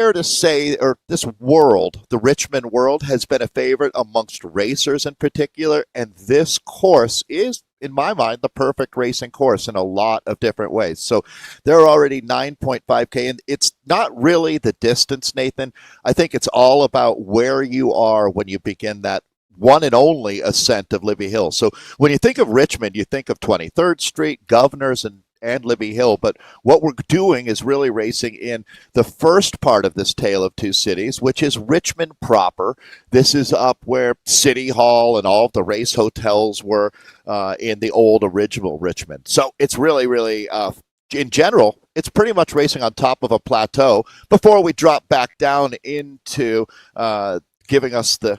fair to say, or this world, the Richmond world, has been a favorite amongst racers in particular, and this course is, in my mind, the perfect racing course in a lot of different ways. So they're already 9.5K, and it's not really the distance, Nathan. I think it's all about where you are when you begin that one and only ascent of Libby Hill. So when you think of Richmond, you think of 23rd Street, Governors, and Libby Hill. But what we're doing is really racing in the first part of this Tale of Two Cities, which is Richmond proper. This is up where City Hall and all of the race hotels were in the old original Richmond. So it's really, really, in general, it's pretty much racing on top of a plateau before we drop back down into giving us the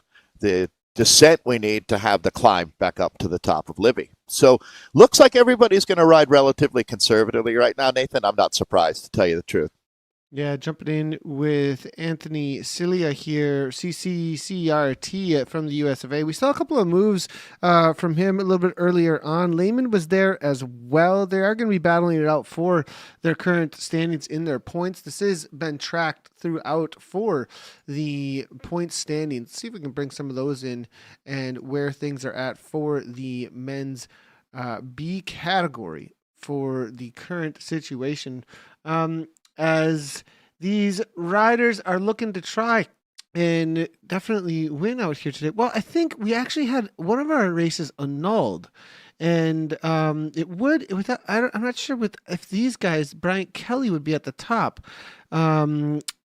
descent we need to have the climb back up to the top of Libby. So looks like everybody's going to ride relatively conservatively right now, Nathan. I'm not surprised, to tell you the truth. Yeah, jumping in with Anthony Cilia here, CCCRT from the US of A. We saw a couple of moves from him a little bit earlier on. Lehman was there as well. They are going to be battling it out for their current standings in their points. This has been tracked throughout for the point standings. Let's see if we can bring some of those in and where things are at for the men's B category for the current situation. As these riders are looking to try and definitely win out here today. Well, I think we actually had one of our races annulled, and I'm not sure if these guys, Bryant Kelly would be at the top.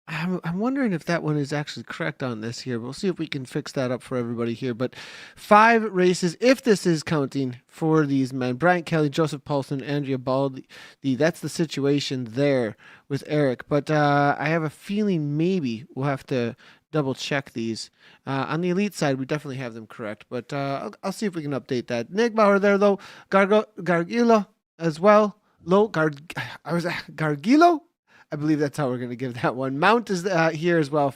I'm wondering if that one is actually correct on this here. We'll see if we can fix that up for everybody here. But 5 races, if this is counting for these men, Bryant Kelly, Joseph Paulson, Andrea Baldi, that's the situation there with Eric. But I have a feeling maybe we'll have to double check these. On the elite side, we definitely have them correct. But I'll see if we can update that. Nigbauer there, though. Gargilo as well. Gargilo? I believe that's how we're going to give that one. Mount is here as well.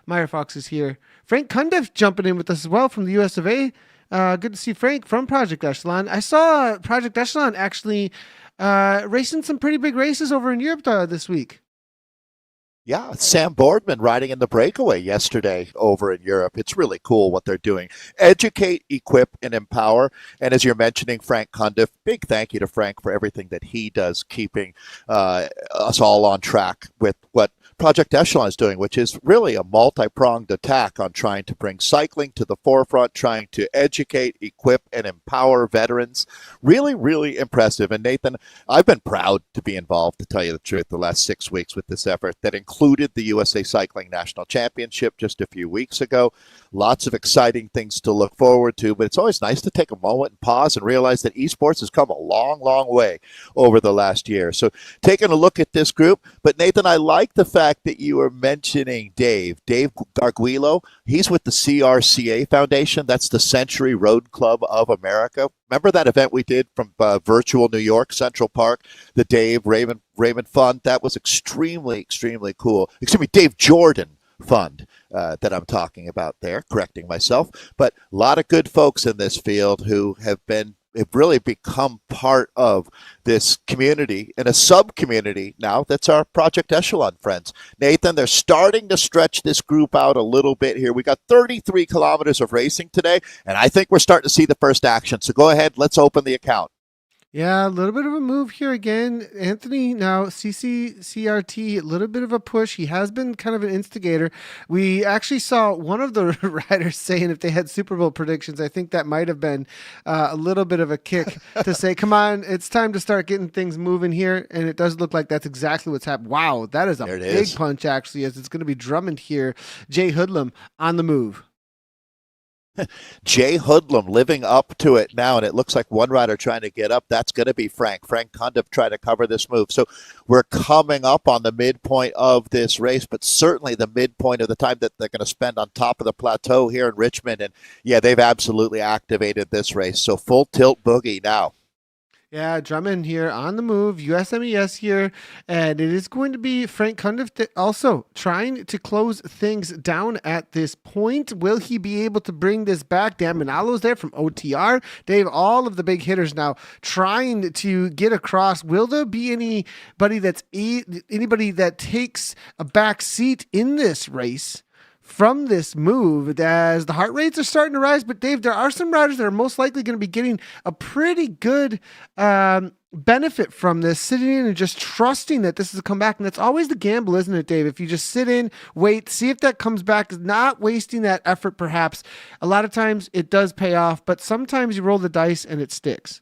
Meyer Fox is here. Frank Cundiff jumping in with us as well from the US of A. Good to see Frank from Project Echelon. I saw Project Echelon actually racing some pretty big races over in Europe this week. Yeah, Sam Boardman riding in the Breakaway yesterday over in Europe. It's really cool what they're doing. Educate, equip, and empower. And as you're mentioning, Frank Cundiff, big thank you to Frank for everything that he does, keeping us all on track with what Project Echelon is doing, which is really a multi-pronged attack on trying to bring cycling to the forefront, trying to educate, equip, and empower veterans. Really, really impressive. And Nathan, I've been proud to be involved, to tell you the truth, the last 6 weeks with this effort that included the USA Cycling National Championship just a few weeks ago. Lots of exciting things to look forward to, but it's always nice to take a moment and pause and realize that esports has come a long, long way over the last year. So taking a look at this group, but Nathan, I like the fact that you were mentioning Dave Garguilo. He's with the CRCA Foundation. That's the Century Road Club of America. Remember that event we did from virtual New York, Central Park, the Dave Raymond Fund? That was extremely, extremely cool. Excuse me, Dave Jordan Fund that I'm talking about there, correcting myself. But a lot of good folks in this field who have really become part of this community and a sub-community now that's our Project Echelon friends. Nathan, they're starting to stretch this group out a little bit here. We got 33 kilometers of racing today, and I think we're starting to see the first action. So go ahead, let's open the account. Yeah, a little bit of a move here again. Anthony now, CCCRT, a little bit of a push. He has been kind of an instigator. We actually saw one of the riders saying if they had Super Bowl predictions, I think that might have been a little bit of a kick to say, come on, it's time to start getting things moving here. And it does look like that's exactly what's happened. Wow, that is a big punch, actually, as it's going to be Drummond here. Jay Hoodlum on the move. Jay Hoodlum living up to it now, and it looks like one rider trying to get up. That's going to be Frank Cundiff trying to cover this move. So we're coming up on the midpoint of this race, but certainly the midpoint of the time that they're going to spend on top of the plateau here in Richmond. And yeah, they've absolutely activated this race. So full tilt boogie now. Yeah, Drummond here on the move, USMES here, and it is going to be Frank Cundiff also trying to close things down at this point. Will he be able to bring this back? Dan Manalo's there from OTR. Dave, all of the big hitters now trying to get across. Will there be anybody anybody that takes a back seat in this race from this move as the heart rates are starting to rise? But Dave, there are some riders that are most likely going to be getting a pretty good benefit from this, sitting in and just trusting that this is a comeback. And that's always the gamble, isn't it, Dave? If you just sit in, wait, see if that comes back, not wasting that effort, perhaps. A lot of times it does pay off, but sometimes you roll the dice and it sticks.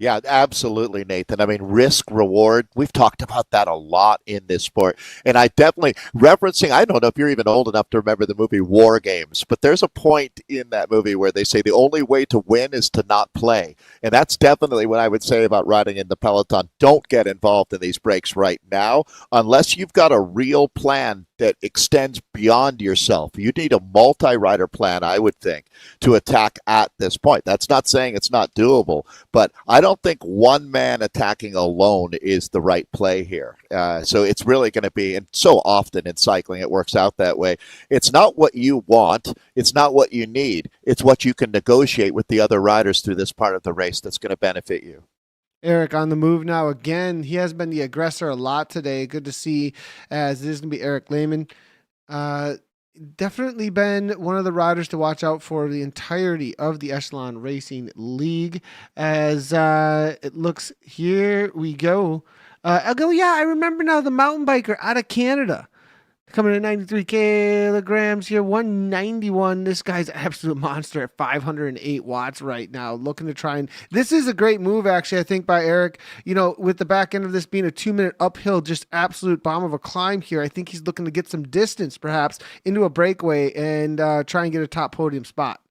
Yeah, absolutely, Nathan. I mean, risk reward. We've talked about that a lot in this sport. And I definitely, referencing, I don't know if you're even old enough to remember the movie War Games, but there's a point in that movie where they say the only way to win is to not play. And that's definitely what I would say about riding in the peloton. Don't get involved in these breaks right now unless you've got a real plan that extends beyond yourself. You need a multi-rider plan, I would think, to attack at this point. That's not saying it's not doable, but I don't think one man attacking alone is the right play here. So it's really going to be, and so often in cycling it works out that way. It's not what you want. It's not what you need. It's what you can negotiate with the other riders through this part of the race that's going to benefit you. Eric on the move now again. He has been the aggressor a lot today. Good to see, as it is going to be Eric Lehman. Definitely been one of the riders to watch out for the entirety of the Echelon Racing League. As it looks, here we go. I'll go, yeah, I remember now, the mountain biker out of Canada. Coming in 93 kilograms here, 191. This guy's an absolute monster at 508 watts right now. Looking to try and, this is a great move, actually, I think, by Eric. You know, with the back end of this being a 2-minute uphill, just absolute bomb of a climb here. I think he's looking to get some distance, perhaps, into a breakaway and try and get a top podium spot.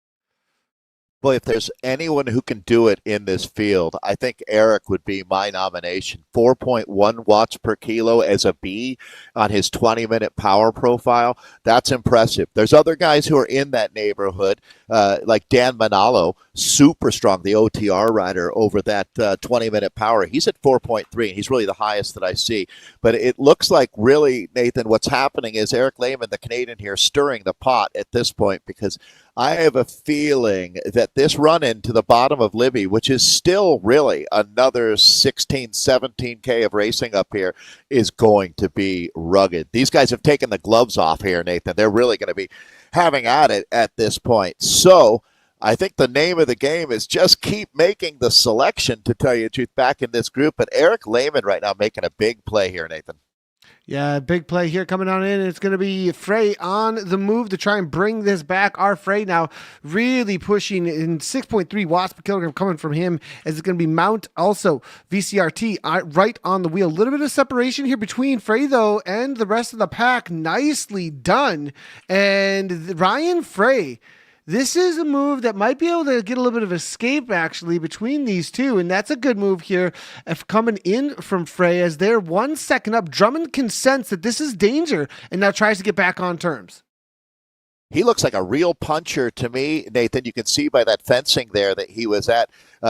Boy, if there's anyone who can do it in this field, I think Eric would be my nomination. 4.1 watts per kilo as a B on his 20-minute power profile. That's impressive. There's other guys who are in that neighborhood, like Dan Manalo, super strong, the OTR rider over that 20-minute power. He's at 4.3, and he's really the highest that I see. But it looks like really, Nathan, what's happening is Eric Lehman, the Canadian here, stirring the pot at this point, because I have a feeling that this run-in to the bottom of Libby, which is still really another 16, 17K of racing up here, is going to be rugged. These guys have taken the gloves off here, Nathan. They're really going to be having at it at this point. So I think the name of the game is just keep making the selection, to tell you the truth, back in this group. But Eric Lehman right now making a big play here, Nathan. Yeah, big play here coming on in. It's going to be Frey on the move to try and bring this back. Our Frey now really pushing in 6.3 watts per kilogram coming from him, as it's going to be Mount, also VCRT right on the wheel. A little bit of separation here between Frey, though, and the rest of the pack. Nicely done. And Ryan Frey, this is a move that might be able to get a little bit of escape, actually, between these two, and that's a good move here coming in from Frey, as they're 1 second up. Drummond can sense that this is danger and now tries to get back on terms. He looks like a real puncher to me, Nathan. You can see by that fencing there that he was at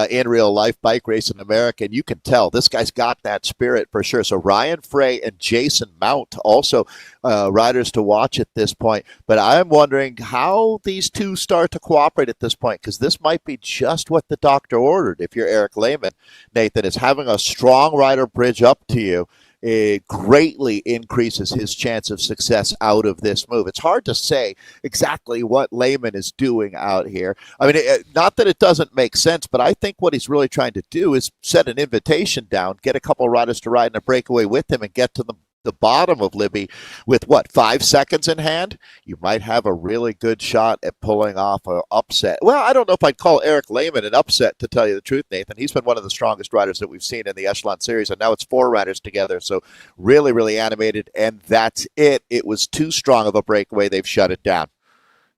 in real life bike race in America, and you can tell this guy's got that spirit for sure. So Ryan Frey and Jason Mount also riders to watch at this point. But I'm wondering how these two start to cooperate at this point, because this might be just what the doctor ordered. If you're Eric Lehman, Nathan, is having a strong rider bridge up to you. It greatly increases his chance of success out of this move. It's hard to say exactly what Lehman is doing out here. I mean, not that it doesn't make sense, but I think what he's really trying to do is set an invitation down, get a couple of riders to ride in a breakaway with him, and get to the bottom of Libby with, 5 seconds in hand. You might have a really good shot at pulling off an upset. Well, I don't know if I'd call Eric Lehman an upset, to tell you the truth, Nathan. He's been one of the strongest riders that we've seen in the Echelon series, and now it's 4 riders together, so really, really animated, and that's it. It was too strong of a breakaway. They've shut it down.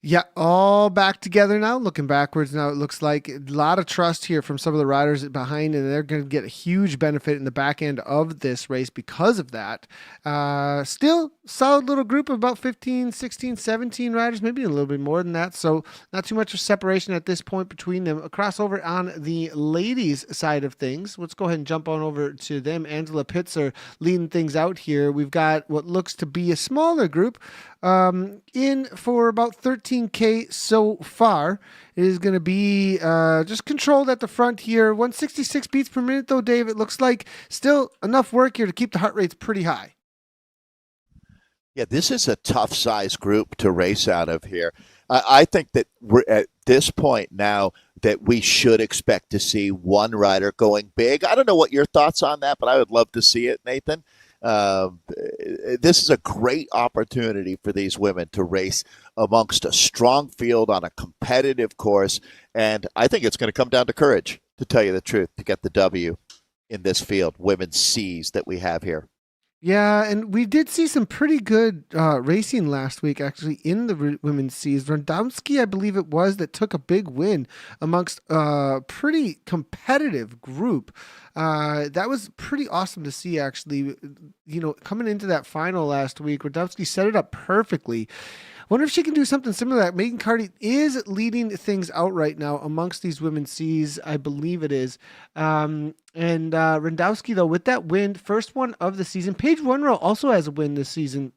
Yeah, all back together now. Looking backwards now, it looks like a lot of trust here from some of the riders behind, and they're going to get a huge benefit in the back end of this race because of that. Still, solid little group of about 15, 16, 17 riders, maybe a little bit more than that. So, not too much of separation at this point between them. A crossover on the ladies' side of things. Let's go ahead and jump on over to them. Angela Pitzer leading things out here. We've got what looks to be a smaller group in for about 13K so far. It is going to be just controlled at the front here. 166 beats per minute, though, Dave. It looks like still enough work here to keep the heart rates pretty high. Yeah, this is a tough size group to race out of here. I think that we're at this point now that we should expect to see one rider going big. I don't know what your thoughts on that, but I would love to see it, Nathan. This is a great opportunity for these women to race amongst a strong field on a competitive course, and I think it's going to come down to courage, to tell you the truth, to get the W in this field, women's C's that we have here. Yeah, and we did see some pretty good racing last week, actually, in the women's C's. Rondowski, I believe it was, that took a big win amongst a pretty competitive group. That was pretty awesome to see, actually. You know, coming into that final last week, Rondowski set it up perfectly. Wonder if she can do something similar to that. Megan Carty is leading things out right now amongst these women's C's. I believe it is. And Rondowski, though, with that win, first one of the season. Paige Wunrow also has a win this season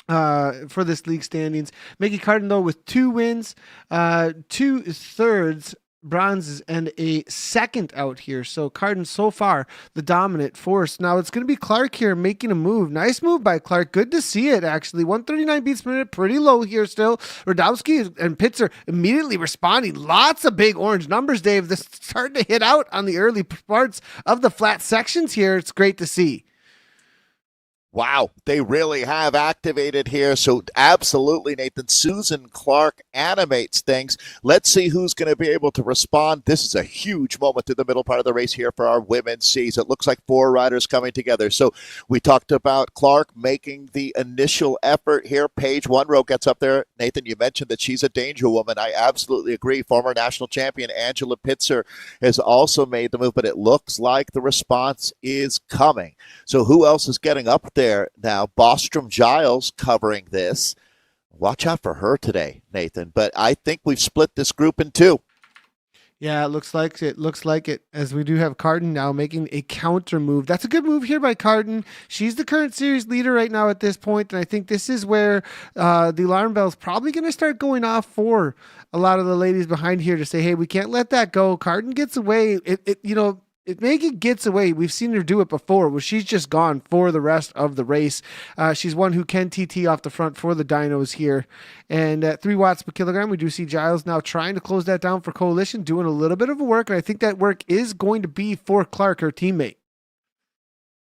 for this league standings. Maggie Carden, though, with 2 wins, 2 thirds, bronzes, and a second out here. So Carden so far the dominant force. Now it's going to be Clark here making a move. Nice move by Clark. Good to see it, actually. 139 beats per minute, pretty low here still. Radowski and Pitzer immediately responding. Lots of big orange numbers, Dave. This is starting to hit out on the early parts of the flat sections here. It's great to see. Wow, they really have activated here. So absolutely, Nathan. Susan Clark animates things. Let's see who's going to be able to respond. This is a huge moment in the middle part of the race here for our women's C's. It looks like 4 riders coming together. So we talked about Clark making the initial effort here. Paige Wunrow gets up there. Nathan, you mentioned that she's a danger woman. I absolutely agree. Former national champion Angela Pitzer has also made the move, but it looks like the response is coming. So who else is getting up there now? Bostrom Giles covering this. Watch out for her today, Nathan. But I think we've split this group in 2. Yeah, it looks like it. Looks like it. As we do have Carden now making a counter move. That's a good move here by Carden. She's the current series leader right now at this point, and I think this is where the alarm bell's probably going to start going off for a lot of the ladies behind here to say, "Hey, we can't let that go." Carden gets away. If Megan gets away, we've seen her do it before, where she's just gone for the rest of the race. She's one who can TT off the front for the dynos here. And at 3 watts per kilogram, we do see Giles now trying to close that down for Coalition, doing a little bit of work. And I think that work is going to be for Clark, her teammate.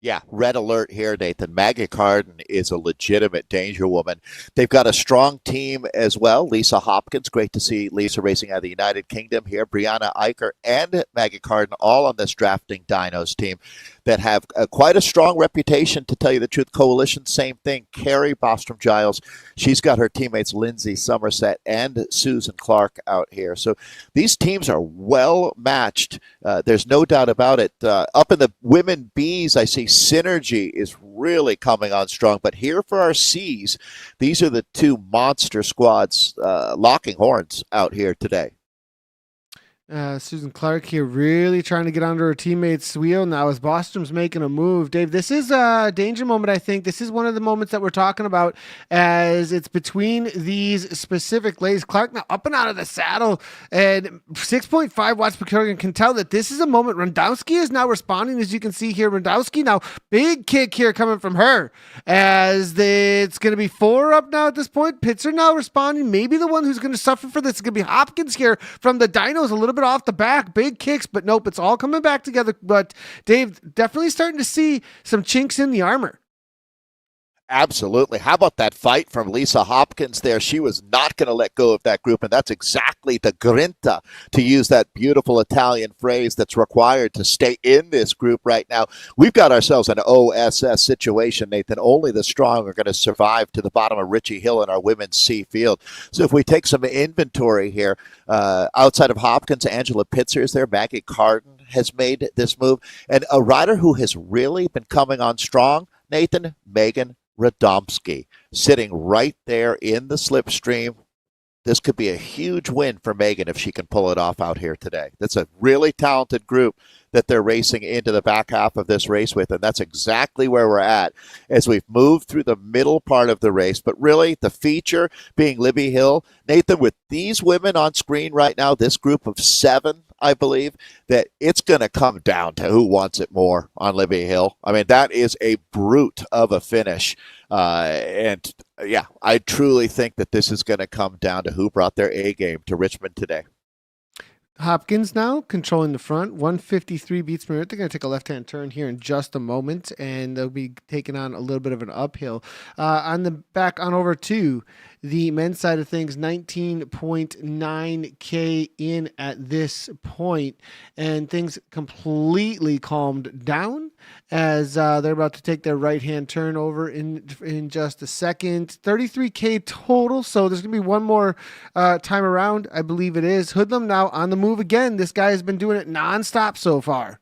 Yeah, red alert here, Nathan. Maggie Carden is a legitimate danger woman. They've got a strong team as well. Lisa Hopkins, great to see Lisa racing out of the United Kingdom here. Brianna Eicher and Maggie Carden all on this drafting dynos team that have quite a strong reputation, to tell you the truth. Coalition, same thing. Carrie Bostrom Giles, she's got her teammates Lindsay Somerset and Susan Clark out here. So these teams are well matched. There's no doubt about it. Up in the women B's, I see Synergy is really coming on strong. But here for our C's, these are the 2 monster squads locking horns out here today. Susan Clark here really trying to get under her teammate's wheel now as Bostrom's making a move. Dave, this is a danger moment, I think. This is one of the moments that we're talking about as it's between these specific ladies. Clark now up and out of the saddle and 6.5 watts per kilogram. Can tell that this is a moment. Rondowski is now responding, as you can see here. Rondowski now, big kick here coming from her as it's going to be 4 up now at this point. Pitzer now responding. Maybe the one who's going to suffer for this is going to be Hopkins here from the dynos. A little bit off the back, big kicks, but nope, it's all coming back together. But Dave, definitely starting to see some chinks in the armor. Absolutely. How about that fight from Lisa Hopkins there? She was not going to let go of that group, and that's exactly the grinta, to use that beautiful Italian phrase that's required to stay in this group right now. We've got ourselves an OSS situation, Nathan. Only the strong are going to survive to the bottom of Richie Hill in our women's C field. So if we take some inventory here, outside of Hopkins, Angela Pitzer is there. Maggie Carden has made this move. And a rider who has really been coming on strong, Nathan, Megan Radomski, sitting right there in the slipstream. This could be a huge win for Megan if she can pull it off out here today. That's a really talented group that they're racing into the back half of this race with, and that's exactly where we're at as we've moved through the middle part of the race. But really, the feature being Libby Hill. Nathan, with these women on screen right now, this group of 7, I believe, that it's going to come down to who wants it more on Libby Hill. I mean, that is a brute of a finish. And yeah, I truly think that this is going to come down to who brought their A game to Richmond today. Hopkins now controlling the front, 153 beats per minute. They're going to take a left-hand turn here in just a moment, and they'll be taking on a little bit of an uphill. On the back on over to the men's side of things, 19.9K in at this point, and things completely calmed down as they're about to take their right-hand turn over in just a second. 33K total, so there's going to be one more time around, I believe it is. Hoodlum now on the move again. This guy has been doing it nonstop so far.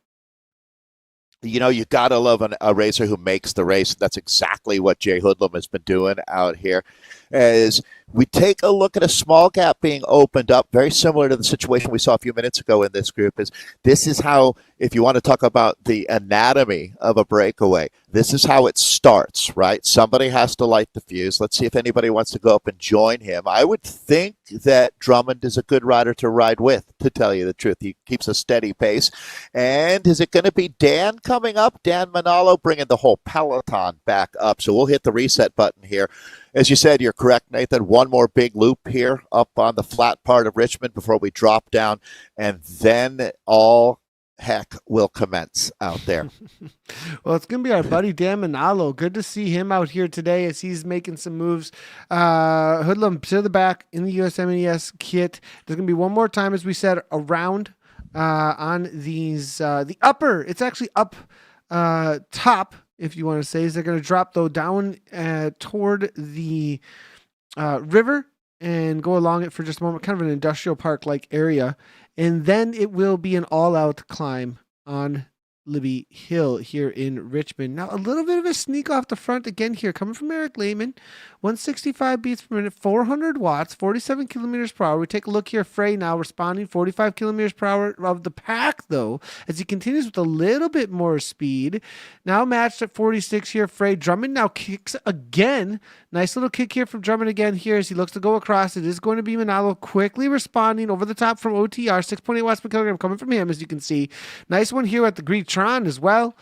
You know, you got to love a racer who makes the race. That's exactly what Jay Hoodlum has been doing out here. As we take a look at a small gap being opened up, very similar to the situation we saw a few minutes ago in this group, this is how, if you want to talk about the anatomy of a breakaway, this is how it starts, right? Somebody has to light the fuse. Let's see if anybody wants to go up and join him. I would think that Drummond is a good rider to ride with, to tell you the truth. He keeps a steady pace. And is it going to be Dan coming up? Dan Manalo bringing the whole peloton back up. So we'll hit the reset button here. As you said, you're correct, Nathan. One more big loop here up on the flat part of Richmond before we drop down, and then all heck will commence out there. Well, it's going to be our buddy Dan Manalo. Good to see him out here today as he's making some moves. Hoodlum to the back in the USMNES kit. There's going to be one more time, as we said, around on these, the upper. It's actually up top, if you want to say, is they're going to drop though down toward the river and go along it for just a moment, kind of an industrial park like area, and then it will be an all-out climb on Libby Hill here in Richmond. Now, a little bit of a sneak off the front again here, coming from Eric Lehman. 165 beats per minute, 400 watts, 47 kilometers per hour. We take a look here. Frey now responding, 45 kilometers per hour of the pack, though, as he continues with a little bit more speed. Now matched at 46 here. Frey Drummond now kicks again. Nice little kick here from Drummond again here as he looks to go across. It is going to be Manalo quickly responding over the top from OTR. 6.8 watts per kilogram coming from him, as you can see. Nice one here at the Greetron as well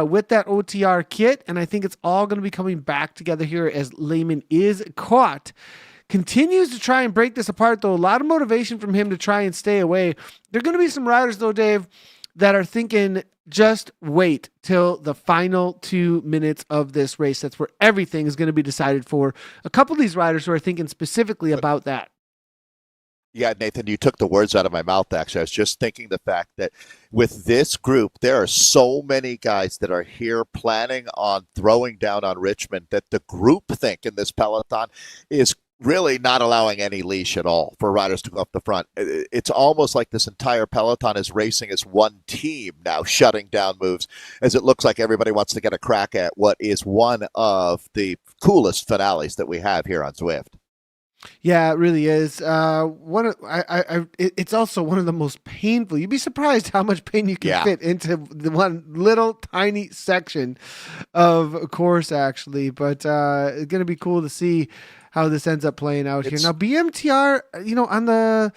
with that OTR kit. And I think it's all going to be coming back together here as Lehman is caught. Continues to try and break this apart, though. A lot of motivation from him to try and stay away. There are going to be some riders, though, Dave, that are thinking, just wait till the final 2 minutes of this race. That's where everything is going to be decided for. A couple of these riders who are thinking specifically about that. Yeah, Nathan, you took the words out of my mouth, actually. I was just thinking the fact that with this group, there are so many guys that are here planning on throwing down on Richmond that the group think in this peloton is really not allowing any leash at all for riders to go up the front. It's almost like this entire peloton is racing as one team now, shutting down moves, as it looks like everybody wants to get a crack at what is one of the coolest finales that we have here on Zwift. Yeah, it really is. It's also one of the most painful. You'd be surprised how much pain you can fit into the one little tiny section of course, actually. But it's going to be cool to see how this ends up playing out here. Now, BMTR, on the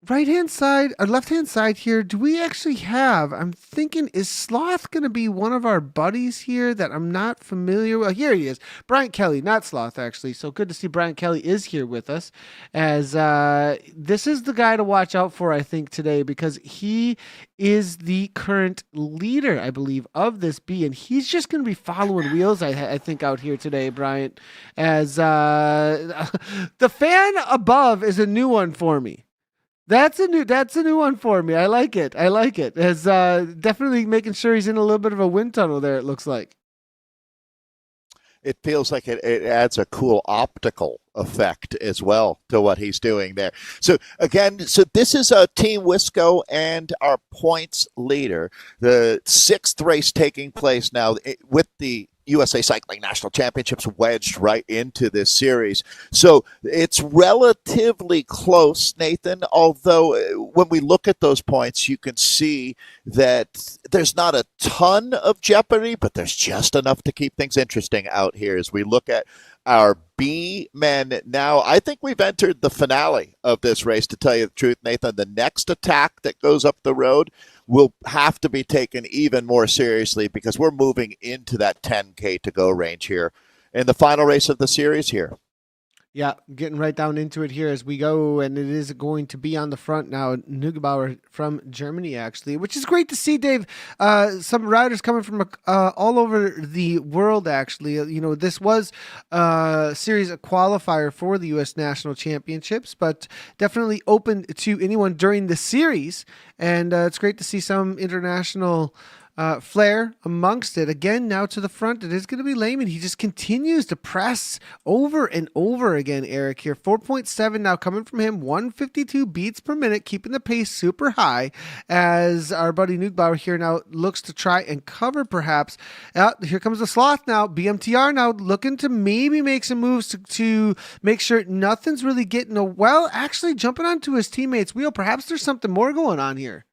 right-hand side or left-hand side here, do we actually have, I'm thinking, is Sloth going to be one of our buddies here that I'm not familiar with? Here he is, Brian Kelly, not Sloth, actually. So good to see Brian Kelly is here with us, as this is the guy to watch out for, I think, today, because he is the current leader, I believe, of this B, and he's just going to be following wheels, I think, out here today, Bryant, as the fan above is a new one for me. That's a new one for me. I like it. I like it. As definitely making sure he's in a little bit of a wind tunnel there, it looks like. It feels like it adds a cool optical effect as well to what he's doing there. So again, this is a Team Wisco and our points leader. The sixth race taking place now with the USA Cycling National Championships wedged right into this series. So it's relatively close, Nathan, although when we look at those points, you can see that there's not a ton of jeopardy, but there's just enough to keep things interesting out here as we look at our B men now. I think we've entered the finale of this race, to tell you the truth, Nathan. The next attack that goes up the road will have to be taken even more seriously because we're moving into that 10K to go range here in the final race of the series here. Yeah, getting right down into it here as we go, and it is going to be on the front now. Neugebauer from Germany, actually, which is great to see, Dave. Some riders coming from all over the world, actually. This was a series, a qualifier for the U.S. National Championships, but definitely open to anyone during the series, and it's great to see some international flair amongst it. Again, now to the front, it is going to be Lehman. He just continues to press over and over again, Eric, here. 4.7 now coming from him, 152 beats per minute, keeping the pace super high as our buddy Neugebauer here now looks to try and cover perhaps. Here comes the Sloth now. BMTR now looking to maybe make some moves to make sure nothing's really getting actually jumping onto his teammates' wheel. Perhaps there's something more going on here.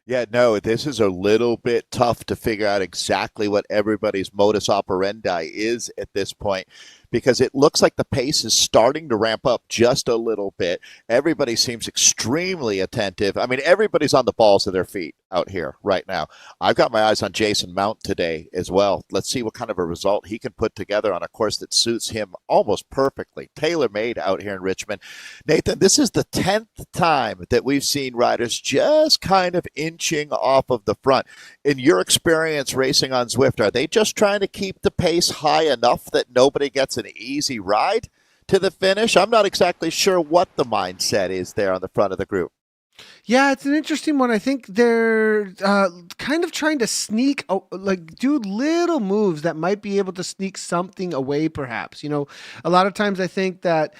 Yeah, no, this is a little bit tough to figure out exactly what everybody's modus operandi is at this point, because it looks like the pace is starting to ramp up just a little bit. Everybody seems extremely attentive. I mean, everybody's on the balls of their feet out here right now. I've got my eyes on Jason Mount today as well. Let's see what kind of a result he can put together on a course that suits him almost perfectly, tailor-made out here in Richmond. Nathan, this is the 10th time that we've seen riders just kind of inching off of the front. In your experience racing on Zwift, are they just trying to keep the pace high enough that nobody gets an easy ride to the finish? I'm not exactly sure what the mindset is there on the front of the group. Yeah, it's an interesting one. I think they're kind of trying to sneak, do little moves that might be able to sneak something away, perhaps. A lot of times I think that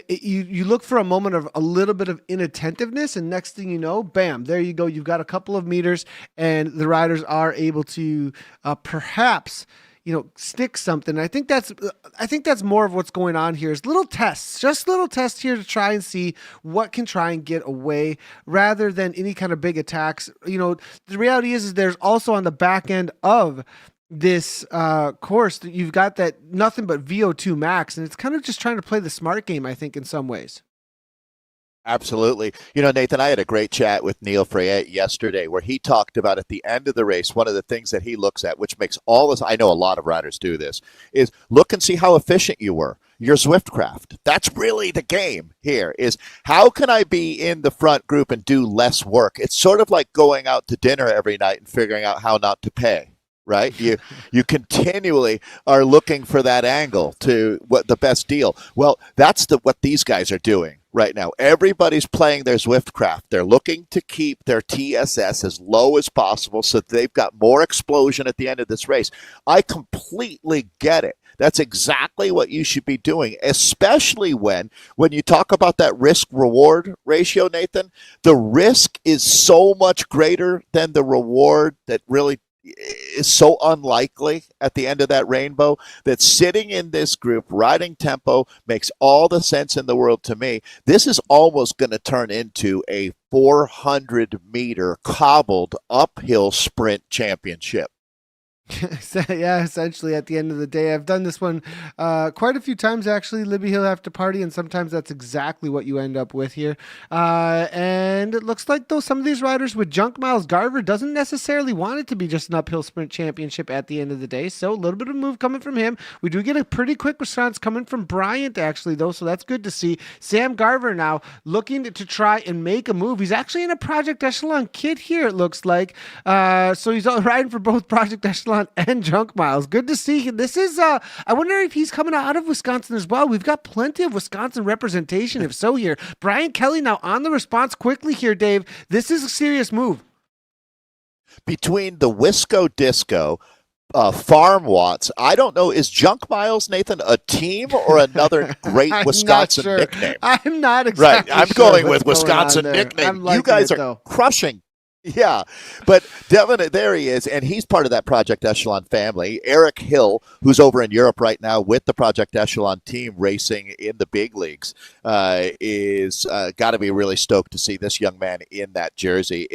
you look for a moment of a little bit of inattentiveness, and next thing you know, bam, there you go. You've got a couple of meters, and the riders are able to perhaps stick something. I think that's more of what's going on here is little tests here to try and see what can try and get away rather than any kind of big attacks. The reality is there's also on the back end of this course that you've got that nothing but VO2 max, and it's kind of just trying to play the smart game, I think, in some ways. Absolutely. Nathan, I had a great chat with Neil Freyet yesterday where he talked about at the end of the race, one of the things that he looks at, which makes all this, I know a lot of riders do this, is look and see how efficient you were. Your Zwiftcraft. That's really the game here, is how can I be in the front group and do less work? It's sort of like going out to dinner every night and figuring out how not to pay. Right? You continually are looking for that angle to what the best deal. Well, that's what these guys are doing right now. Everybody's playing their Zwiftcraft. They're looking to keep their TSS as low as possible so they've got more explosion at the end of this race. I completely get it. That's exactly what you should be doing, especially when you talk about that risk-reward ratio, Nathan. The risk is so much greater than the reward that really is so unlikely at the end of that rainbow that sitting in this group, riding tempo, makes all the sense in the world to me. This is almost going to turn into a 400-meter cobbled uphill sprint championship. Yeah, essentially at the end of the day. I've done this one quite a few times, actually, Libby Hill After Party, and sometimes that's exactly what you end up with here. And it looks like, though, some of these riders with junk miles, Garver doesn't necessarily want it to be just an uphill sprint championship at the end of the day, so a little bit of move coming from him. We do get a pretty quick response coming from Bryant, actually, though, so that's good to see. Sam Garver now looking to try and make a move. He's actually in a Project Echelon kit here, it looks like. So he's riding for both Project Echelon and junk miles. Good to see. This is, I wonder if he's coming out of Wisconsin as well. We've got plenty of Wisconsin representation, if so, here. Brian Kelly now on the response quickly here, Dave. This is a serious move. Between the Wisco Disco, Farm Watts, I don't know, is Junk Miles, Nathan, a team or another great Wisconsin nickname? I'm not exactly right. I'm sure going with Wisconsin nickname. You guys are crushing. Yeah, but Devin, there he is, and he's part of that Project Echelon family. Eric Hill, who's over in Europe right now with the Project Echelon team racing in the big leagues, is got to be really stoked to see this young man in that jersey.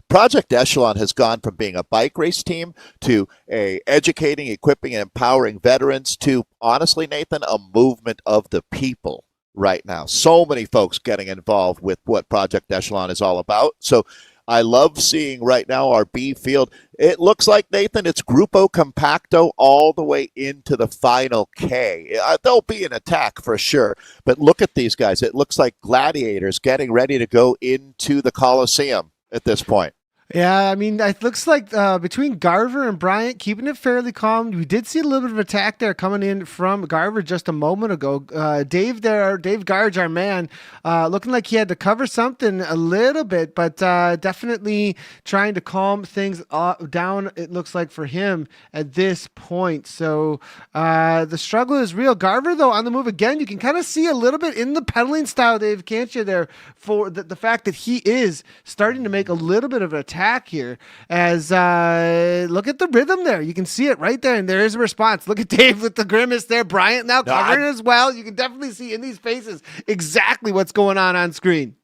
Project Echelon has gone from being a bike race team to educating, equipping, and empowering veterans to, honestly, Nathan, a movement of the people right now. So many folks getting involved with what Project Echelon is all about. So I love seeing right now our B field. It looks like, Nathan, it's Grupo Compacto all the way into the final K. There'll be an attack for sure, but look at these guys. It looks like gladiators getting ready to go into the Coliseum at this point. Yeah, I mean, it looks like between Garver and Bryant, keeping it fairly calm. We did see a little bit of attack there coming in from Garver just a moment ago. Dave Garge, our man, looking like he had to cover something a little bit, but definitely trying to calm things down, it looks like, for him at this point. So the struggle is real. Garver, though, on the move again. You can kind of see a little bit in the pedaling style, Dave, can't you, there, for the fact that he is starting to make a little bit of an attack here, as look at the rhythm there. You can see it right there, and there is a response. Look at Dave with the grimace there. Bryant now covering as well. You can definitely see in these faces exactly what's going on screen.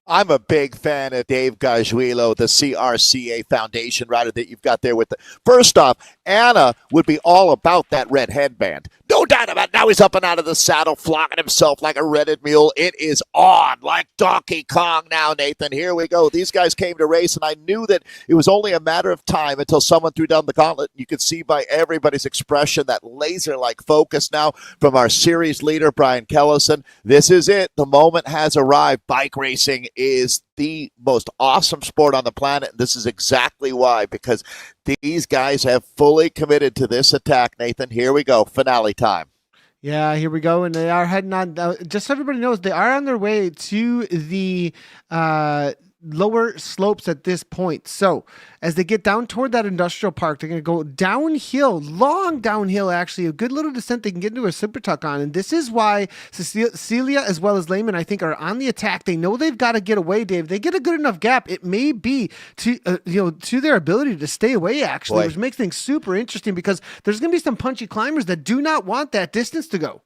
I'm a big fan of Dave Gajuelo, the CRCA Foundation rider that you've got there with the. First off, Anna would be all about that red headband. No doubt about it. Now he's up and out of the saddle, flogging himself like a rented mule. It is on like Donkey Kong now, Nathan. Here we go. These guys came to race, and I knew that it was only a matter of time until someone threw down the gauntlet. You could see by everybody's expression that laser-like focus now from our series leader, Brian Kellison. This is it. The moment has arrived. Bike racing is the most awesome sport on the planet. This is exactly why, because these guys have fully committed to this attack, Nathan. Here we go. Finale time. Yeah, here we go. And they are heading on. Just so everybody knows, they are on their way to the lower slopes at this point. So as they get down toward that industrial park, they're going to go downhill, long downhill, actually, a good little descent they can get into a super tuck on. And this is why Celia as well as Lehman, I think, are on the attack. They know they've got to get away, Dave. They get a good enough gap. It may be to their ability to stay away, actually, which makes things super interesting, because there's going to be some punchy climbers that do not want that distance to go.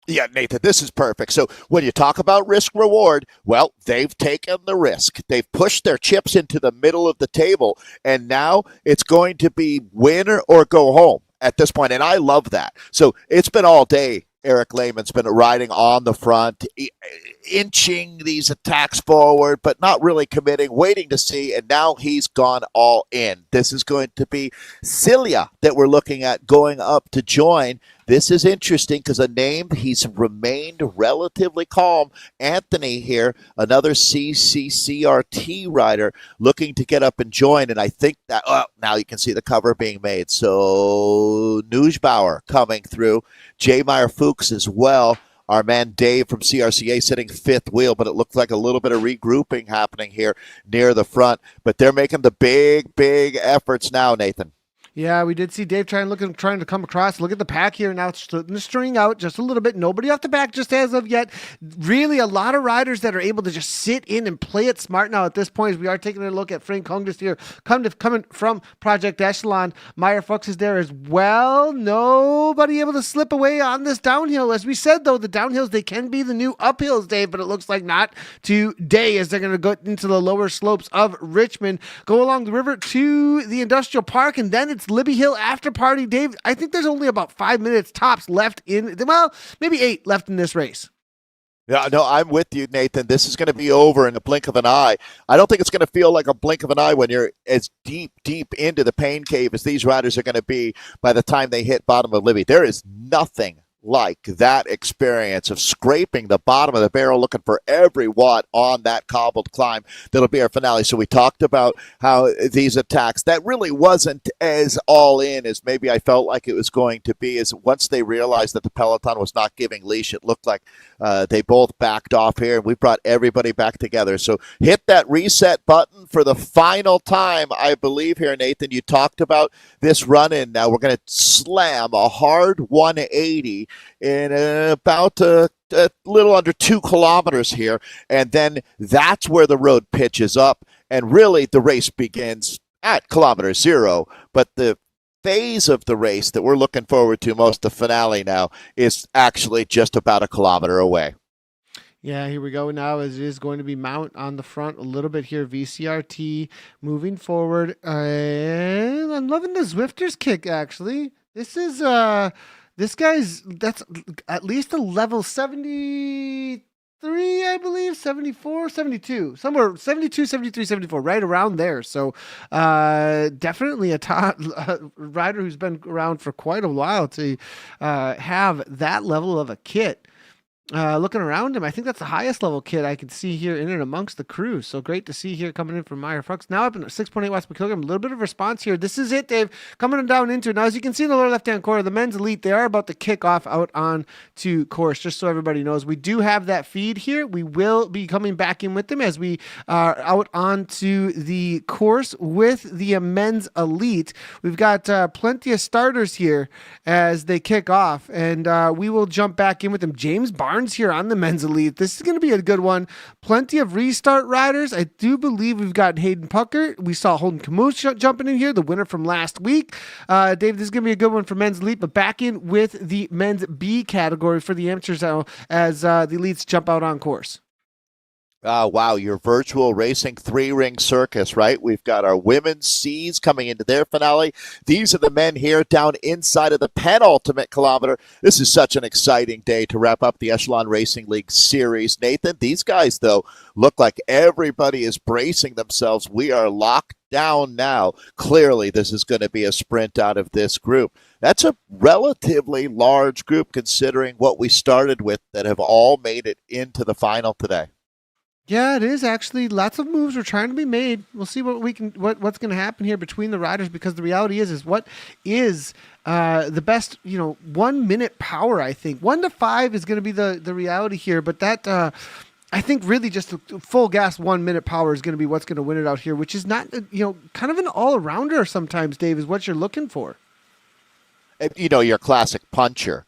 Yeah, Nathan, this is perfect. So when you talk about risk reward, well, they've taken the risk. They've pushed their chips into the middle of the table, and now it's going to be win or go home at this point, and I love that. So it's been all day. Eric Lehman's been riding on the front, inching these attacks forward, but not really committing, waiting to see, and now he's gone all in. This is going to be Celia that we're looking at going up to join. This is interesting because a name, he's remained relatively calm. Anthony here, another CCCRT rider looking to get up and join, and I think that, now you can see the cover being made. So Neusbauer coming through, J. Meyer Fuchs as well. Our man Dave from CRCA sitting fifth wheel, but it looks like a little bit of regrouping happening here near the front. But they're making the big efforts now, Nathan. Yeah, we did see Dave trying to come across. Look at the pack here now, string out just a little bit. Nobody off the back just as of yet. Really, a lot of riders that are able to just sit in and play it smart now at this point. As we are taking a look at Frank Hungris here, coming from Project Echelon. Meyer Fuchs is there as well. Nobody able to slip away on this downhill. As we said, though, the downhills, they can be the new uphills, Dave, but it looks like not today, as they're going to go into the lower slopes of Richmond, go along the river to the industrial park, and then it's Bolts, Libby Hill after party. Dave, I think there's only about 5 minutes tops left maybe 8 left in this race. Yeah, no, I'm with you, Nathan. This is going to be over in a blink of an eye. I don't think it's going to feel like a blink of an eye when you're as deep into the pain cave as these riders are going to be by the time they hit bottom of Libby. There is nothing like that experience of scraping the bottom of the barrel, looking for every watt on that cobbled climb that'll be our finale. So we talked about how these attacks, that really wasn't as all in as maybe I felt like it was going to be, is once they realized that the peloton was not giving leash, it looked like they both backed off here, and we brought everybody back together. So hit that reset button for the final time, I believe here, Nathan. You talked about this run-in. Now we're going to slam a hard 180 in about a little under 2 kilometers here, and then that's where the road pitches up, and really the race begins at kilometer 0, but the phase of the race that we're looking forward to most, the finale now, is actually just about a kilometer away. Yeah, here we go now, as it is going to be Mount on the front a little bit here. VCRT moving forward, and I'm loving the Zwifter's kick, actually. This is that's at least a level 73, I believe, 74, 72, somewhere 72, 73, 74, right around there. So definitely a top rider who's been around for quite a while to have that level of a kit. Looking around him, I think that's the highest level kit I can see here in and amongst the crew. So great to see here coming in from Meyer Fuchs. Now up in 6.8 watts per kilogram. A little bit of response here. This is it, Dave. Coming down into it. Now, as you can see in the lower left-hand corner, the men's elite, they are about to kick off out on to course, just so everybody knows. We do have that feed here. We will be coming back in with them as we are out onto the course with the men's elite. We've got plenty of starters here as they kick off, and we will jump back in with them. James Barnes here on the men's elite. This is going to be a good one. Plenty of restart riders. I do believe we've got Hayden Pucker. We saw Holden Camus jumping in here, the winner from last week. Dave, this is going to be a good one for men's elite, but back in with the men's B category for the amateurs now as the elites jump out on course. Wow, your virtual racing 3-ring circus, right? We've got our women's C's coming into their finale. These are the men here down inside of the penultimate kilometer. This is such an exciting day to wrap up the Echelon Racing League series. Nathan, these guys, though, look like everybody is bracing themselves. We are locked down now. Clearly, this is going to be a sprint out of this group. That's a relatively large group considering what we started with that have all made it into the final today. Yeah, it is actually. Lots of moves are trying to be made. We'll see what's going to happen here between the riders, because the reality is what is the best, 1 minute power, I think. 1 to 5 is going to be the reality here, but that I think really just a full gas 1 minute power is going to be what's going to win it out here, which is not, kind of an all-arounder sometimes, Dave, is what you're looking for. Your classic puncher.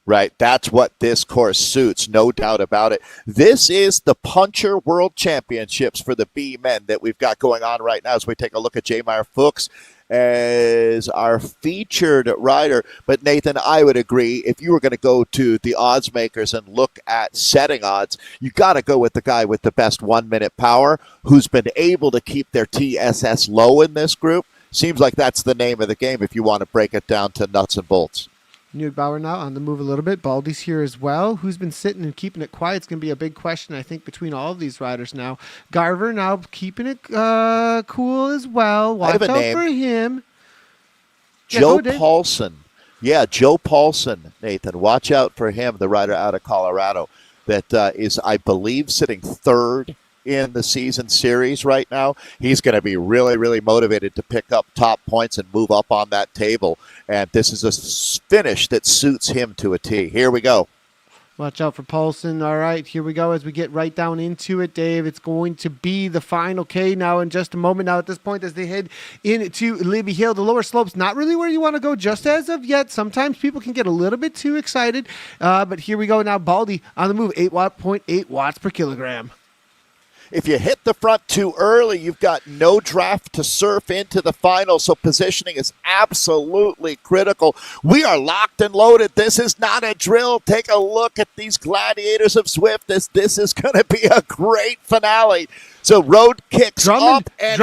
Right, that's what this course suits, no doubt about it. This is the Puncher World Championships for the B men that we've got going on right now as we take a look at J. Meyer Fuchs as our featured rider. But Nathan, I would agree, if you were going to go to the odds makers and look at setting odds, you got to go with the guy with the best 1 minute power who's been able to keep their TSS low in this group. Seems like that's the name of the game if you want to break it down to nuts and bolts. Newt Bauer now on the move a little bit. Baldy's here as well. Who's been sitting and keeping it quiet? It's going to be a big question, I think, between all of these riders now. Garver now keeping it cool as well. Watch out for him. Joe Paulson. Yeah, Joe Paulson, Nathan. Watch out for him, the rider out of Colorado that is, I believe, sitting third in the season series right now. He's going to be really, really motivated to pick up top points and move up on that table. And this is a finish that suits him to a T. Here we go. Watch out for Paulson. All right, here we go as we get right down into it, Dave. It's going to be the final K now in just a moment. Now at this point as they head into Libby Hill, the lower slopes, not really where you want to go just as of yet. Sometimes people can get a little bit too excited. But here we go now. Baldy on the move, 8.8 watts per kilogram. if you hit the front too early, you've got no draft to surf into the final, so positioning is absolutely critical. We are locked and loaded. This is not a drill. Take a look at these gladiators of Zwift. This is going to be a great finale. So road kicks up, and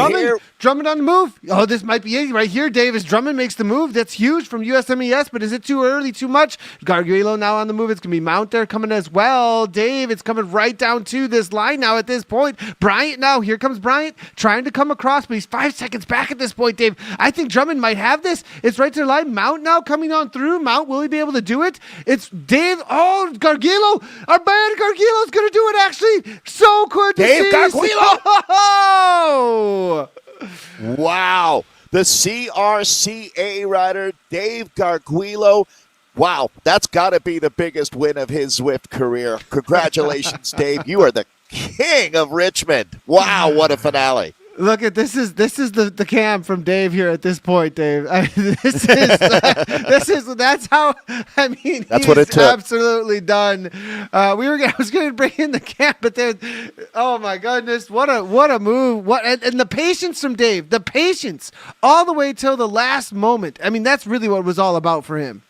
Drummond on the move. Oh, this might be it right here, Dave. As Drummond makes the move, that's huge from USMES, but is it too early, too much? Garguilo now on the move. It's going to be Mount there coming as well. Dave, it's coming right down to this line now at this point. Bryant now, here comes Bryant, trying to come across, but he's 5 seconds back at this point, Dave. I think Drummond might have this. It's right to the line. Mount now coming on through. Mount, will he be able to do it? It's Dave. Oh, Garguilo. Our man Garguilo's going to do it, actually. So good to see. Dave Garguilo. Oh! Wow. The CRCA rider, Dave Garguilo. Wow, that's got to be the biggest win of his Zwift career. Congratulations, Dave. You are the king of Richmond. Wow, what a finale. Look at this is the cam from Dave here at this point, Dave. That's how, I mean, that's what it took. Absolutely done. I was going to bring in the cam, but then, oh my goodness, what a move. And the patience from Dave, the patience all the way till the last moment. I mean, that's really what it was all about for him.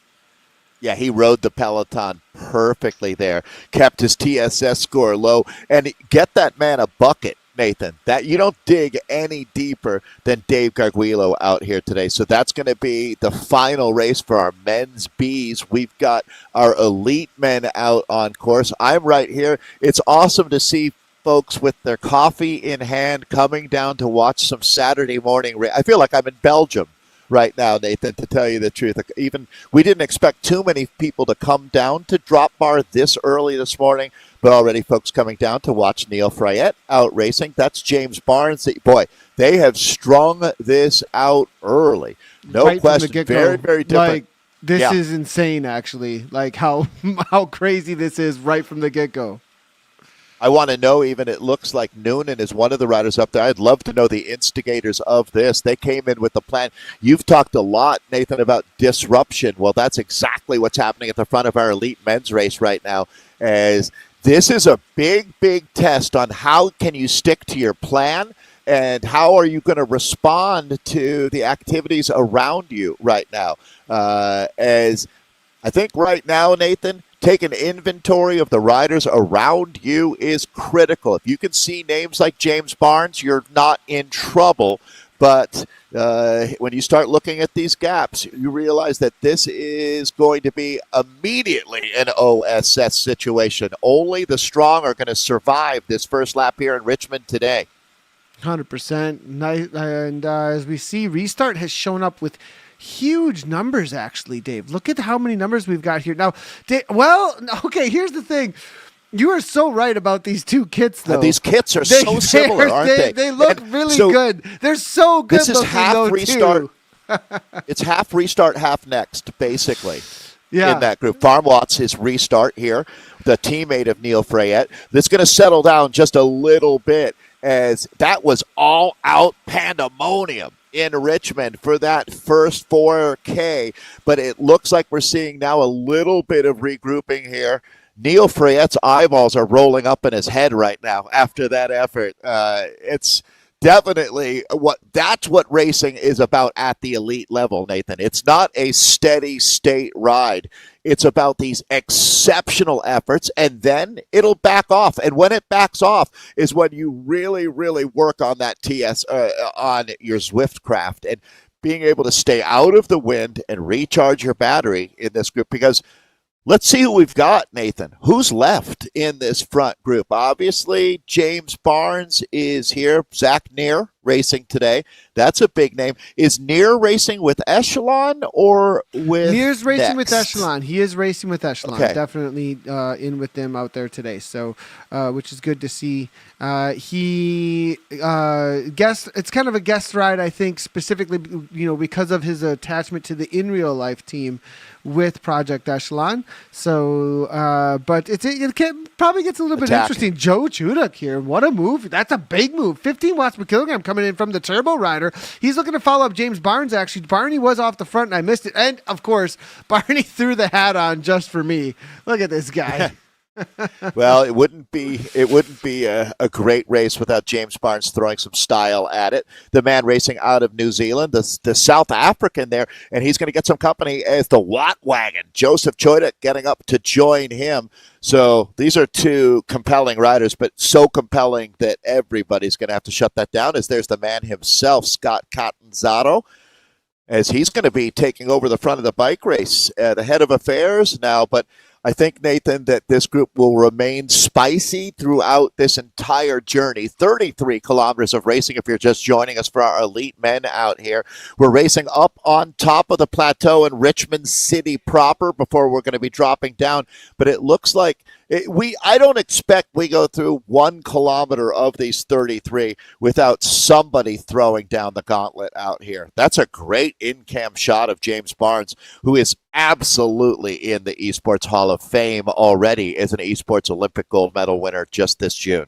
Yeah, he rode the peloton perfectly there, kept his TSS score low, and get that man a bucket. Nathan, that you don't dig any deeper than Dave Garguilo out here today. So that's going to be the final race for our men's Bs. We've got our elite men out on course. I'm right here. It's awesome to see folks with their coffee in hand coming down to watch some Saturday morning race. I feel like I'm in Belgium right now, Nathan, to tell you the truth. Even we didn't expect too many people to come down to Drop Bar this early this morning, but already folks coming down to watch Neil Freyette out racing. That's James Barnes. Boy, they have strung this out early. No right question. Very, very different. Like, this is insane, actually. Like how crazy this is right from the get-go. I want to know, even it looks like Noonan is one of the riders up there. I'd love to know the instigators of this. They came in with the plan. You've talked a lot, Nathan, about disruption. Well, that's exactly what's happening at the front of our elite men's race right now, as this is a big, big test on how can you stick to your plan and how are you going to respond to the activities around you right now. As I think right now, Nathan, take an inventory of the riders around you is critical. If you can see names like James Barnes, you're not in trouble. But when you start looking at these gaps, you realize that this is going to be immediately an OSS situation. Only the strong are going to survive this first lap here in Richmond today. 100%. Nice. And as we see, Restart has shown up with huge numbers, actually, Dave. Look at how many numbers we've got here. Now, Dave, okay, here's the thing. You are so right about these two kits, though. These kits are so similar, aren't they? They look really good. They're so good. This is half Restart. It's half Restart, half Next, basically. Yeah. In that group. Farm Watts is Restart here, the teammate of Neil Freyette. That's going to settle down just a little bit, as that was all-out pandemonium in Richmond for that first 4K. But it looks like we're seeing now a little bit of regrouping here. Neil Freyette's eyeballs are rolling up in his head right now after that effort. It's definitely that's what racing is about at the elite level, Nathan. It's not a steady state ride. It's about these exceptional efforts, and then it'll back off. And when it backs off is when you really, really work on that on your Zwift craft and being able to stay out of the wind and recharge your battery in this group. Because let's see who we've got, Nathan. Who's left in this front group? Obviously, James Barnes is here. Zach Neer racing today. That's a big name. Is Neer racing with Echelon or with Neer's racing with Next? Echelon. He is racing with Echelon. Okay. Definitely in with them out there today. So, which is good to see. He it's kind of a guest ride, I think, specifically, because of his attachment to the in real life team with Project Echelon. So, but it probably gets a little bit interesting. Joe Chuduk here. What a move. That's a big move. 15 watts per kilogram coming in from the Turbo Rider. He's looking to follow up James Barnes, actually. Barney was off the front, and I missed it. And, of course, Barney threw the hat on just for me. Look at this guy. Well, it wouldn't be a great race without James Barnes throwing some style at it. The man racing out of New Zealand, the South African there, and he's going to get some company as the Watt Wagon. Joseph Choida getting up to join him. So these are two compelling riders, but so compelling that everybody's going to have to shut that down. As there's the man himself, Scott Catanzaro, as he's going to be taking over the front of the bike race at the head of affairs now. But I think, Nathan, that this group will remain spicy throughout this entire journey. 33 kilometers of racing if you're just joining us for our elite men out here. We're racing up on top of the plateau in Richmond City proper before we're going to be dropping down. But it looks like I don't expect we go through 1 kilometer of these 33 without somebody throwing down the gauntlet out here. That's a great in-cam shot of James Barnes, who is absolutely in the eSports Hall of Fame already as an eSports Olympic gold medal winner just this June.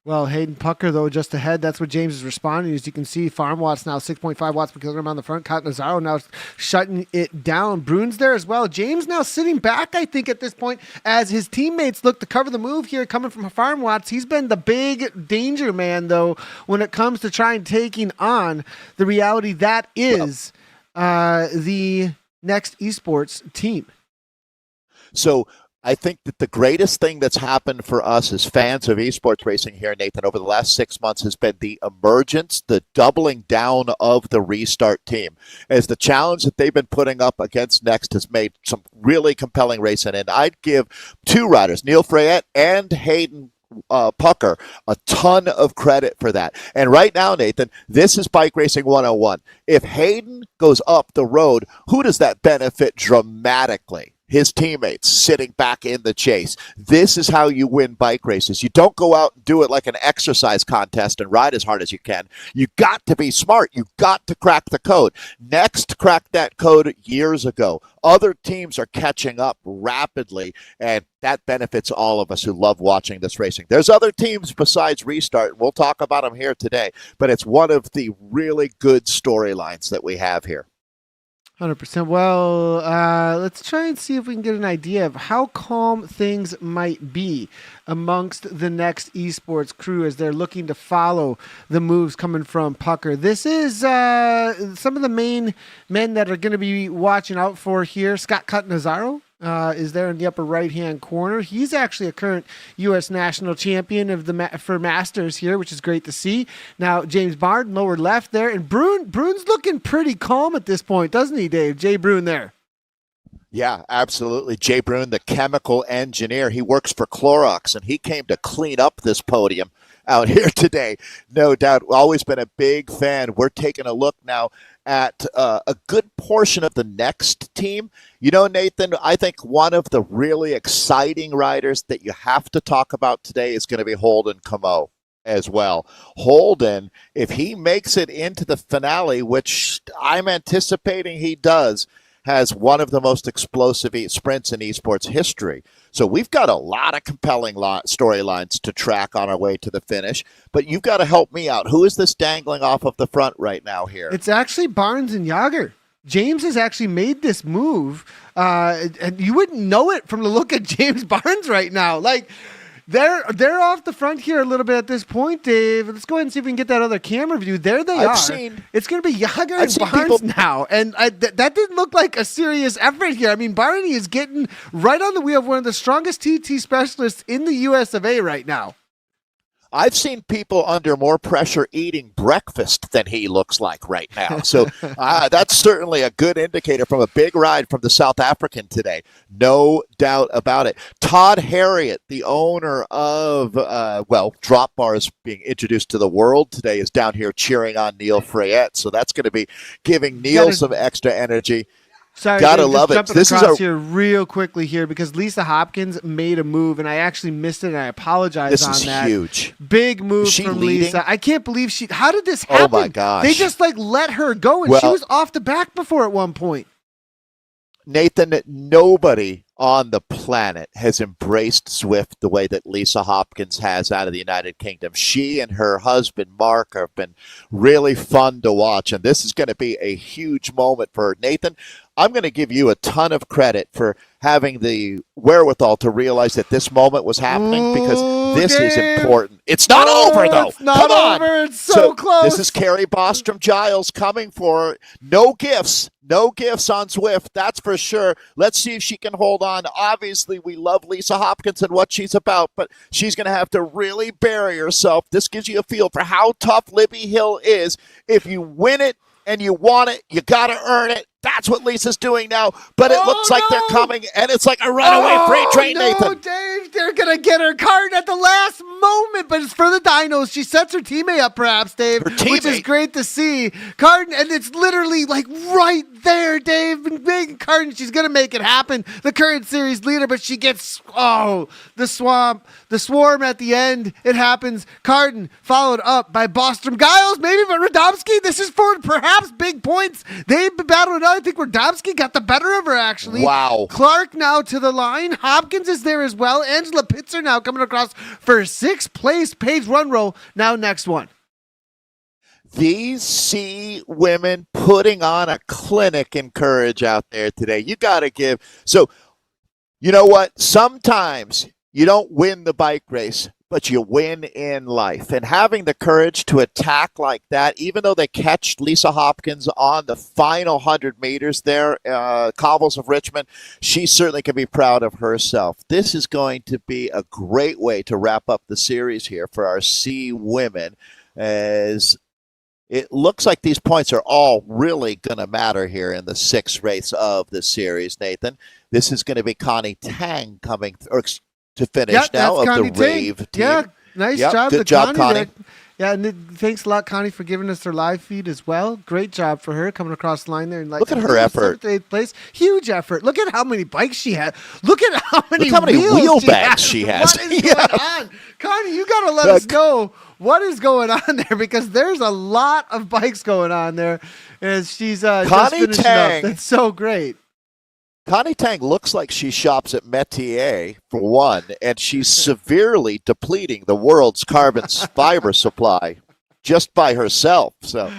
Well, Hayden Pucker, though, just ahead. That's what James is responding. As you can see, Farm Watts now 6.5 watts per kilogram on the front. Catanzaro now shutting it down. Bruins there as well. James now sitting back, I think, at this point, as his teammates look to cover the move here coming from Farm Watts. He's been the big danger man, though, when it comes to trying taking on the reality that is the next esports team. So I think that the greatest thing that's happened for us as fans of esports racing here, Nathan, over the last 6 months has been the emergence, the doubling down of the Restart team. As the challenge that they've been putting up against Next has made some really compelling racing. And I'd give two riders, Neil Freyette and Hayden Pucker, a ton of credit for that. And right now, Nathan, this is Bike Racing 101. If Hayden goes up the road, who does that benefit dramatically? His teammates sitting back in the chase. This is how you win bike races. You don't go out and do it like an exercise contest and ride as hard as you can. You got to be smart. You got to crack the code. Next cracked that code years ago. Other teams are catching up rapidly, and that benefits all of us who love watching this racing. There's other teams besides Restart, and we'll talk about them here today, but it's one of the really good storylines that we have here. 100%. Well, let's try and see if we can get an idea of how calm things might be amongst the next esports crew as they're looking to follow the moves coming from Pucker. This is some of the main men that are going to be watching out for here. Scott Catanzaro is there in the upper right-hand corner. He's actually a current U.S. national champion of for Masters here, which is great to see. Now, James Barnes, lower left there. And Brune's looking pretty calm at this point, doesn't he, Dave? Jay Brune there. Yeah, absolutely. Jay Brune, the chemical engineer. He works for Clorox, and he came to clean up this podium out here today. No doubt. Always been a big fan. We're taking a look now at a good portion of the next team. You know, Nathan, I think one of the really exciting riders that you have to talk about today is going to be Holden Camo as well. Holden, if he makes it into the finale, which I'm anticipating he does, has one of the most explosive sprints in esports history. So we've got a lot of compelling storylines to track on our way to the finish, but you've got to help me out. Who is this dangling off of the front right now here? It's actually Barnes and Yager. James has actually made this move, and you wouldn't know it from the look at James Barnes right now. Like, they're off the front here a little bit at this point, Dave. Let's go ahead and see if we can get that other camera view. There they are. It's going to be Yager and Barnes now. And that didn't look like a serious effort here. I mean, Barney is getting right on the wheel of one of the strongest TT specialists in the US of A right now. I've seen people under more pressure eating breakfast than he looks like right now. So that's certainly a good indicator from a big ride from the South African today. No doubt about it. Todd Harriet, the owner of, Drop Bars being introduced to the world today, is down here cheering on Neil Freyette. So that's going to be giving Neil some extra energy. Sorry, gotta love it. This is here real quickly here because Lisa Hopkins made a move and I actually missed it and I apologize on that. This is huge. Big move from Lisa. I can't believe how did this happen? Oh my gosh. They just let her go and she was off the back before at one point. Nathan, nobody on the planet has embraced Zwift the way that Lisa Hopkins has out of the United Kingdom. She and her husband, Mark, have been really fun to watch, and this is going to be a huge moment for her. Nathan, I'm going to give you a ton of credit for having the wherewithal to realize that this moment was happening because this is important. It's not over, though. It's not Come on. over. It's so close. This is Carrie Bostrom-Giles coming for her. No gifts. No gifts on Zwift, that's for sure. Let's see if she can hold on. Obviously, we love Lisa Hopkins and what she's about, but she's going to have to really bury herself. This gives you a feel for how tough Libby Hill is. If you win it and you want it, you got to earn it. That's what Lisa's doing now, but it looks like they're coming, and it's like a runaway freight train, Nathan. Dave, they're going to get her card at the last moment, but it's for the Dinos. She sets her teammate up, perhaps, Dave, which is great to see. Carden, and it's literally like right there, Dave. Big Carden, she's going to make it happen. The current series leader, but she gets, the swarm at the end. It happens. Carden followed up by Bostrom-Giles, maybe, but Radomski, this is for perhaps big points. They've battled it out. I think Radomski got the better of her, actually. Wow. Clark now to the line. Hopkins is there as well. Angela Pitzer now coming across for 6th place. Paige Runrow now next one. These C women putting on a clinic in courage out there today. You got to give. So, you know what? Sometimes you don't win the bike race, but you win in life. And having the courage to attack like that, even though they catch Lisa Hopkins on the final 100 meters there, Cobbles of Richmond, she certainly can be proud of herself. This is going to be a great way to wrap up the series here for our C women, as it looks like these points are all really going to matter here in the 6th race of the series, Nathan. This is going to be Connie Tang coming to finish now of Connie the Rave team. Yeah, nice job. Good job, Connie. Yeah, and thanks a lot, Connie, for giving us her live feed as well. Great job for her coming across the line there. And look at her effort. 8th place. Huge effort. Look at how many bikes she had. Look at how many wheel bags she has. What is going on? Connie, you got to let us know what is going on there, because there's a lot of bikes going on there as she's just finishing up. That's so great. Connie Tang looks like she shops at Metier, for one, and she's severely depleting the world's carbon fiber supply just by herself. So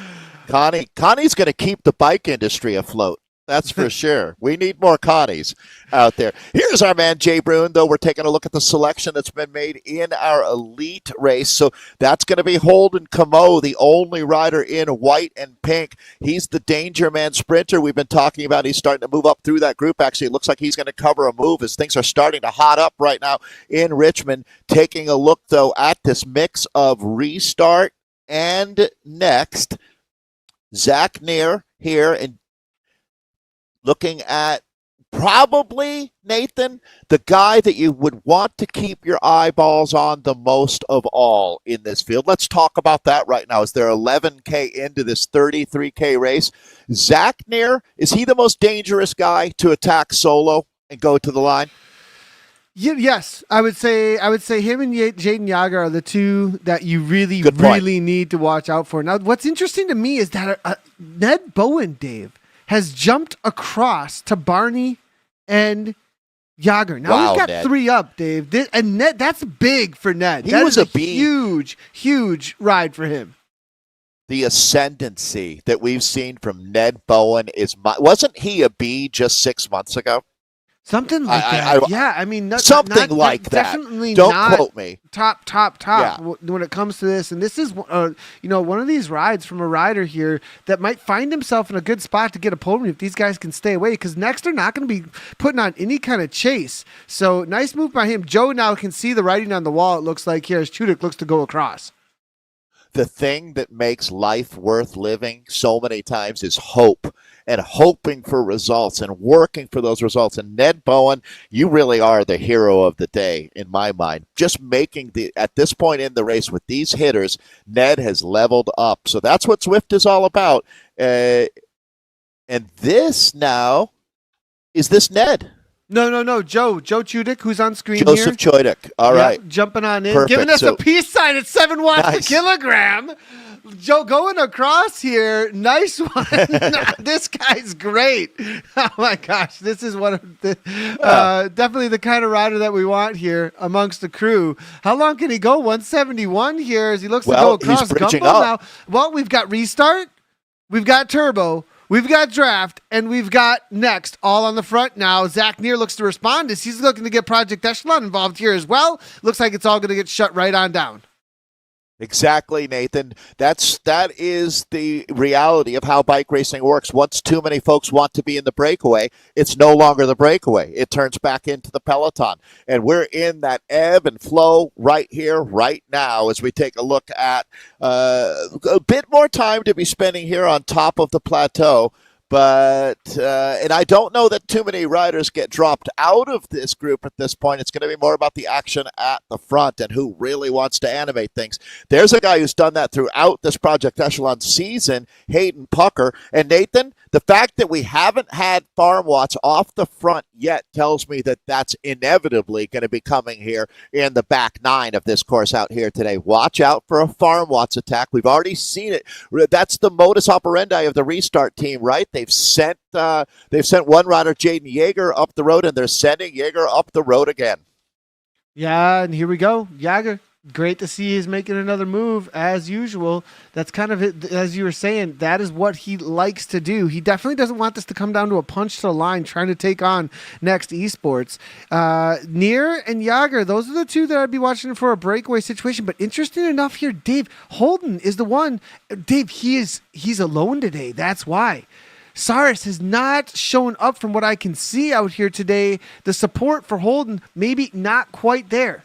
Connie's going to keep the bike industry afloat. That's for sure. We need more Connies out there. Here's our man, Jay Bruin, though. We're taking a look at the selection that's been made in our elite race. So that's going to be Holden Camo, the only rider in white and pink. He's the Danger Man sprinter we've been talking about. He's starting to move up through that group. Actually, it looks like he's going to cover a move as things are starting to hot up right now in Richmond. Taking a look, though, at this mix of restart and next. Zach Neer here, and looking at probably, Nathan, the guy that you would want to keep your eyeballs on the most of all in this field. Let's talk about that right now as they're 11K into this 33K race. Zach Neer, is he the most dangerous guy to attack solo and go to the line? Yes, I would say him and Jaden Yager are the two that you really need to watch out for. Now, what's interesting to me is that Ned Bowen, Dave, has jumped across to Barney and Yager. Now we've got Ned 3 up, Dave. And Ned, that's big for Ned. That was a huge ride for him. The ascendancy that we've seen from Ned Bowen wasn't he a B just 6 months ago? Something like that. Yeah, I mean, something like that. Definitely Don't not quote me. Top when it comes to this. And this is, one of these rides from a rider here that might find himself in a good spot to get a podium if these guys can stay away. Because next they're not going to be putting on any kind of chase. So nice move by him. Joe now can see the writing on the wall. It looks like here as Chuduk looks to go across. The thing that makes life worth living so many times is hope, and hoping for results and working for those results. And Ned Bowen, you really are the hero of the day in my mind. Just making at this point in the race with these hitters, Ned has leveled up. So that's what Zwift is all about. And this now, is this Ned? No. Joe Chuduk, who's on screen Joseph here. Chuduk. All right. Jumping on in. Perfect. Giving us a peace sign at 7 watts a kilogram. Joe going across here. Nice one. This guy's great. Oh, my gosh. This is one of the definitely the kind of rider that we want here amongst the crew. How long can he go? 171 here as he looks to go across Gumbo now. Well, we've got restart. We've got turbo. we've got draft, and we've got next all on the front now. Zach Neer looks to respond as he's looking to get Project Echelon involved here as well. Looks like it's all going to get shut right on down. Exactly, Nathan. That is the reality of how bike racing works. Once too many folks want to be in the breakaway, it's no longer the breakaway. It turns back into the peloton. And we're in that ebb and flow right here, right now, as we take a look at a bit more time to be spending here on top of the plateau. But, and I don't know that too many riders get dropped out of this group at this point. It's going to be more about the action at the front and who really wants to animate things. There's a guy who's done that throughout this Project Echelon season, Hayden Pucker. And Nathan, the fact that we haven't had Farm Watts off the front yet tells me that that's inevitably going to be coming here in the back nine of this course out here today. Watch out for a Farm Watts attack. We've already seen it. That's the modus operandi of the restart team, right? They've sent one rider, Jaden Yeager, up the road, and they're sending Yeager up the road again. Yeah, and here we go. Yeager. Great to see he's making another move as usual. That's kind of it, as you were saying, that is what he likes to do. He definitely doesn't want this to come down to a punch to the line trying to take on next eSports. Neer and Yeager, those are the two that I'd be watching for a breakaway situation. But interesting enough here, Dave Holden is the one. Dave, he's alone today. That's why. Saris has not shown up from what I can see out here today. The support for Holden, maybe not quite there.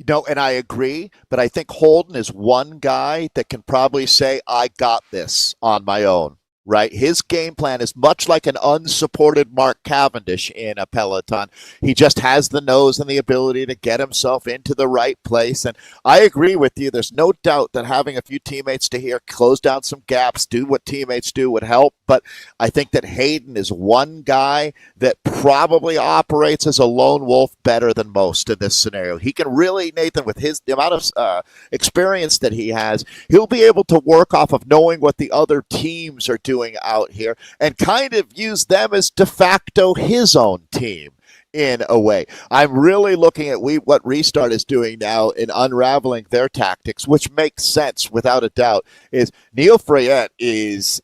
No, and I agree, but I think Holden is one guy that can probably say, I got this on my own, right? His game plan is much like an unsupported Mark Cavendish in a peloton. He just has the nose and the ability to get himself into the right place. And I agree with you. There's no doubt that having a few teammates to here, close down some gaps, do what teammates do would help. But I think that Hayden is one guy that probably operates as a lone wolf better than most in this scenario. He can really, Nathan, with the amount of experience that he has, he'll be able to work off of knowing what the other teams are doing out here and kind of use them as de facto his own team. In a way, I'm really looking at what Restart is doing now in unraveling their tactics, which makes sense without a doubt. Is Neil Freyette is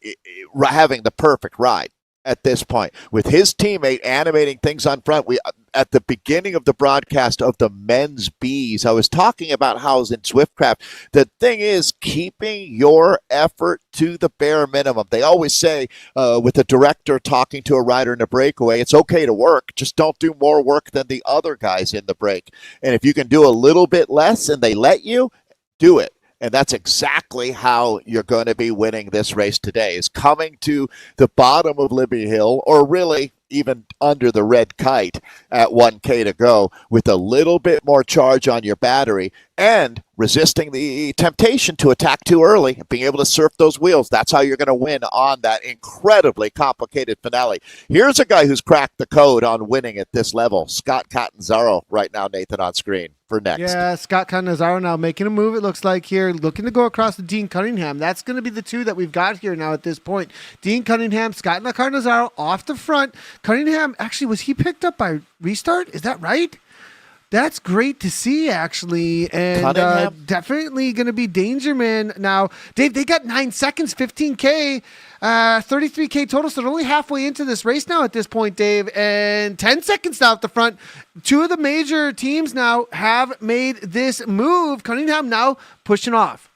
having the perfect ride at this point with his teammate animating things on front. We at the beginning of the broadcast of the men's Bs, I was talking about how in Swiftcraft, the thing is keeping your effort to the bare minimum. They always say with a director talking to a rider in a breakaway, it's okay to work, just don't do more work than the other guys in the break. And if you can do a little bit less and they let you, do it. And that's exactly how you're going to be winning this race today, is coming to the bottom of Libby Hill, or really even under the red kite at 1K to go, with a little bit more charge on your battery and resisting the temptation to attack too early and being able to surf those wheels. That's how you're going to win on that incredibly complicated finale. Here's a guy who's cracked the code on winning at this level, Scott Catanzaro, right now, Nathan, on screen for next. Yeah, Scott Catanzaro now making a move, it looks like here, looking to go across to Dean Cunningham. That's going to be the two that we've got here now at this point. Dean Cunningham, Scott Catanzaro off the front. Cunningham, actually, was he picked up by Restart? Is that right? That's great to see, actually, and definitely going to be Danger Man. Now, Dave, they got 9 seconds, 15K, 33K total, so they're only halfway into this race now at this point, Dave, and 10 seconds now at the front. Two of the major teams now have made this move. Cunningham now pushing off.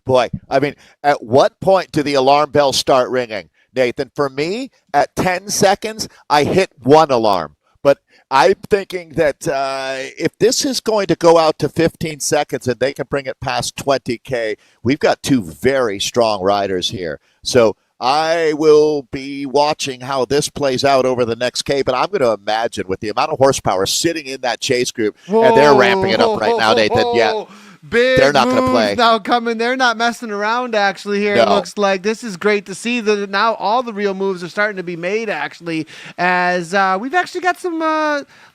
Boy, I mean, at what point do the alarm bells start ringing, Nathan? For me, at 10 seconds, I hit one alarm. But I'm thinking that if this is going to go out to 15 seconds and they can bring it past 20K, we've got two very strong riders here. So I will be watching how this plays out over the next K, but I'm going to imagine with the amount of horsepower sitting in that chase group, and they're ramping it up right now, Nathan. Yeah. Big they're not going to play now coming. They're not messing around, actually, here. No. It looks like this is great to see that now all the real moves are starting to be made, actually, as we've actually got some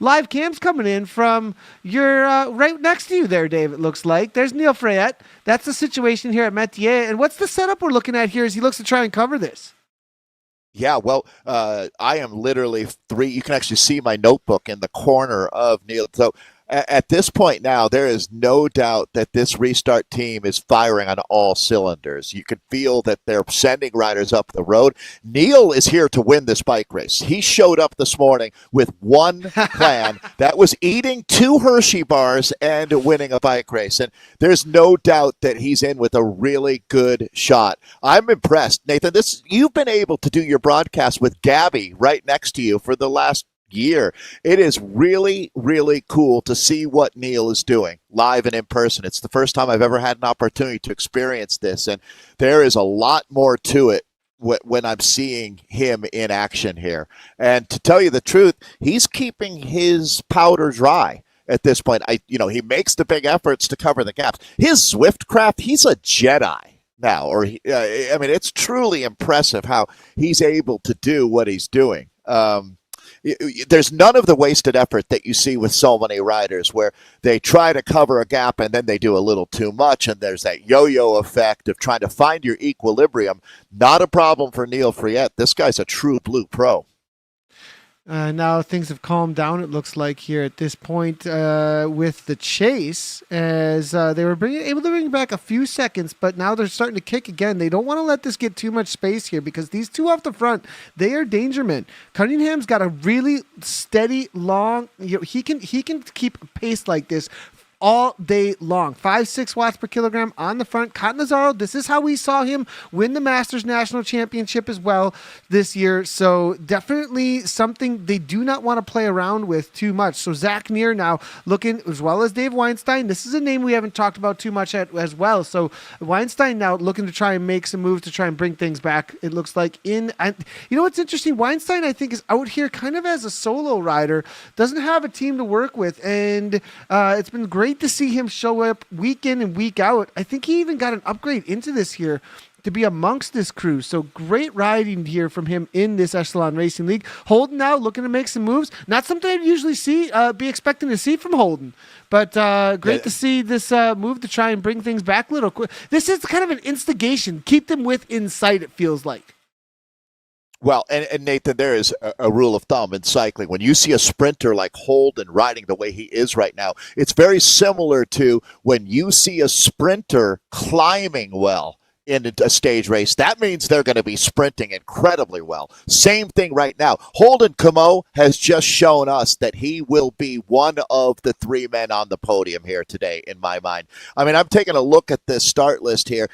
live cams coming in from your right next to you there, Dave, it looks like. There's Neil Freyette. That's the situation here at Metier. And what's the setup we're looking at here as he looks to try and cover this? Yeah, well, I am literally you can actually see my notebook in the corner of Neil. So At this point now, there is no doubt that this restart team is firing on all cylinders. You can feel that they're sending riders up the road. Neil is here to win this bike race. He showed up this morning with one plan. That was eating 2 Hershey bars and winning a bike race. And there's no doubt that he's in with a really good shot. I'm impressed. Nathan, you've been able to do your broadcast with Gabby right next to you for the last year. It is really, really cool to see what Neil is doing live and in person. It's the first time I've ever had an opportunity to experience this, and there is a lot more to it when I'm seeing him in action here. And to tell you the truth, he's keeping his powder dry at this point. He makes the big efforts to cover the gaps. His Zwiftcraft, he's a Jedi now. It's truly impressive how he's able to do what he's doing. There's none of the wasted effort that you see with so many riders where they try to cover a gap and then they do a little too much, and there's that yo-yo effect of trying to find your equilibrium. Not a problem for Neil Friette. This guy's a true blue pro. Now things have calmed down, it looks like, here at this point with the chase, as they were able to bring back a few seconds, but now they're starting to kick again. They don't want to let this get too much space here because these two off the front, they are danger men. Cunningham's got a really steady, long, he can keep a pace like this all day long. 5-6 watts per kilogram on the front. Catanzaro, this is how we saw him win the Masters National Championship as well this year. So definitely something they do not want to play around with too much. So Zach Neer now looking, as well as Dave Weinstein. This is a name we haven't talked about too much as well. So Weinstein now looking to try and make some moves to try and bring things back. It looks like what's interesting, Weinstein I think is out here kind of as a solo rider, doesn't have a team to work with, and it's been great to see him show up week in and week out. I think he even got an upgrade into this here to be amongst this crew. So great riding here from him in this Echelon Racing League. Holden now looking to make some moves. Not something I'd usually be expecting to see from Holden, but great to see this move to try and bring things back a little quick. This is kind of an instigation. Keep them within sight, it feels like. Well, and Nathan, there is a rule of thumb in cycling. When you see a sprinter like Holden riding the way he is right now, it's very similar to when you see a sprinter climbing well in a stage race. That means they're going to be sprinting incredibly well. Same thing right now. Holden Camo has just shown us that he will be one of the 3 men on the podium here today, in my mind. I mean, I'm taking a look at this start list here.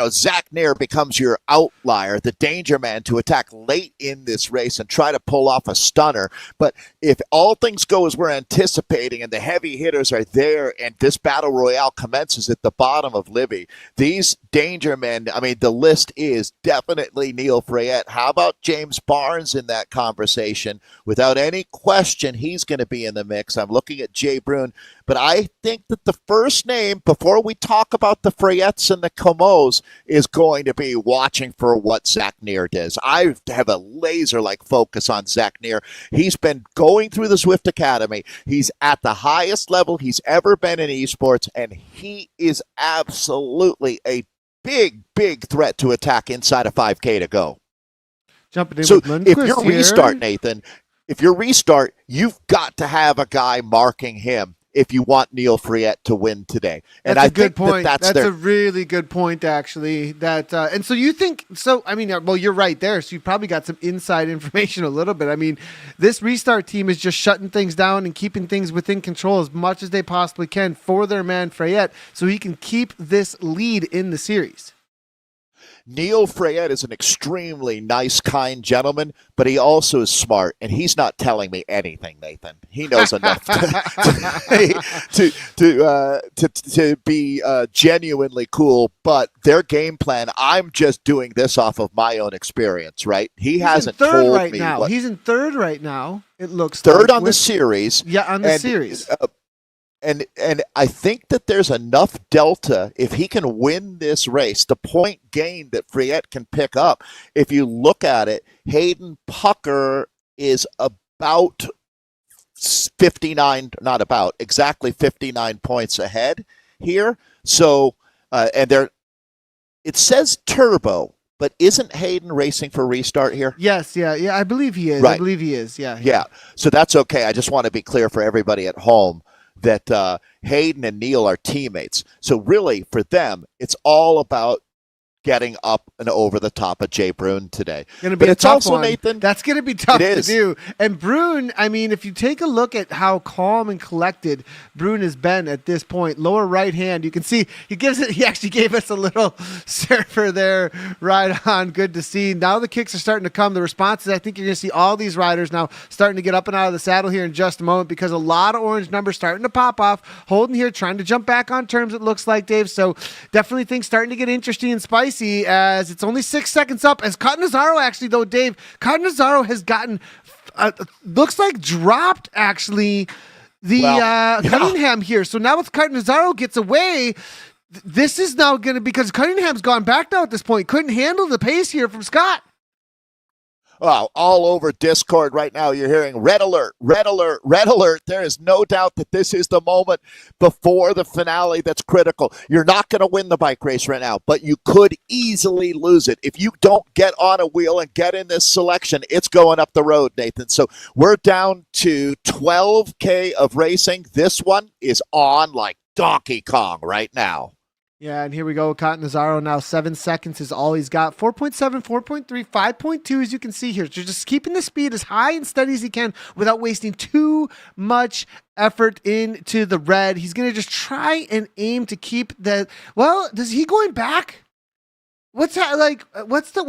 Zach Neer becomes your outlier, the danger man to attack late in this race and try to pull off a stunner. But if all things go as we're anticipating and the heavy hitters are there and this battle royale commences at the bottom of Libby, these danger men, the list is definitely Neil Friette. How about James Barnes in that conversation? Without any question, he's going to be in the mix. I'm looking at Jay Brune, but I think that the first name, before we talk about the Friettes and the Comos, is going to be watching for what Zach Neer does. I have a laser-like focus on Zach Neer. He's been going through the Zwift Academy. He's at the highest level he's ever been in esports, and he is absolutely a big threat to attack inside of 5K to go. Jumping in so with Lundqvist if you're here. restart, Nathan, you've got to have a guy marking him if you want Neil Friette to win today. And that's I a good think point. that's a really good point, actually. And so you think, well, you're right there. So you probably got some inside information a little bit. I mean, this restart team is just shutting things down and keeping things within control as much as they possibly can for their man Friette, so he can keep this lead in the series. Neil Friette is an extremely nice, kind gentleman, but he also is smart, and he's not telling me anything, Nathan. He knows enough to be genuinely cool, but their game plan, I'm just doing this off of my own experience, right? He's hasn't told right me. Now. He's in third right now, it looks third like, on the series. Yeah, on the series. And I think that there's enough delta if he can win this race, the point gain that Friette can pick up. If you look at it, Hayden Pucker is about 59, not about, exactly 59 points ahead here. So, it says turbo, but isn't Hayden racing for restart here? Yes, yeah, I believe he is. Right. I believe he is, yeah. Yeah, so that's okay. I just want to be clear for everybody at home that Hayden and Neil are teammates. So really, for them, it's all about getting up and over the top of Jay Brune today. Gonna be but a it's tough also, one. Nathan, that's going to be tough it to is. do. And Brune, I mean, if you take a look at how calm and collected Brune has been at this point, lower right hand, you can see he actually gave us a little surfer there right on. Good to see. Now the kicks are starting to come. The responses, I think you're going to see all these riders now starting to get up and out of the saddle here in just a moment, because a lot of orange numbers starting to pop off. Holden here trying to jump back on terms, it looks like, Dave. So definitely things starting to get interesting and spicy as it's only 6 seconds up. As Catanzaro, actually, though, Dave, Catanzaro has gotten, looks like dropped, actually, the Cunningham here. So now with Catanzaro gets away, this is now going to, because Cunningham's gone back now at this point, couldn't handle the pace here from Scott. Wow, all over Discord right now, you're hearing red alert, red alert, red alert. There is no doubt that this is the moment before the finale that's critical. You're not going to win the bike race right now, but you could easily lose it. If you don't get on a wheel and get in this selection, it's going up the road, Nathan. So we're down to 12K of racing. This one is on like Donkey Kong right now. Yeah, and here we go. Catanzaro now 7 seconds is all he's got. 4.7, 4.3, 5.2, as you can see here. So just keeping the speed as high and steady as he can without wasting too much effort into the red. He's going to just try and aim to keep that. Well, does he going back? What's that like? What's the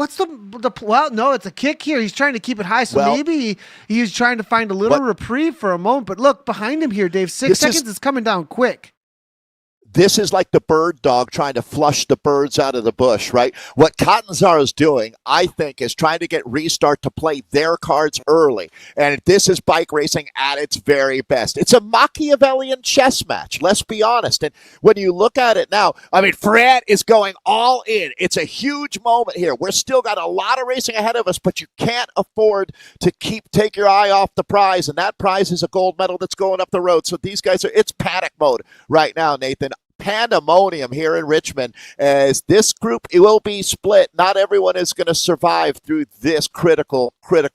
well, no, it's a kick here. He's trying to keep it high. So maybe he's trying to find a little reprieve for a moment. But look behind him here, Dave. 6 seconds is coming down quick. This is like the bird dog trying to flush the birds out of the bush, right? What Catanzaro's doing, I think, is trying to get Restart to play their cards early. And this is bike racing at its very best. It's a Machiavellian chess match, let's be honest. And when you look at it now, I mean, Fred is going all in. It's a huge moment here. We're still got a lot of racing ahead of us, but you can't afford to take your eye off the prize. And that prize is a gold medal that's going up the road. So these guys it's panic mode right now, Nathan. Pandemonium here in Richmond as this group, it will be split. Not everyone is going to survive through this critical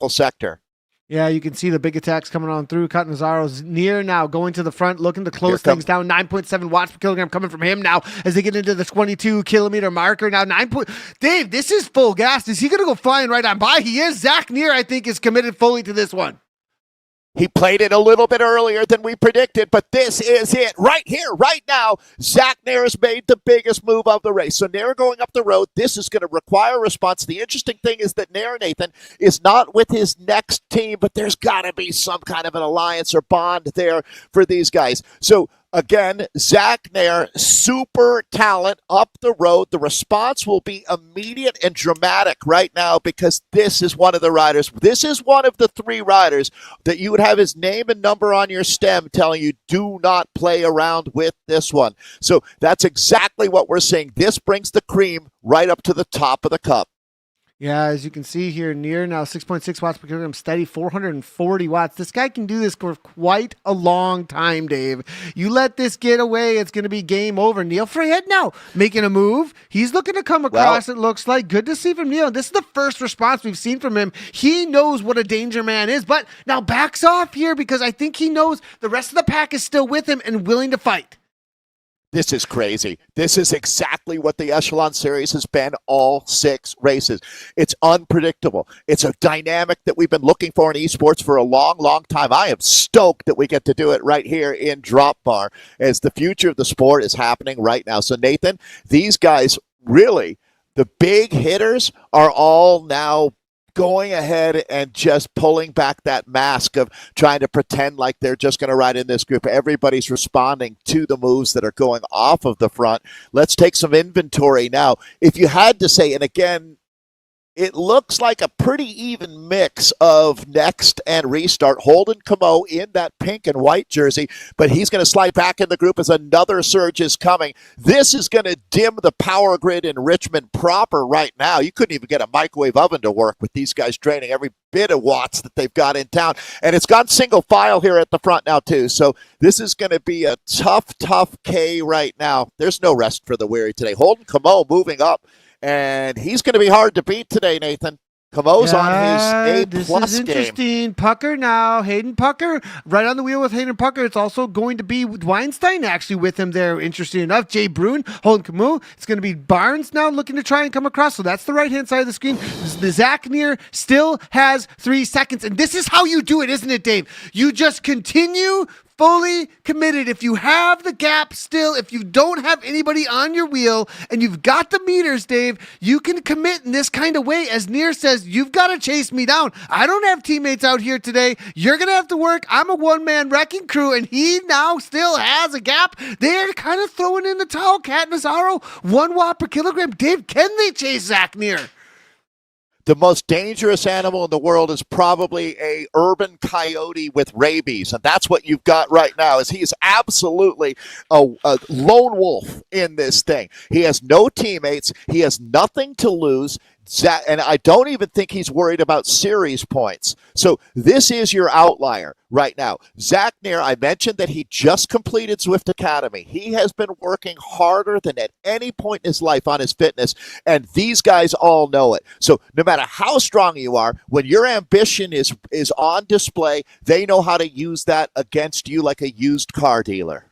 sector. Yeah, you can see the big attacks coming on through. Catanzaro's near now, going to the front, looking to close things down. 9.7 watts per kilogram coming from him now as they get into the 22-kilometer marker. Now, Dave, this is full gas. Is he going to go flying right on by? He is. Zach Neer, I think, is committed fully to this one. He played it a little bit earlier than we predicted, but this is it. Right here, right now, Zach Nair has made the biggest move of the race. So Nair going up the road, this is going to require a response. The interesting thing is that Nair, Nathan, is not with his next team, but there's got to be some kind of an alliance or bond there for these guys. So again, Zach Nair, super talent up the road. The response will be immediate and dramatic right now because this is one of the riders. This is one of the three riders that you would have his name and number on your stem telling you do not play around with this one. So that's exactly what we're seeing. This brings the cream right up to the top of the cup. Yeah, as you can see here, Near now 6.6 watts per kilogram, steady 440 watts. This guy can do this for quite a long time, Dave. You let this get away, it's going to be game over. Neil Freyhead now making a move. He's looking to come across, it looks like. Good to see from Neil. This is the first response we've seen from him. He knows what a danger man is, but now backs off here because I think he knows the rest of the pack is still with him and willing to fight. This is crazy. This is exactly what the Echelon Series has been all 6 races. It's unpredictable. It's a dynamic that we've been looking for in esports for a long, long time. I am stoked that we get to do it right here in Drop Bar as the future of the sport is happening right now. So, Nathan, these guys really, the big hitters are all now going ahead and just pulling back that mask of trying to pretend like they're just going to ride in this group. Everybody's responding to the moves that are going off of the front. Let's take some inventory now. If you had to say, and again, it looks like a pretty even mix of Next and Restart. Holden Camo in that pink and white jersey, but he's going to slide back in the group as another surge is coming. This is going to dim the power grid in Richmond proper right now. You couldn't even get a microwave oven to work with these guys draining every bit of watts that they've got in town. And it's gone single file here at the front now, too. So this is going to be a tough K right now. There's no rest for the weary today. Holden Camo moving up. And he's going to be hard to beat today, Nathan. Camo's on his A This plus is game. interesting. Pucker now. Hayden Pucker right on the wheel with Hayden Pucker. It's also going to be Weinstein actually with him there. Interesting enough. Jay Bruin holding Camus. It's going to be Barnes now looking to try and come across. So that's the right-hand side of the screen. The Zach Neer still has 3 seconds. And this is how you do it, isn't it, Dave? You just continue fully committed. If you have the gap still, if you don't have anybody on your wheel and you've got the meters, Dave, you can commit in this kind of way. As Neer says, you've got to chase me down. I don't have teammates out here today. You're going to have to work. I'm a one-man wrecking crew, and he now still has a gap. They're kind of throwing in the towel. Cat Nazaro, 1 watt per kilogram. Dave, can they chase Zach Neer? The most dangerous animal in the world is probably a urban coyote with rabies, and that's what you've got right now. Is he is absolutely a lone wolf in this thing. He has no teammates. He has nothing to lose. And I don't even think he's worried about series points. So this is your outlier right now. Zach Neer, I mentioned that he just completed Zwift Academy. He has been working harder than at any point in his life on his fitness, and these guys all know it. So no matter how strong you are, when your ambition is on display, they know how to use that against you like a used car dealer.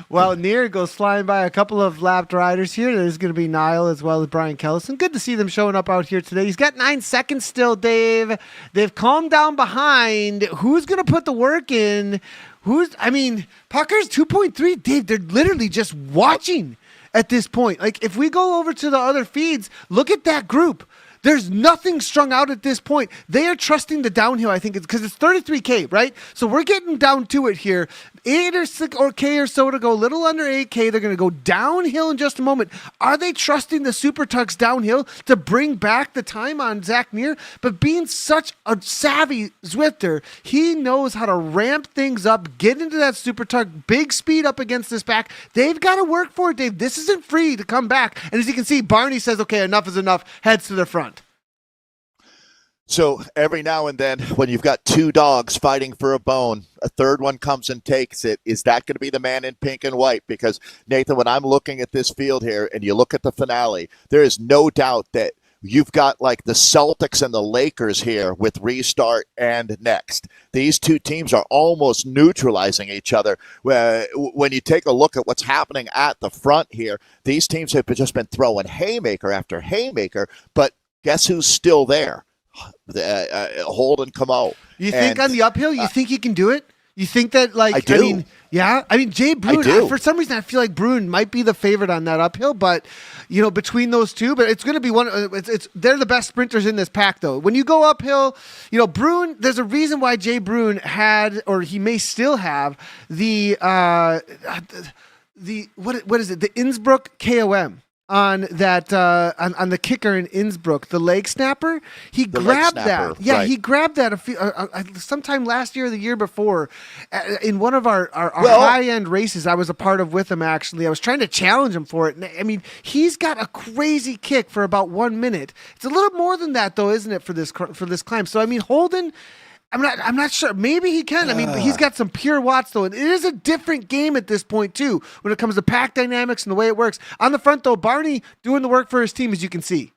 Well, Neer goes flying by a couple of lapped riders here. There's going to be Niall as well as Brian Kellison. Good to see them showing up out here today. He's got 9 seconds still, Dave. They've calmed down behind. Who's going to put the work in? Pucker's 2.3. Dave, they're literally just watching at this point. Like, if we go over to the other feeds, look at that group. There's nothing strung out at this point. They are trusting the downhill, I think, because it's 33K, right? So we're getting down to it here. 8 or 6 or K or so to go, a little under 8K. They're going to go downhill in just a moment. Are they trusting the Super Tugs downhill to bring back the time on Zach Neer? But being such a savvy Zwifter, he knows how to ramp things up, get into that Super Tug, big speed up against this back. They've got to work for it, Dave. This isn't free to come back. And as you can see, Barney says, okay, enough is enough, heads to the front. So every now and then, when you've got 2 dogs fighting for a bone, a third one comes and takes it. Is that going to be the man in pink and white? Because, Nathan, when I'm looking at this field here and you look at the finale, there is no doubt that you've got like the Celtics and the Lakers here with restart and next. These 2 teams are almost neutralizing each other. When you take a look at what's happening at the front here, these teams have just been throwing haymaker after haymaker, but guess who's still there? Holden Camo. You think on the uphill, you think he can do it? You think that, like, I do. Jay Bruin, for some reason, I feel like Bruin might be the favorite on that uphill, but, between those two, but it's going to be they're the best sprinters in this pack, though. When you go uphill, Bruin, there's a reason why Jay Bruin had, or he may still have, the what is it? The Innsbruck KOM. On that, on the kicker in Innsbruck, the leg snapper, he grabbed that. Yeah, right. He grabbed that sometime last year or the year before in one of our high-end races I was a part of with him, actually. I was trying to challenge him for it. I mean, he's got a crazy kick for about 1 minute. It's a little more than that, though, isn't it, for this climb? So, I mean, Holden... I'm not sure. Maybe he can. I mean, he's got some pure watts, though. And it is a different game at this point, too, when it comes to pack dynamics and the way it works. On the front, though, Barney doing the work for his team, as you can see.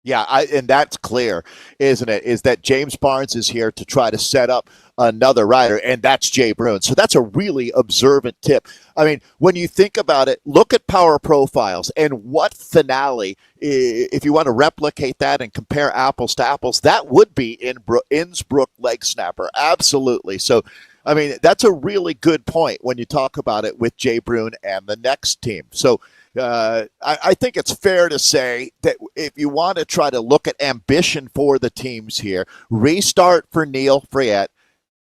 Yeah, and that's clear, isn't it? Is that James Barnes is here to try to set up another rider, and that's Jay Bruin. So that's a really observant tip. I mean, when you think about it, look at power profiles and what finale, if you want to replicate that and compare apples to apples, that would be Innsbruck leg snapper. Absolutely. So, I mean, that's a really good point when you talk about it with Jay Bruin and the next team. So, I think it's fair to say that if you want to try to look at ambition for the teams here, restart for Neil Friette.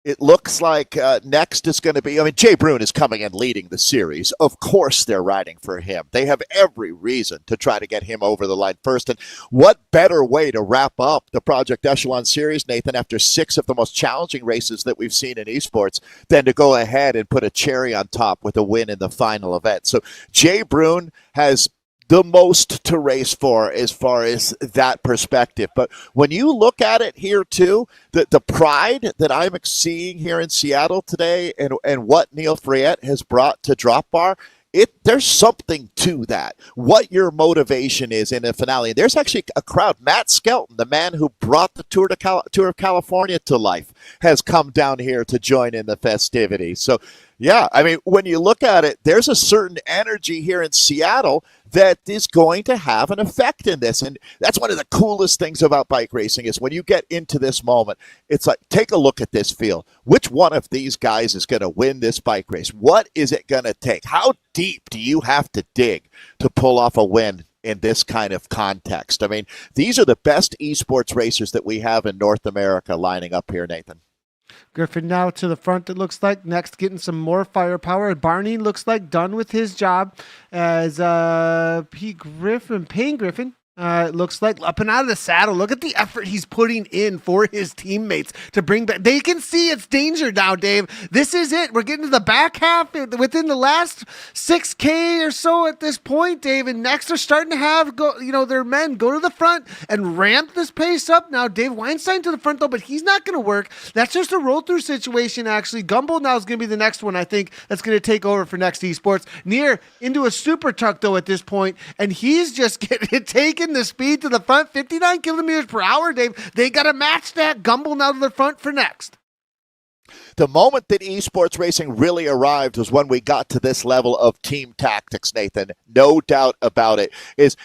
It looks like next is going to be, Jay Bruin is coming and leading the series. Of course they're riding for him. They have every reason to try to get him over the line first. And what better way to wrap up the Project Echelon series, Nathan, after 6 of the most challenging races that we've seen in esports, than to go ahead and put a cherry on top with a win in the final event. So Jay Bruin has the most to race for as far as that perspective. But when you look at it here too, the pride that I'm seeing here in Seattle today and what Neil Friette has brought to Drop Bar, there's something to that. What your motivation is in a finale. There's actually a crowd. Matt Skelton, the man who brought the Tour of California to life, has come down here to join in the festivities. So, yeah, I mean, when you look at it, there's a certain energy here in Seattle that is going to have an effect in this. And that's one of the coolest things about bike racing is when you get into this moment, it's like, take a look at this field. Which one of these guys is going to win this bike race? What is it going to take? How deep do you have to dig to pull off a win in this kind of context? I mean, these are the best esports racers that we have in North America lining up here, Nathan. Griffin now to the front, it looks like. Next, getting some more firepower. Barney looks like done with his job as Payne Griffin. It looks like up and out of the saddle. Look at the effort he's putting in for his teammates to bring back. They can see it's danger now, Dave. This is it. We're getting to the back half within the last 6K or so at this point, Dave. And next they're starting to have their men go to the front and ramp this pace up. Now Dave Weinstein to the front though, but he's not going to work. That's just a roll through situation. Actually, Gumbel now is going to be the next one. I think that's going to take over for next esports. Near into a super tuck though at this point, and he's just getting taken the speed to the front, 59 kilometers per hour, Dave. They got to match that. Gumbel now to the front for next. The moment that esports racing really arrived was when we got to this level of team tactics, Nathan. No doubt about it. Is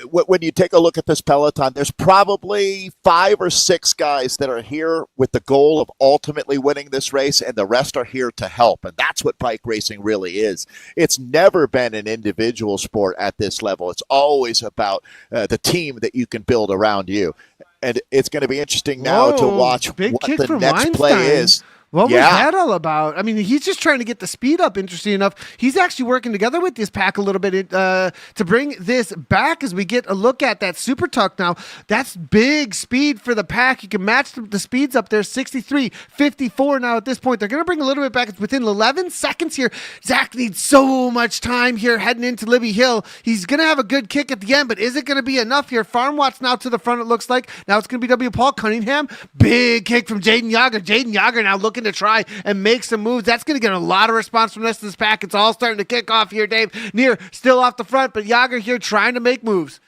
when you take a look at this peloton, there's probably 5 or 6 guys that are here with the goal of ultimately winning this race, and the rest are here to help. And that's what bike racing really is. It's never been an individual sport at this level. It's always about the team that you can build around you. And it's going to be interesting now to watch what the next play is. What was that all about? I mean, he's just trying to get the speed up, interesting enough. He's actually working together with this pack a little bit to bring this back as we get a look at that super tuck now. That's big speed for the pack. You can match the speeds up there, 63, 54 now at this point. They're going to bring a little bit back. It's within 11 seconds here. Zach needs so much time here heading into Libby Hill. He's going to have a good kick at the end, but is it going to be enough here? Farm Watts now to the front, it looks like. Now it's going to be W. Paul Cunningham. Big kick from Jaden Yager. Jaden Yager now looking to try and make some moves. That's going to get a lot of response from the rest of this pack. It's all starting to kick off here, Dave. Near still off the front, but Yager here trying to make moves.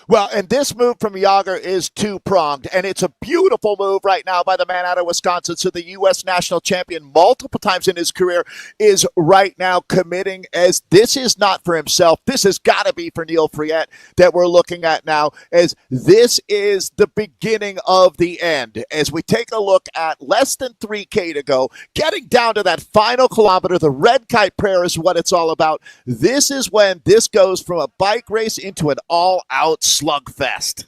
Well, and this move from Yager is two-pronged, and it's a beautiful move right now by the man out of Wisconsin. So the U.S. national champion multiple times in his career is right now committing as this is not for himself. This has got to be for Neil Friette that we're looking at now, as this is the beginning of the end. As we take a look at less than 3K to go, getting down to that final kilometer, the red kite prayer is what it's all about. This is when this goes from a bike race into an all-out slugfest.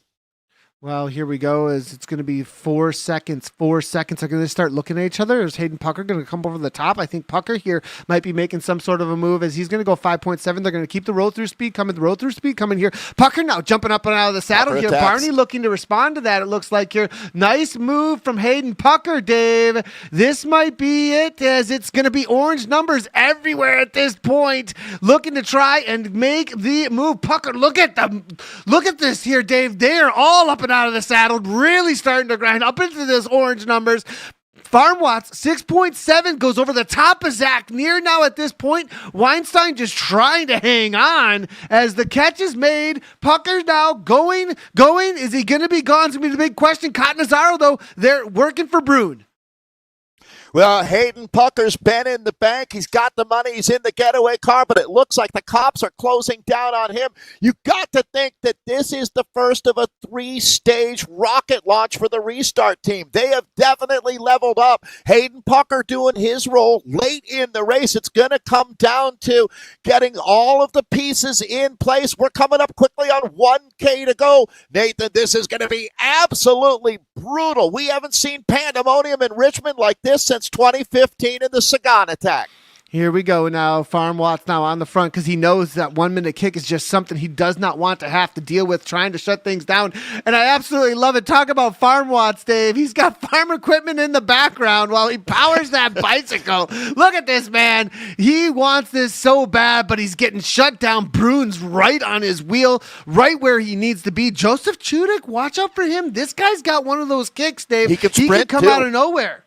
Well, here we go. As it's going to be 4 seconds. 4 seconds are going to start looking at each other. Is Hayden Pucker going to come over the top? I think Pucker here might be making some sort of a move as he's going to go 5.7. They're going to keep the roll through speed coming. The roll through speed coming here. Pucker now jumping up and out of the saddle here. Barney looking to respond to that. It looks like here. Nice move from Hayden Pucker, Dave. This might be it, as it's going to be orange numbers everywhere at this point. Looking to try and make the move. Pucker, look at them. Look at this here, Dave. They are all up and out of the saddle, really starting to grind up into those orange numbers. Farm Watts, 6.7, goes over the top of Zach Near now at this point. Weinstein just trying to hang on as the catch is made. Pucker's now going. Is he going to be gone? It's going to be the big question. Cottonazaro, though, they're working for Brune. Well, Hayden Pucker's been in the bank. He's got the money. He's in the getaway car, but it looks like the cops are closing down on him. You got to think that this is the first of a 3-stage rocket launch for the restart team. They have definitely leveled up. Hayden Pucker doing his role late in the race. It's going to come down to getting all of the pieces in place. We're coming up quickly on 1K to go. Nathan, this is going to be absolutely brutal. We haven't seen pandemonium in Richmond like this since 2015 in the Sagan attack. Here we go now. Farm Watts now on the front because he knows that 1 minute kick is just something he does not want to have to deal with, trying to shut things down. And I absolutely love it. Talk about Farm Watts, Dave. He's got farm equipment in the background while he powers that bicycle. Look at this, man. He wants this so bad, but he's getting shut down. Brune's right on his wheel, right where he needs to be. Joseph Chudik, watch out for him. This guy's got one of those kicks, Dave. He can sprint come too. Out of nowhere.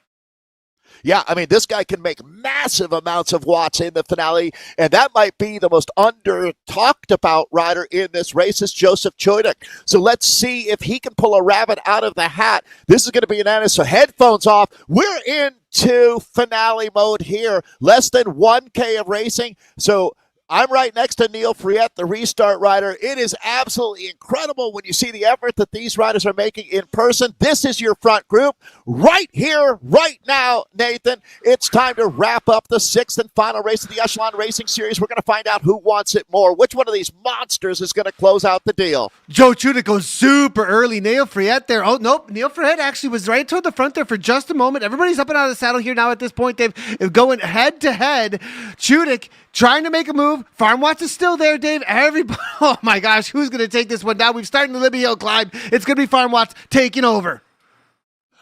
Yeah, I mean, this guy can make massive amounts of watts in the finale, and that might be the most under-talked about rider in this race is Joseph Chojnik. So let's see if he can pull a rabbit out of the hat. This is going to be bananas, so headphones off. We're into finale mode here. Less than 1K of racing, so I'm right next to Neil Friette, the restart rider. It is absolutely incredible when you see the effort that these riders are making in person. This is your front group right here, right now, Nathan. It's time to wrap up the sixth and final race of the Echelon Racing Series. We're going to find out who wants it more. Which one of these monsters is going to close out the deal? Joe Chojnik goes super early. Neil Friette there. Oh, nope. Neil Friette actually was right toward the front there for just a moment. Everybody's up and out of the saddle here now at this point. They've going head to head. Chojnik trying to make a move. Farm Watch is still there, Dave. Everybody, oh my gosh, who's going to take this one down? We've started the Libby Hill climb. It's going to be Farm Watch taking over.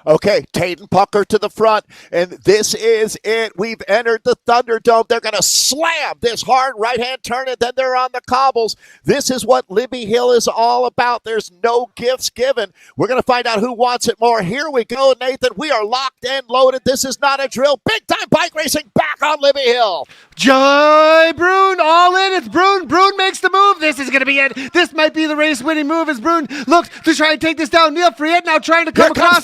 Okay, Taden Pucker to the front, and this is it. We've entered the Thunderdome. They're going to slam this hard right-hand turn, and then they're on the cobbles. This is what Libby Hill is all about. There's no gifts given. We're going to find out who wants it more. Here we go, Nathan. We are locked and loaded. This is not a drill. Big-time bike racing back on Libby Hill. Joy Brune, all in. It's Brune. Brune makes the move. This is going to be it. This might be the race-winning move as Brune looks to try and take this down. Neil Friette now trying to come across.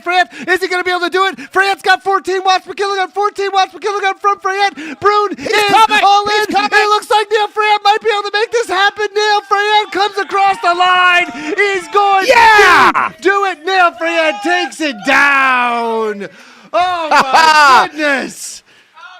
Friette. Is he going to be able to do it? Friette's got 14 watts per kilogram. 14 watts per kilogram from Friette. Brune is coming. All in. It looks like Neil Friette might be able to make this happen. Neil Friette comes across the line. He's going to do it. Neil Friette takes it down. Oh, my goodness.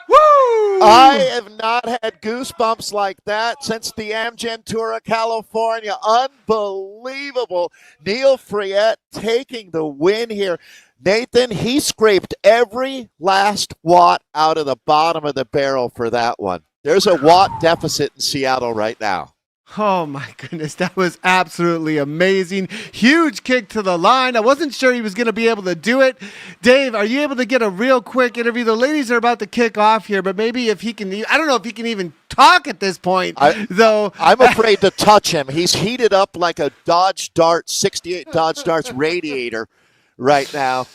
Woo! I have not had goosebumps like that since the Amgen Tour of California. Unbelievable. Neil Friette taking the win here. Nathan, he scraped every last watt out of the bottom of the barrel for that one. There's a watt deficit in Seattle right now. Oh my goodness, that was absolutely amazing. Huge kick to the line. I wasn't sure he was going to be able to do it. Dave, are you able to get a real quick interview? The ladies are about to kick off here, but maybe if he can, I don't know if he can even talk at this point, though. I'm afraid to touch him. He's heated up like a Dodge Dart, 68 Dodge Dart's radiator right now.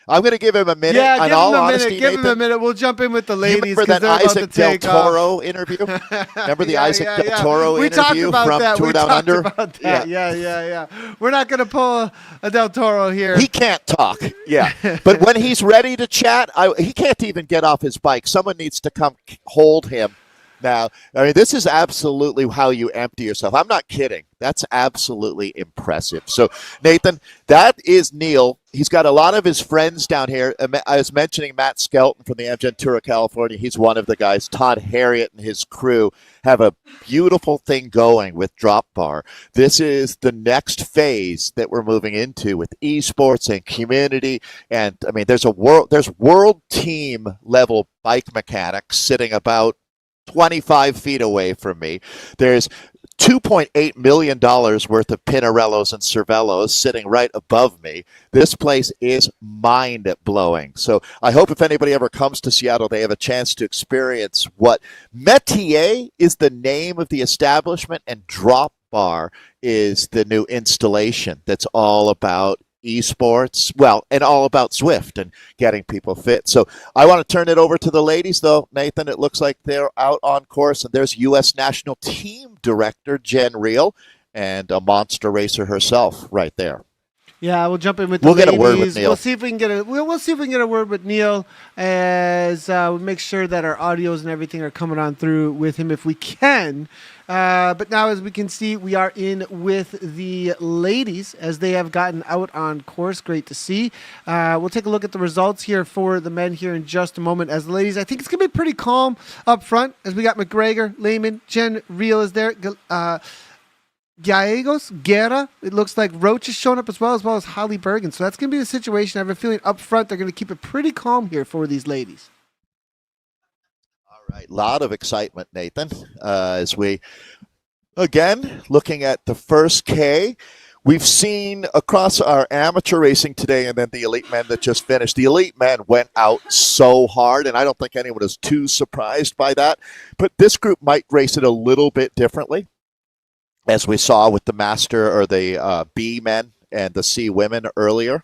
I'm going to give him a minute. Yeah, give him a minute. Give him a minute. We'll jump in with the ladies. You remember that Isaac Del Toro interview? Remember the Isaac Del Toro interview from Tour Down Under? About that. Yeah. We're not going to pull a Del Toro here. He can't talk. Yeah. But when he's ready to chat, he can't even get off his bike. Someone needs to come hold him. Now, I mean, this is absolutely how you empty yourself. I'm not kidding. That's absolutely impressive. So, Nathan, that is Neil. He's got a lot of his friends down here. I was mentioning Matt Skelton from the Amgen Tour of California. He's one of the guys. Todd Harriet and his crew have a beautiful thing going with Drop Bar. This is the next phase that we're moving into with eSports and community. And, I mean, there's world team level bike mechanics sitting about 25 feet away from me. There's $2.8 million worth of Pinarellos and Cervelos sitting right above me. This place is mind-blowing. So I hope if anybody ever comes to Seattle, they have a chance to experience what Metier is the name of the establishment, and Drop Bar is the new installation that's all about eSports, and all about Zwift and getting people fit. So I want to turn it over to the ladies, though. Nathan, it looks like they're out on course, and there's U.S. National Team Director Jen Reel and a monster racer herself right there. Yeah, we'll jump in with the ladies. Get a word with Neil. We'll see if we can get a word with Neil as we make sure that our audios and everything are coming on through with him if we can. But now, as we can see, we are in with the ladies as they have gotten out on course. Great to see. We'll take a look at the results here for the men here in just a moment. As the ladies, I think it's going to be pretty calm up front as we got McGregor, Lehman, Jen Reel is there. Gallegos, Guerra, it looks like Roach is showing up as well as Holly Bergen. So that's going to be the situation. I have a feeling up front they're going to keep it pretty calm here for these ladies. All right, a lot of excitement, Nathan, as we, again, looking at the first K. We've seen across our amateur racing today and then the elite men that just finished. The elite men went out so hard, and I don't think anyone is too surprised by that. But this group might race it a little bit differently, as we saw with the master or the B men and the C women earlier.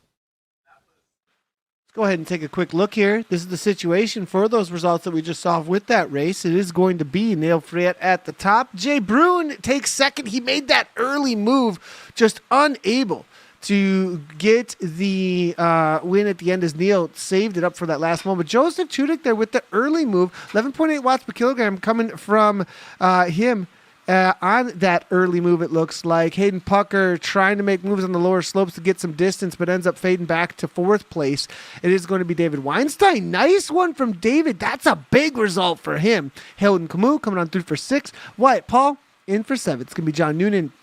Go ahead and take a quick look here. This is the situation for those results that we just saw with that race. It is going to be Neil Friet at the top. Jay Bruin takes second. He made that early move, just unable to get the win at the end as Neil saved it up for that last moment. Joseph Chudik there with the early move, 11.8 watts per kilogram coming from him. On that early move, it looks like Hayden Pucker trying to make moves on the lower slopes to get some distance, but ends up fading back to fourth place. It is going to be David Weinstein. Nice one from David. That's a big result for him. Hayden Camus coming on through for 6. Wyatt Paul in for 7. It's going to be John Noonan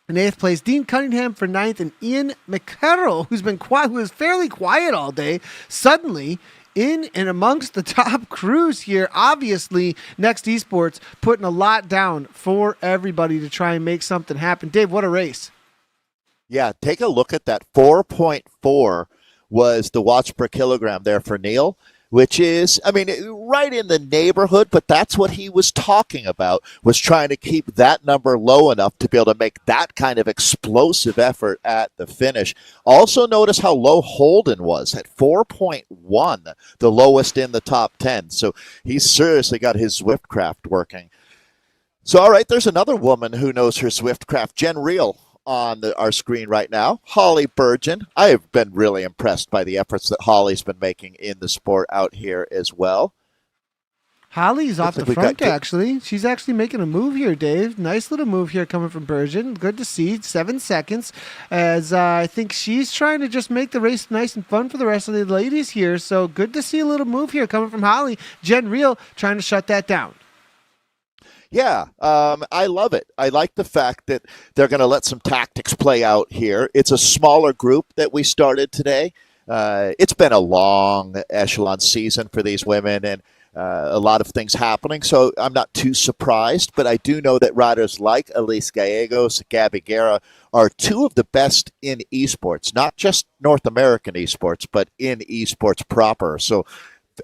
in 8th place, Dean Cunningham for 9th, and Ian McCarroll, who was fairly quiet all day, suddenly in and amongst the top crews here. Obviously, Next Esports putting a lot down for everybody to try and make something happen. Dave, what a race. Yeah, take a look at that. 4.4 was the watts per kilogram there for Neil, which is, right in the neighborhood, but that's what he was talking about, was trying to keep that number low enough to be able to make that kind of explosive effort at the finish. Also notice how low Holden was at 4.1, the lowest in the top 10. So he's seriously got his Zwiftcraft working. So, all right, there's another woman who knows her Zwiftcraft, Jen Reel, on our screen right now. Holly Burgeon. I have been really impressed by the efforts that Holly's been making in the sport out here as well. Holly's off the front, actually. She's actually making a move here, Dave. Nice little move here coming from Burgeon. Good to see. 7 seconds, as I think she's trying to just make the race nice and fun for the rest of the ladies here. So good to see a little move here coming from Holly. Jen Reel trying to shut that down. Yeah, I love it. I like the fact that they're going to let some tactics play out here. It's a smaller group that we started today. It's been a long Echelon season for these women, and a lot of things happening, so I'm not too surprised. But I do know that riders like Elise Gallegos, Gabby Guerra are two of the best in esports, not just North American esports, but in esports proper. So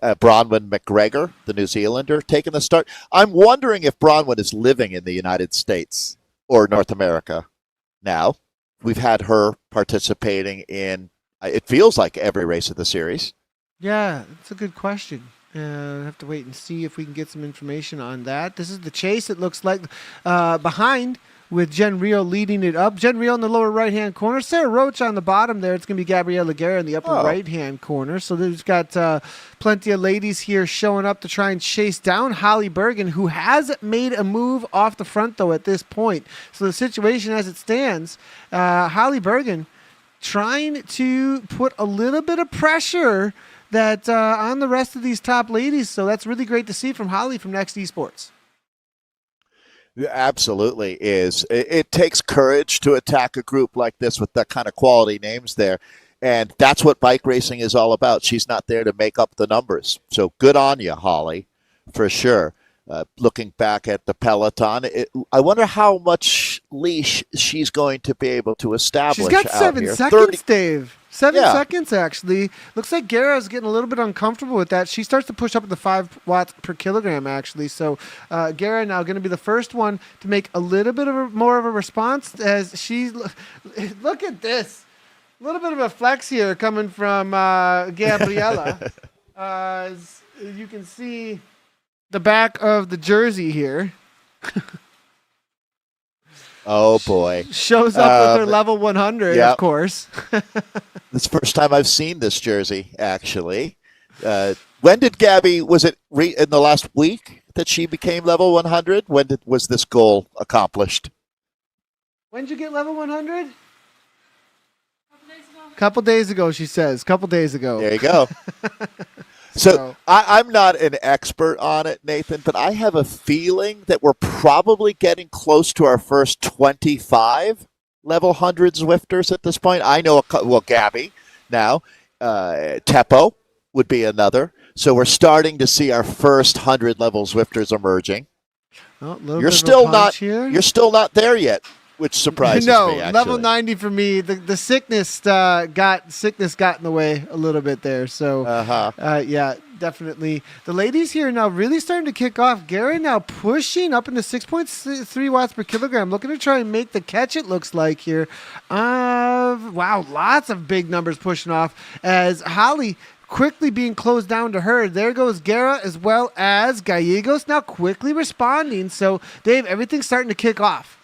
Bronwyn McGregor, the New Zealander, taking the start. I'm wondering if Bronwyn is living in the United States or North America now. We've had her participating in, it feels like, every race of the series. Yeah, that's a good question. I have to wait and see if we can get some information on that. This is the chase, it looks like, behind, with Jen Reel leading it up. Jen Reel in the lower right-hand corner. Sarah Roach on the bottom there. It's going to be Gabriella Guerra in the upper right-hand corner. So there's got plenty of ladies here showing up to try and chase down Holly Bergen, who has made a move off the front, though, at this point. So the situation as it stands, Holly Bergen trying to put a little bit of pressure that on the rest of these top ladies. So that's really great to see from Holly from Next Esports. Absolutely is. It takes courage to attack a group like this with that kind of quality names there. And that's what bike racing is all about. She's not there to make up the numbers. So good on you, Holly, for sure. Looking back at the peloton, I wonder how much leash she's going to be able to establish. She's got out 7 here. seconds, Dave. 7 seconds, actually. Looks like Guerra's getting a little bit uncomfortable with that. She starts to push up at the 5 watts per kilogram, actually. So Guerra now going to be the first one to make a little bit of more of a response as she... Look at this. A little bit of a flex here coming from Gabriella. As you can see the back of the jersey here. Oh, boy. Shows up with her level 100, of course. It's the first time I've seen this jersey, actually. When did Gabby, was it in the last week that she became level 100? When was this goal accomplished? When did you get level 100? Couple days ago, she says. Couple days ago. There you go. So I'm not an expert on it, Nathan, but I have a feeling that we're probably getting close to our first 25 level 100 Zwifters at this point. I know, Gabby now. Teppo would be another. So we're starting to see our first 100 level Zwifters emerging. You're still not there yet, which surprises me, actually. Level 90 for me. The sickness got in the way a little bit there. So, yeah, definitely. The ladies here now really starting to kick off. Gary now pushing up into 6.3 watts per kilogram, looking to try and make the catch, it looks like here. Wow, lots of big numbers pushing off as Holly quickly being closed down to her. There goes Guerra as well as Gallegos now quickly responding. So, Dave, everything's starting to kick off.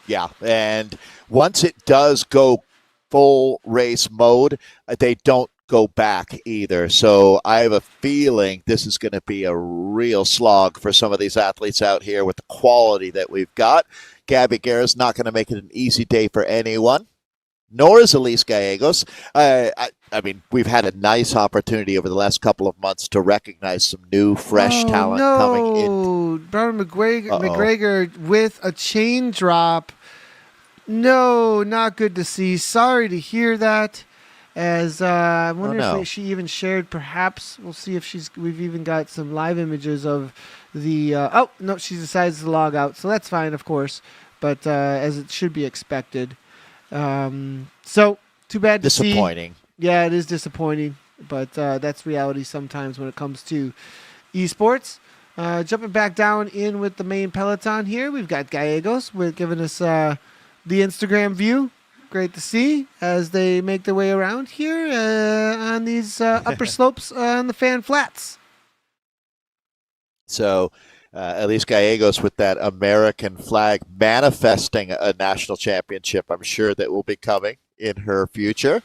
Yeah, and once it does go full race mode, they don't go back either. So I have a feeling this is going to be a real slog for some of these athletes out here with the quality that we've got. Gabby Guerra's not going to make it an easy day for anyone, nor is Elise Gallegos. I mean, we've had a nice opportunity over the last couple of months to recognize some new, fresh talent coming in. Brian McGregor with a chain drop. No, not good to see. Sorry to hear that. As I wonder if she even shared. Perhaps we'll see if we've even got some live images of the. Oh no, she decides to log out, so that's fine, of course. But as it should be expected. So too bad to see. Disappointing. Yeah, it is disappointing, but that's reality sometimes when it comes to esports. Jumping back down in with the main peloton here, we've got Gallegos giving us the Instagram view. Great to see as they make their way around here on these upper slopes on the fan flats. So Elise Gallegos with that American flag manifesting a national championship, I'm sure that will be coming in her future.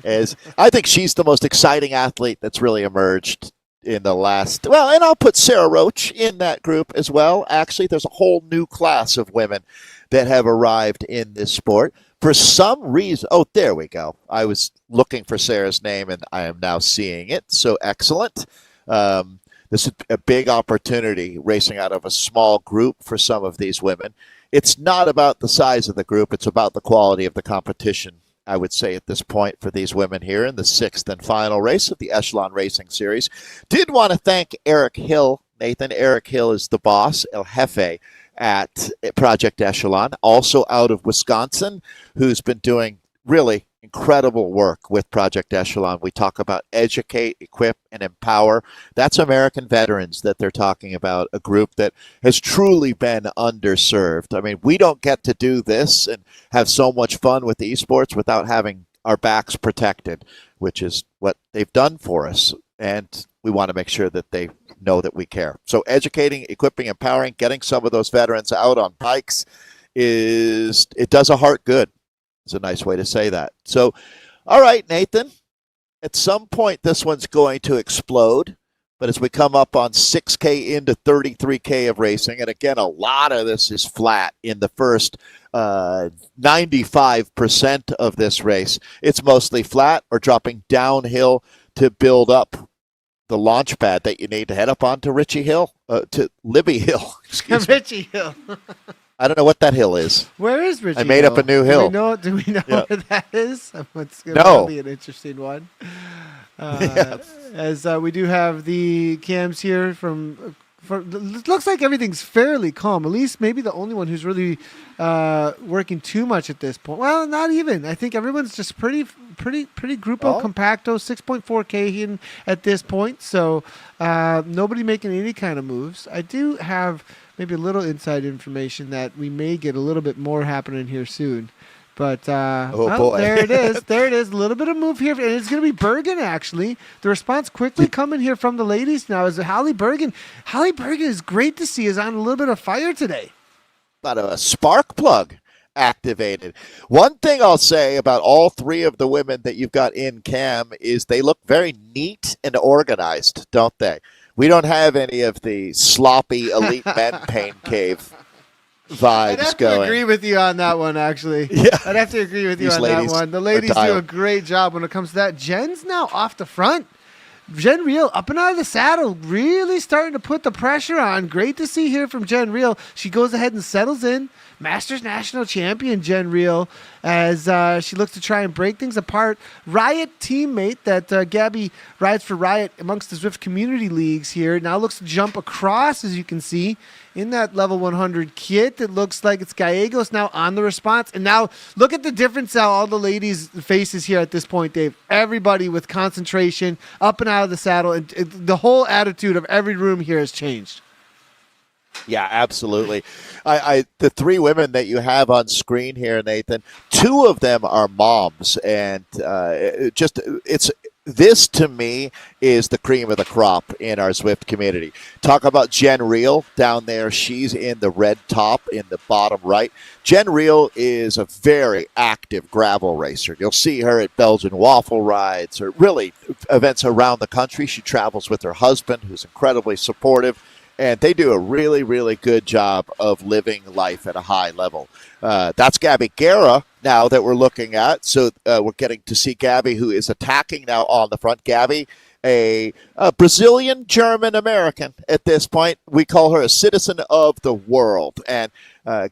As I think she's the most exciting athlete that's really emerged in the last, well, and I'll put Sarah Roach in that group as well. Actually, there's a whole new class of women that have arrived in this sport. For some reason, oh, there we go. I was looking for Sarah's name, and I am now seeing it. So excellent. This is a big opportunity racing out of a small group for some of these women. It's not about the size of the group. It's about the quality of the competition, I would say, at this point for these women here in the sixth and final race of the Echelon Racing Series. Did want to thank Eric Hill, Nathan. Eric Hill is the boss, El Jefe, at Project Echelon, also out of Wisconsin, who's been doing really incredible work with Project Echelon. We talk about educate, equip, and empower. That's American veterans that they're talking about, a group that has truly been underserved. I mean, we don't get to do this and have so much fun with esports without having our backs protected, which is what they've done for us. And we want to make sure that they know that we care. So educating, equipping, empowering, getting some of those veterans out on bikes it does a heart good. It's a nice way to say that. So, all right, Nathan, at some point this one's going to explode. But as we come up on 6K into 33K of racing, and again, a lot of this is flat in the first 95% of this race. It's mostly flat or dropping downhill to build up the launch pad that you need to head up onto to Libby Hill. Excuse me. Richie Hill. I don't know what that hill is. Where is Richie I made Hill? up a new hill. Do we know Yeah. where that is? It's going to be an interesting one. As we do have the cams here it looks like everything's fairly calm. At least maybe the only one who's really working too much at this point. Well, not even. I think everyone's just pretty grupo compacto, 6.4K in at this point. So nobody making any kind of moves. I do have maybe a little inside information that we may get a little bit more happening here soon. But boy. there it is. There it is. A little bit of move here. And it's going to be Bergen, actually. The response quickly coming here from the ladies now is Hallie Bergen. Hallie Bergen is great to see, is on a little bit of fire today. About a spark plug activated. One thing I'll say about all three of the women that you've got in cam is they look very neat and organized, don't they? We don't have any of the sloppy elite men pain cave vibes I'd have going. to agree with you on that one, actually. Yeah. I'd have to agree with you These on that ladies one. The ladies are do a dialed. great job when it comes to that. Jen's now off the front. Jen Reel up and out of the saddle, really starting to put the pressure on. Great to see here from Jen Reel. She goes ahead and settles in. Masters National Champion Jen Reel as she looks to try and break things apart. Riot teammate that Gabby rides for Riot amongst the Zwift community leagues here now looks to jump across, as you can see, in that level 100 kit. It looks like it's Gallegos now on the response. And now look at the difference how all the ladies' faces here at this point, Dave. Everybody with concentration, up and out of the saddle. And the whole attitude of every room here has changed. Yeah, absolutely. The three women that you have on screen here, Nathan, two of them are moms, and it's this to me is the cream of the crop in our Zwift community. Talk about Jen Reel down there. She's in the red top in the bottom right. Jen Reel is a very active gravel racer. You'll see her at Belgian waffle rides or really events around the country. She travels with her husband, who's incredibly supportive. And they do a really, really good job of living life at a high level. That's Gabby Guerra now that we're looking at. So we're getting to see Gabby, who is attacking now on the front. Gabby, a Brazilian German American at this point. We call her a citizen of the world. And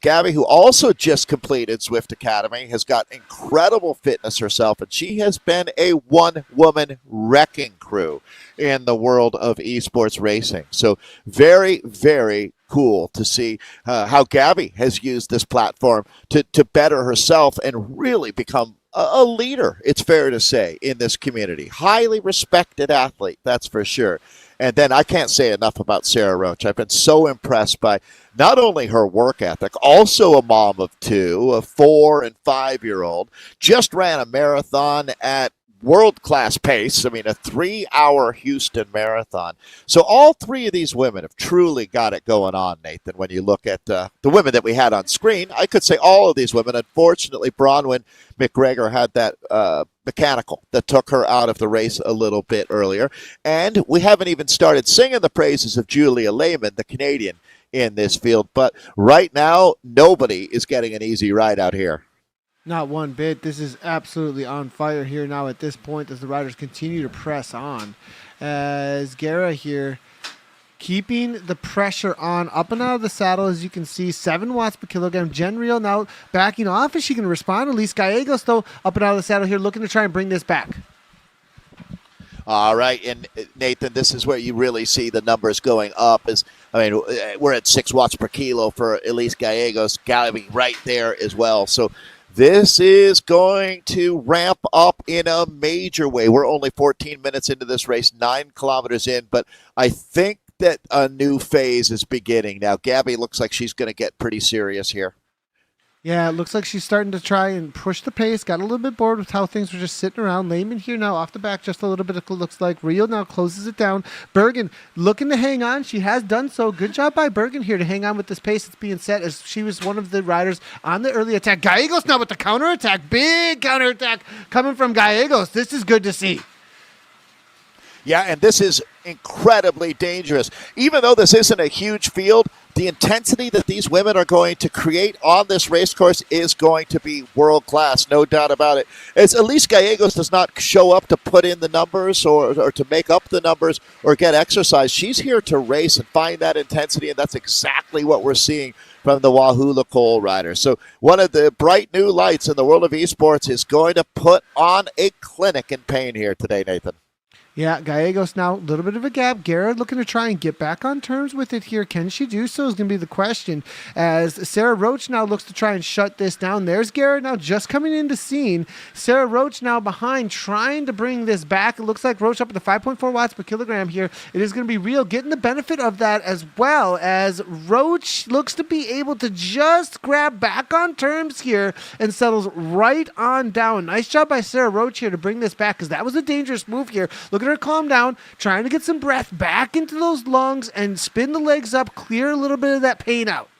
Gabby, who also just completed Zwift Academy, has got incredible fitness herself, and she has been a one-woman wrecking crew in the world of esports racing. So very, very cool to see how Gabby has used this platform to better herself and really become a leader, it's fair to say, in this community. Highly respected athlete, that's for sure. And then I can't say enough about Sarah Roach. I've been so impressed by not only her work ethic, also a mom of two, a 4- and 5-year-old, just ran a marathon at world-class pace. I mean, a 3-hour Houston marathon. So all three of these women have truly got it going on, Nathan, when you look at the women that we had on screen. I could say all of these women. Unfortunately, Bronwyn McGregor had that mechanical that took her out of the race a little bit earlier. And we haven't even started singing the praises of Julia Lehman, the Canadian, in this field. But right now, nobody is getting an easy ride out here. Not one bit. This is absolutely on fire here now at this point as the riders continue to press on. As Guerra here keeping the pressure on up and out of the saddle, as you can see, 7 watts per kilogram. Jen Reel now backing off as she can respond. Elise Gallegos, though, up and out of the saddle here, looking to try and bring this back. All right, and Nathan, this is where you really see the numbers going up. We're at 6 watts per kilo for Elise Gallegos, Gabby right there as well. So this is going to ramp up in a major way. We're only 14 minutes into this race, 9 kilometers in, but I think that a new phase is beginning. Now, Gabby looks like she's going to get pretty serious here. Yeah, it looks like she's starting to try and push the pace. Got a little bit bored with how things were just sitting around. Lehman here now off the back just a little bit, it looks like. Reel now closes it down. Bergen looking to hang on. She has done so. Good job by Bergen here to hang on with this pace that's being set as she was one of the riders on the early attack. Gallegos now with the counterattack. Big counterattack coming from Gallegos. This is good to see. Yeah, and this is incredibly dangerous. Even though this isn't a huge field, the intensity that these women are going to create on this race course is going to be world-class, no doubt about it. As Elise Gallegos does not show up to put in the numbers or to make up the numbers or get exercise, she's here to race and find that intensity, and that's exactly what we're seeing from the Wahoo Cole rider. So one of the bright new lights in the world of esports is going to put on a clinic in pain here today, Nathan. Yeah, Gallegos now, a little bit of a gap. Garrett looking to try and get back on terms with it here. Can she do so is going to be the question. As Sarah Roach now looks to try and shut this down. There's Garrett now just coming into scene. Sarah Roach now behind, trying to bring this back. It looks like Roach up at the 5.4 watts per kilogram here. It is going to be Real getting the benefit of that, as well as Roach looks to be able to just grab back on terms here and settles right on down. Nice job by Sarah Roach here to bring this back, because that was a dangerous move here. Look at her calm down, trying to get some breath back into those lungs and spin the legs up, clear a little bit of that pain out.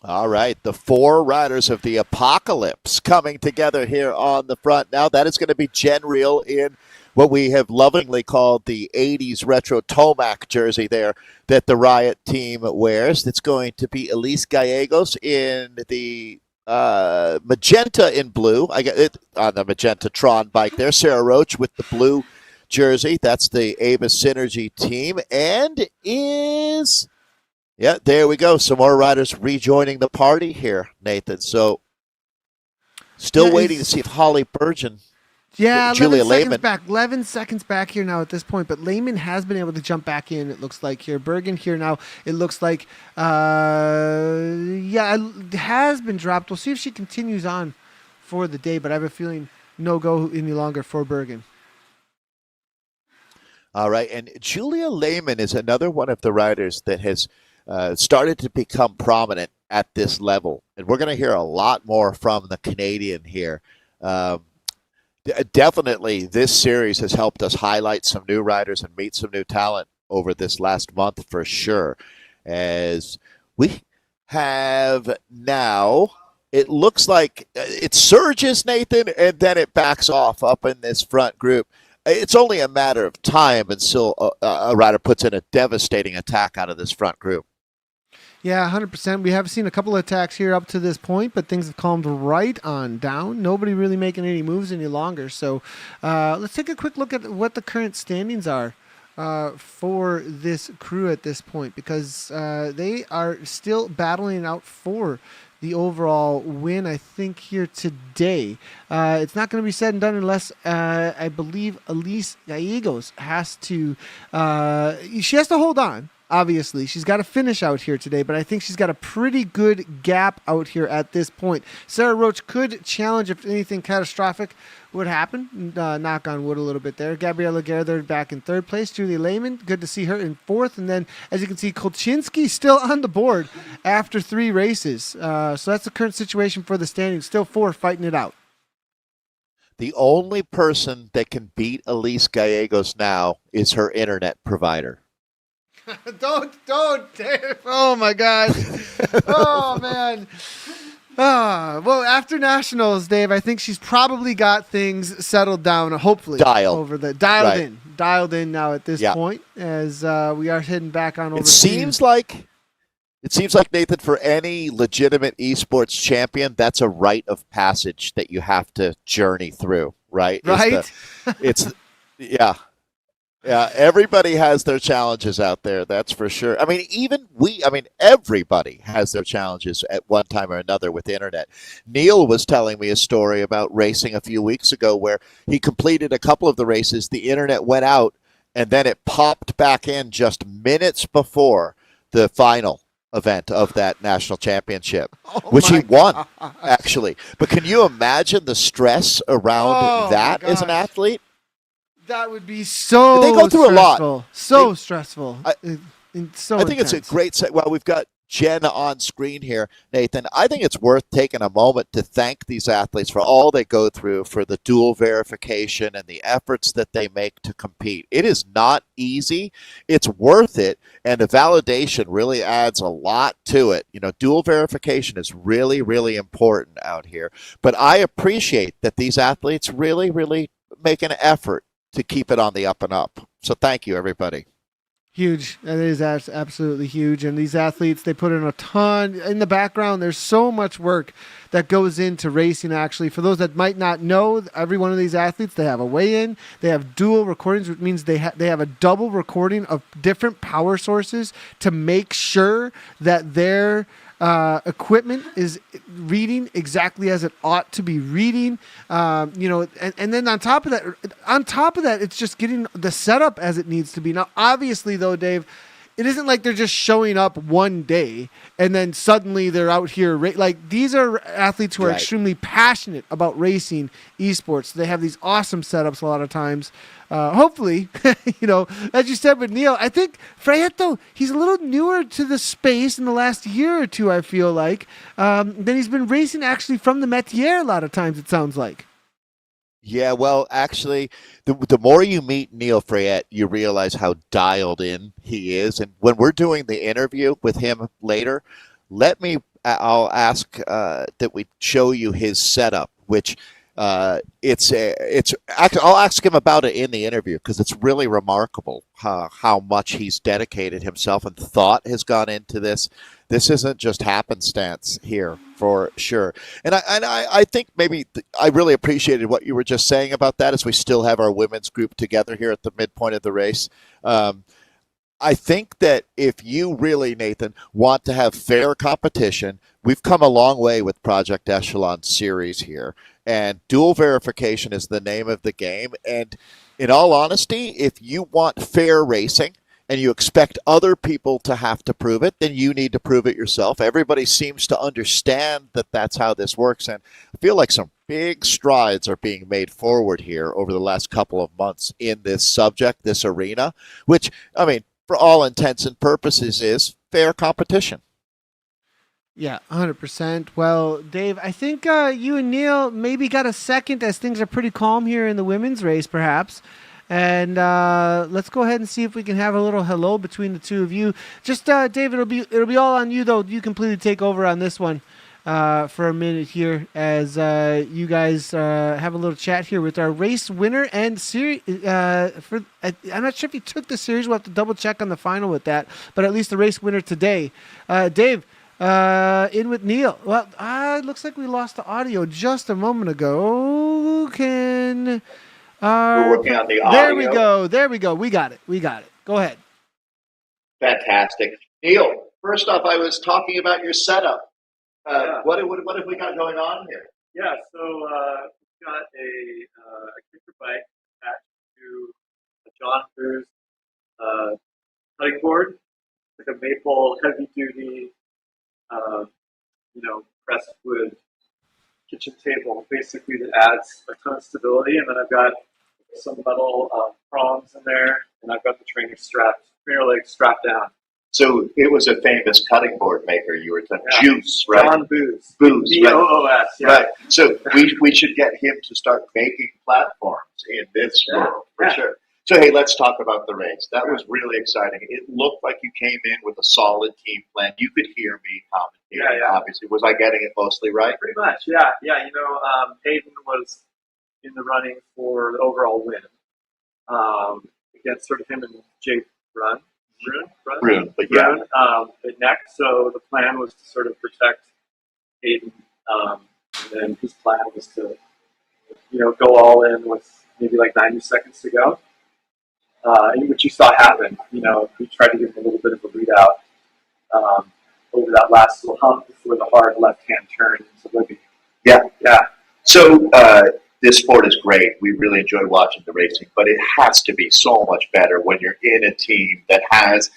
All right, the 4 riders of the apocalypse coming together here on the front. Now that is going to be Jen Reel in what we have lovingly called the 80s retro Tomac jersey there that the Riot team wears. It's going to be Elise Gallegos in the magenta in blue. I got it on the magenta Tron bike there. Sarah Roach with the blue jersey. That's the Avis Synergy team. And there we go. Some more riders rejoining the party here, Nathan. So still waiting to see if Holly Burgeon, Julia Lehman. 11 seconds back here now at this point, but Lehman has been able to jump back in, it looks like here. Bergen here now, it looks like, it has been dropped. We'll see if she continues on for the day, but I have a feeling no go any longer for Bergen. All right, and Julia Lehman is another one of the riders that has started to become prominent at this level, and we're going to hear a lot more from the Canadian here. Definitely, this series has helped us highlight some new riders and meet some new talent over this last month for sure. As we have now, it looks like it surges, Nathan, and then it backs off up in this front group. It's only a matter of time until a rider puts in a devastating attack out of this front group. Yeah, 100%. We have seen a couple of attacks here up to this point, but things have calmed right on down. Nobody really making any moves any longer. So let's take a quick look at what the current standings are for this crew at this point, because they are still battling out for the overall win, I think, here today. It's not going to be said and done unless I believe Elise Gallegos has to, she has to hold on. Obviously, she's got to finish out here today, but I think she's got a pretty good gap out here at this point. Sarah Roach could challenge if anything catastrophic would happen. Knock on wood a little bit there. Gabriella Gerther back in third place. Julie Lehman, good to see her in fourth. And then, as you can see, Kolchinski still on the board after 3 races. So that's the current situation for the standings. Still 4 fighting it out. The only person that can beat Elise Gallegos now is her internet provider. Don't, Dave. Oh, my gosh. Oh, man. Well, after Nationals, Dave, I think she's probably got things settled down, hopefully. Dialed in now at this point, as we are heading back on over. It seems like, Nathan, for any legitimate esports champion, that's a rite of passage that you have to journey through, right? Right? Yeah, everybody has their challenges out there, that's for sure. I mean, everybody has their challenges at one time or another with the internet. Neil was telling me a story about racing a few weeks ago where he completed a couple of the races, the internet went out, and then it popped back in just minutes before the final event of that national championship, which he won, actually. But can you imagine the stress around that as an athlete? That would be so they go through stressful. A lot. Stressful. I think it's a great set. Well, we've got Jen on screen here, Nathan. I think it's worth taking a moment to thank these athletes for all they go through, for the dual verification and the efforts that they make to compete. It is not easy. It's worth it, and the validation really adds a lot to it. You know, dual verification is really, really important out here. But I appreciate that these athletes really, really make an effort to keep it on the up and up. So thank you, everybody. Huge. That is absolutely huge. And these athletes, they put in a ton in the background. There's so much work that goes into racing, actually. For those that might not know, every one of these athletes, they have a weigh-in. They have dual recordings, which means they have a double recording of different power sources to make sure that their equipment is reading exactly as it ought to be reading. And then on top of that, it's just getting the setup as it needs to be. Now, obviously, though, Dave, it isn't like they're just showing up one day and then suddenly they're out here. These are athletes who are extremely passionate about racing esports. They have these awesome setups a lot of times. Hopefully, as you said with Neil, I think Freyetto, he's a little newer to the space in the last year or two, I feel like. Then he's been racing actually from the métier a lot of times, it sounds like. Yeah, well, actually, the more you meet Neil Freyette, you realize how dialed in he is. And when we're doing the interview with him later, I'll ask that we show you his setup, which I'll ask him about it in the interview because it's really remarkable how much he's dedicated himself and thought has gone into this. This isn't just happenstance here, for sure. And I think maybe I really appreciated what you were just saying about that as we still have our women's group together here at the midpoint of the race. I think that if you really, Nathan, want to have fair competition, we've come a long way with Project Echelon series here. And dual verification is the name of the game. And in all honesty, if you want fair racing, and you expect other people to have to prove it, then you need to prove it yourself. Everybody seems to understand that that's how this works, and I feel like some big strides are being made forward here over the last couple of months in this subject, this arena, which, I mean, for all intents and purposes is fair competition. Yeah, 100%. Well, Dave, I think you and Neil maybe got a second as things are pretty calm here in the women's race, perhaps. And let's go ahead and see if we can have a little hello between the two of you. Just, Dave, it'll be all on you though. You completely take over on this one for a minute here as you guys have a little chat here with our race winner and series. I'm not sure if he took the series. We'll have to double check on the final with that. But at least the race winner today, Dave. In with Neil. Well, it looks like we lost the audio just a moment ago. We're working on the audio. There we go. We got it. Go ahead. Fantastic. Neil, first off, I was talking about your setup. What have we got going on here? Yeah, so we've got a kicker bike attached to a John Deere's cutting board, like a maple heavy-duty, pressed wood kitchen table, basically, that adds a ton of stability. And then I've got some metal prongs in there, and I've got the trainer leg strapped down. So it was a famous cutting board maker you were talking about. Juice, right? John Booz. Right. Yeah. Right. So we should get him to start making platforms in this world, for sure. So, hey, let's talk about the race. That was really exciting. It looked like you came in with a solid team plan. You could hear me commentating, obviously. Was I getting it mostly right? Pretty much, yeah. Hayden was in the running for the overall win against sort of him and Jake Brune. At next. So the plan was to sort of protect Hayden, and then his plan was to, go all in with maybe like 90 seconds to go, which you saw happen. We tried to give him a little bit of a lead out over that last little hump before the hard left-hand turn into Libby. Yeah. So this sport is great. We really enjoy watching the racing, but it has to be so much better when you're in a team that has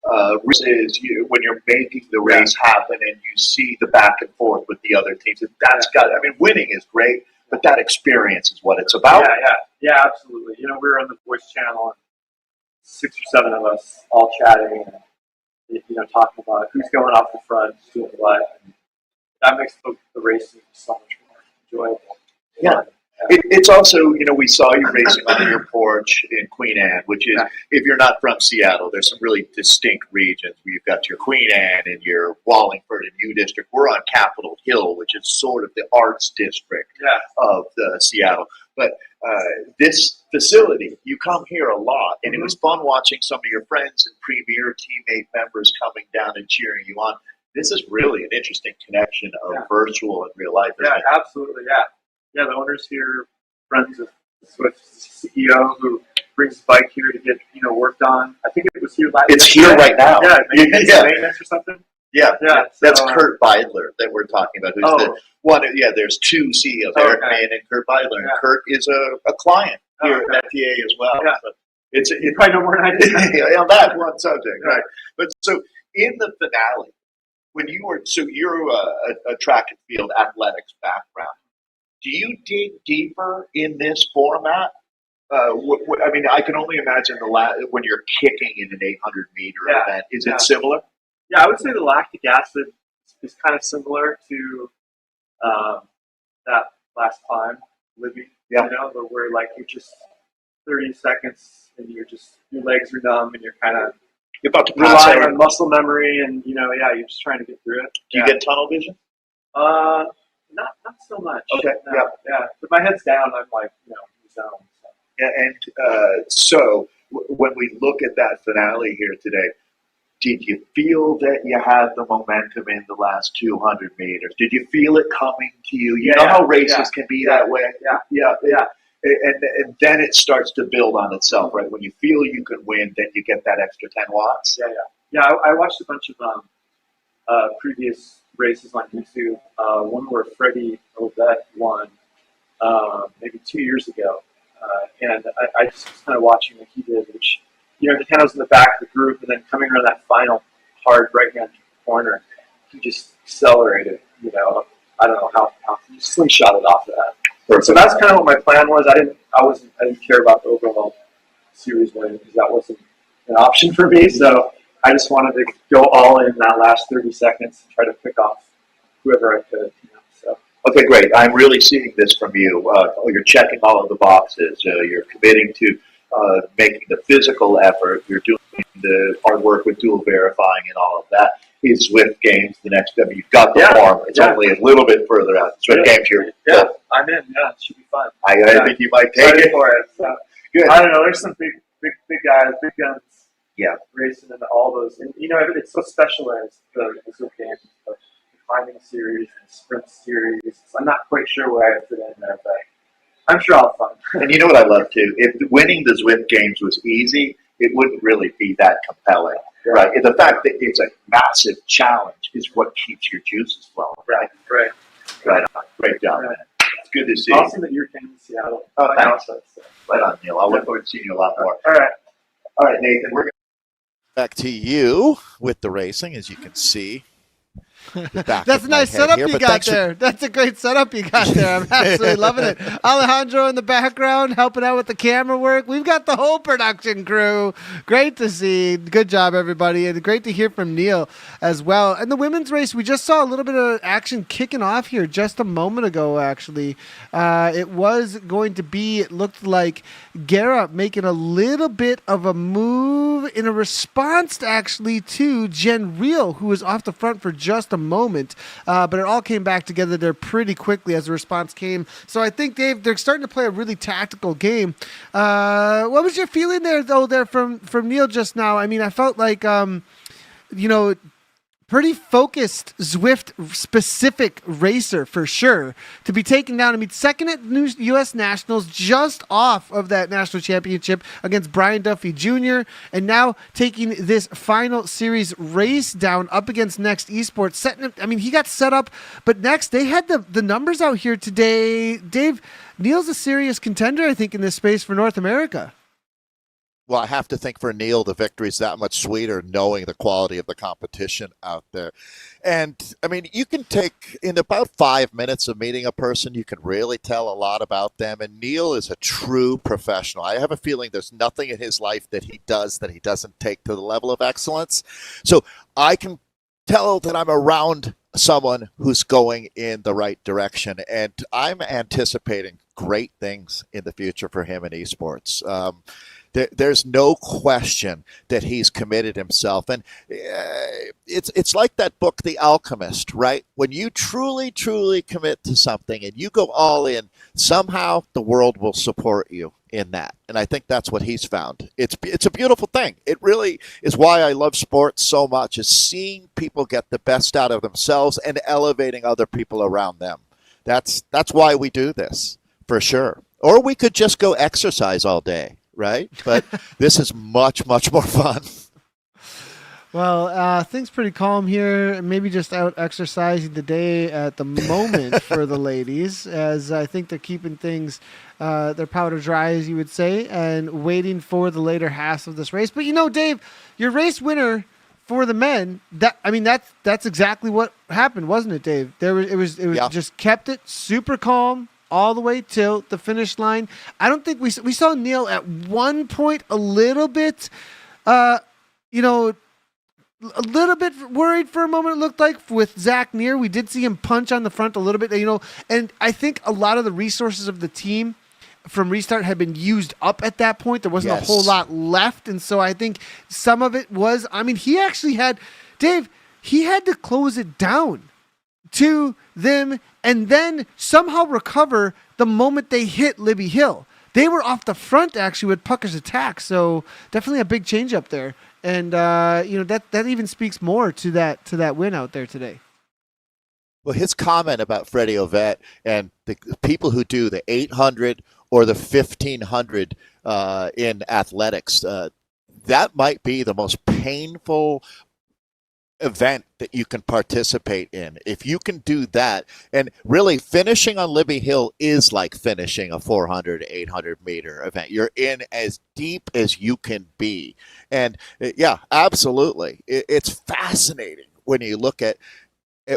when you're making the race happen and you see the back and forth with the other teams. Winning is great, but that experience is what it's about. Yeah, absolutely. We were on the voice channel, and 6 or 7 of us all chatting and talking about who's going off the front, who's doing what. And that makes the racing so much more enjoyable. Yeah. It's also, we saw you racing on your porch in Queen Anne, which is, if you're not from Seattle, there's some really distinct regions. You've got your Queen Anne and your Wallingford and U District. We're on Capitol Hill, which is sort of the arts district of Seattle. But this facility, you come here a lot, and it was fun watching some of your friends and premier teammate members coming down and cheering you on. This is really an interesting connection of virtual and real life. Yeah, absolutely, Yeah, the owner's here, friends of Swift's CEO, who brings his bike here to get worked on. I think it was here last. It's here right now. Yeah, maintenance or something. Yeah. That's Kurt Beidler that we're talking about. Who's the one? Yeah, there's 2 CEOs, Eric Main and Kurt Beidler. And Kurt is a client here at FTA as well. Yeah. So it's probably know more than I do. On that one subject, right? But so in the finale, when you're a track and field athletics background. Do you dig deeper in this format? I can only imagine when you're kicking in an 800-meter event. Is it similar? Yeah, I would say the lactic acid is kind of similar to that last climb, Libby. Where like you're just 30 seconds and your legs are numb and you're kind of relying on muscle memory and you're just trying to get through it. Do you get tunnel vision? Not so much. Okay. No, If my head's down, I'm like, zone. So. Yeah, and so when we look at that finale here today, did you feel that you had the momentum in the last 200 meters? Did you feel it coming to you? You know how races can be that way? Yeah. And then it starts to build on itself, right? When you feel you can win, then you get that extra 10 watts. Yeah, I watched a bunch of previous races on YouTube. One where Freddie Ovett won maybe 2 years ago. And I just was kind of watching what he did, which, he kind of was in the back of the group, and then coming around that final hard right-hand corner, he just accelerated, I don't know how he slingshot it off of that. Perfect. So that's kind of what my plan was. I didn't care about the overall series win because that wasn't an option for me. So I just wanted to go all in that last 30 seconds and try to pick off whoever I could. So. Okay, great. I'm really seeing this from you. You're checking all of the boxes. You're committing to making the physical effort. You're doing the hard work with dual verifying and all of that. Is Zwift Games the next step? You've got the form. It's only a little bit further out. Zwift Games, I'm in. Yeah, it should be fun. I think you might take it. For it. So, good. I don't know. There's some big guys, big guns. Yeah, racing and all those, and it's so specialized. The Zwift Games, the climbing series, the sprint series. So I'm not quite sure where I fit in there, but I'm sure I'll have fun. And you know what I love too? If winning the Zwift Games was easy, it wouldn't really be that compelling, right? And the fact that it's a massive challenge is what keeps your juices flowing, right? Right. Great job, man. It's good to see awesome you. that you're in Seattle. Oh, thanks. Right on, Neil. I'll look forward to seeing you a lot more. All right, Nathan. We're back to you with the racing, as you can see. That's a nice setup you got there. That's a great setup you got there. I'm absolutely loving it. Alejandro in the background helping out with the camera work. We've got the whole production crew. Great to see. Good job, everybody. And great to hear from Neil as well. And the women's race, we just saw a little bit of action kicking off here just a moment ago, actually. It was going to be, it looked like Guerra making a little bit of a move in a response actually to Jen Reel, who was off the front for just a moment, but it all came back together there pretty quickly as the response came. So I think, Dave, they're starting to play a really tactical game. What was your feeling there, though, from Neil just now? I mean, I felt like, pretty focused Zwift-specific racer for sure to be taken down. I mean, second at U.S. Nationals, just off of that national championship against Brian Duffy Jr., and now taking this final series race down up against Next eSports. He got set up, but Next, they had the numbers out here today. Dave, Neil's a serious contender, I think, in this space for North America. Well, I have to think for Neil, the victory is that much sweeter knowing the quality of the competition out there. And, I mean, you can take, in about 5 minutes of meeting a person, you can really tell a lot about them. And Neil is a true professional. I have a feeling there's nothing in his life that he does that he doesn't take to the level of excellence. So I can tell that I'm around someone who's going in the right direction. And I'm anticipating great things in the future for him in esports. There's no question that he's committed himself. And it's like that book, The Alchemist, right? When you truly, truly commit to something and you go all in, somehow the world will support you in that. And I think that's what he's found. It's a beautiful thing. It really is why I love sports so much, is seeing people get the best out of themselves and elevating other people around them. That's why we do this, for sure. Or we could just go exercise all day. Right? But this is much, much more fun. Well, things pretty calm here. Maybe just out exercising today at the moment for the ladies, as I think they're keeping things, their powder dry, as you would say, and waiting for the later half of this race. But Dave, your race winner for the men, that's exactly what happened, wasn't it, Dave? It was just kept it super calm all the way till the finish line. I don't think we saw Neil at one point a little bit, a little bit worried for a moment, it looked like, with Zach Neer. We did see him punch on the front a little bit, and I think a lot of the resources of the team from restart had been used up at that point. There wasn't a whole lot left, and so I think some of it was, he actually had, Dave, he had to close it down to them and then somehow recover the moment they hit Libby Hill. They were off the front, actually, with Pucker's attack, so definitely a big change up there. And, that even speaks more to that win out there today. Well, his comment about Freddie Ovett and the people who do the 800 or the 1500 in athletics, that might be the most painful event that you can participate in. If you can do that, and really finishing on Libby Hill is like finishing a 400, 800 meter event. You're in as deep as you can be. And yeah, absolutely. It's fascinating when you look at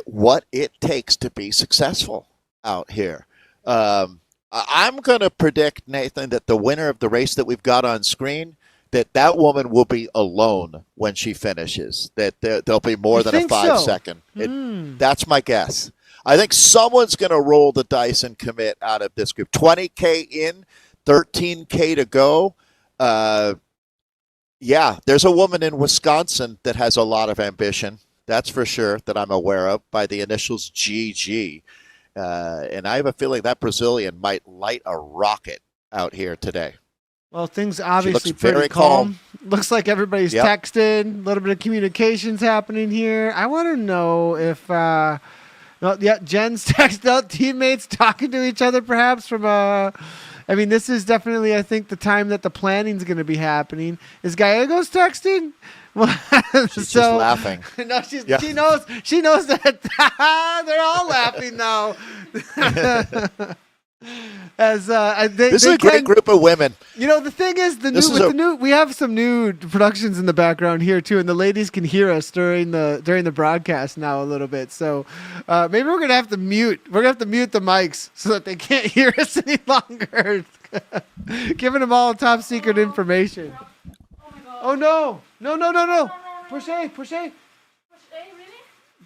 what it takes to be successful out here. I'm going to predict, Nathan, that the winner of the race that we've got on screen, that woman will be alone when she finishes. That there'll be more than a think 5 so? second. That's my guess. I think someone's going to roll the dice and commit out of this group. 20K in, 13K to go. Yeah, there's a woman in Wisconsin that has a lot of ambition. That's for sure, that I'm aware of, by the initials GG. And I have a feeling that Brazilian might light a rocket out here today. Well, things obviously looks very pretty calm. Looks like everybody's Yep. texting. A little bit of communications happening here. I want to know if, Jen's texting out teammates talking to each other, perhaps from I mean, this is definitely, I think, the time that the planning is going to be happening. Is Gallegos texting? She's just laughing. No, she knows. She knows that they're all laughing now. This is a great group of women. You know, the thing is, we have some new productions in the background here too, and the ladies can hear us during the broadcast now a little bit. So maybe we're gonna have to mute. We're gonna have to mute the mics so that they can't hear us any longer. Giving them all top secret information. Oh no! Push A. Push A, really?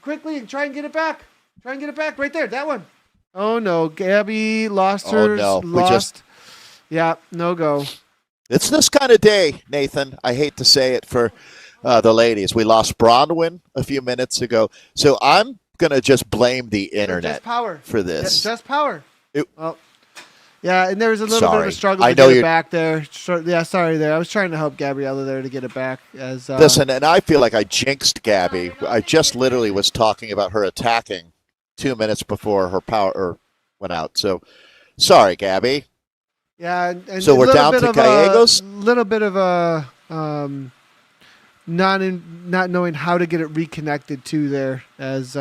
Quickly, try and get it back. Right there, that one. Oh no, Gabby lost hers. Oh no, yeah, no go. It's this kind of day, Nathan. I hate to say it for the ladies. We lost Bronwyn a few minutes ago, so I'm gonna just blame the internet for this. Just power. Yeah, and there was a little bit of a struggle I to know get it back there. Sorry there. I was trying to help Gabriella there to get it back. Listen, and I feel like I jinxed Gabby. I just literally was talking about her attacking 2 minutes before her power went out. So, sorry, Gabby. Yeah, and so we're down to Gallegos. A little bit of a not knowing how to get it reconnected to there, as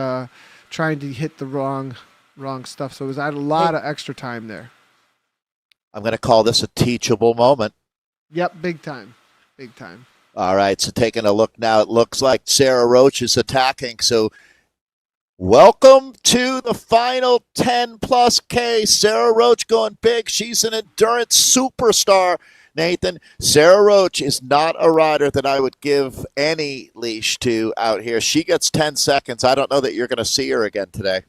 trying to hit the wrong stuff. So it was a lot of extra time there. I'm going to call this a teachable moment. Yep, big time. All right, so taking a look now, it looks like Sarah Roach is attacking. So welcome to the final 10 plus K. Sarah Roach going big. She's an endurance superstar, Nathan. Sarah Roach is not a rider that I would give any leash to out here. She gets 10 seconds. I don't know that you're going to see her again today.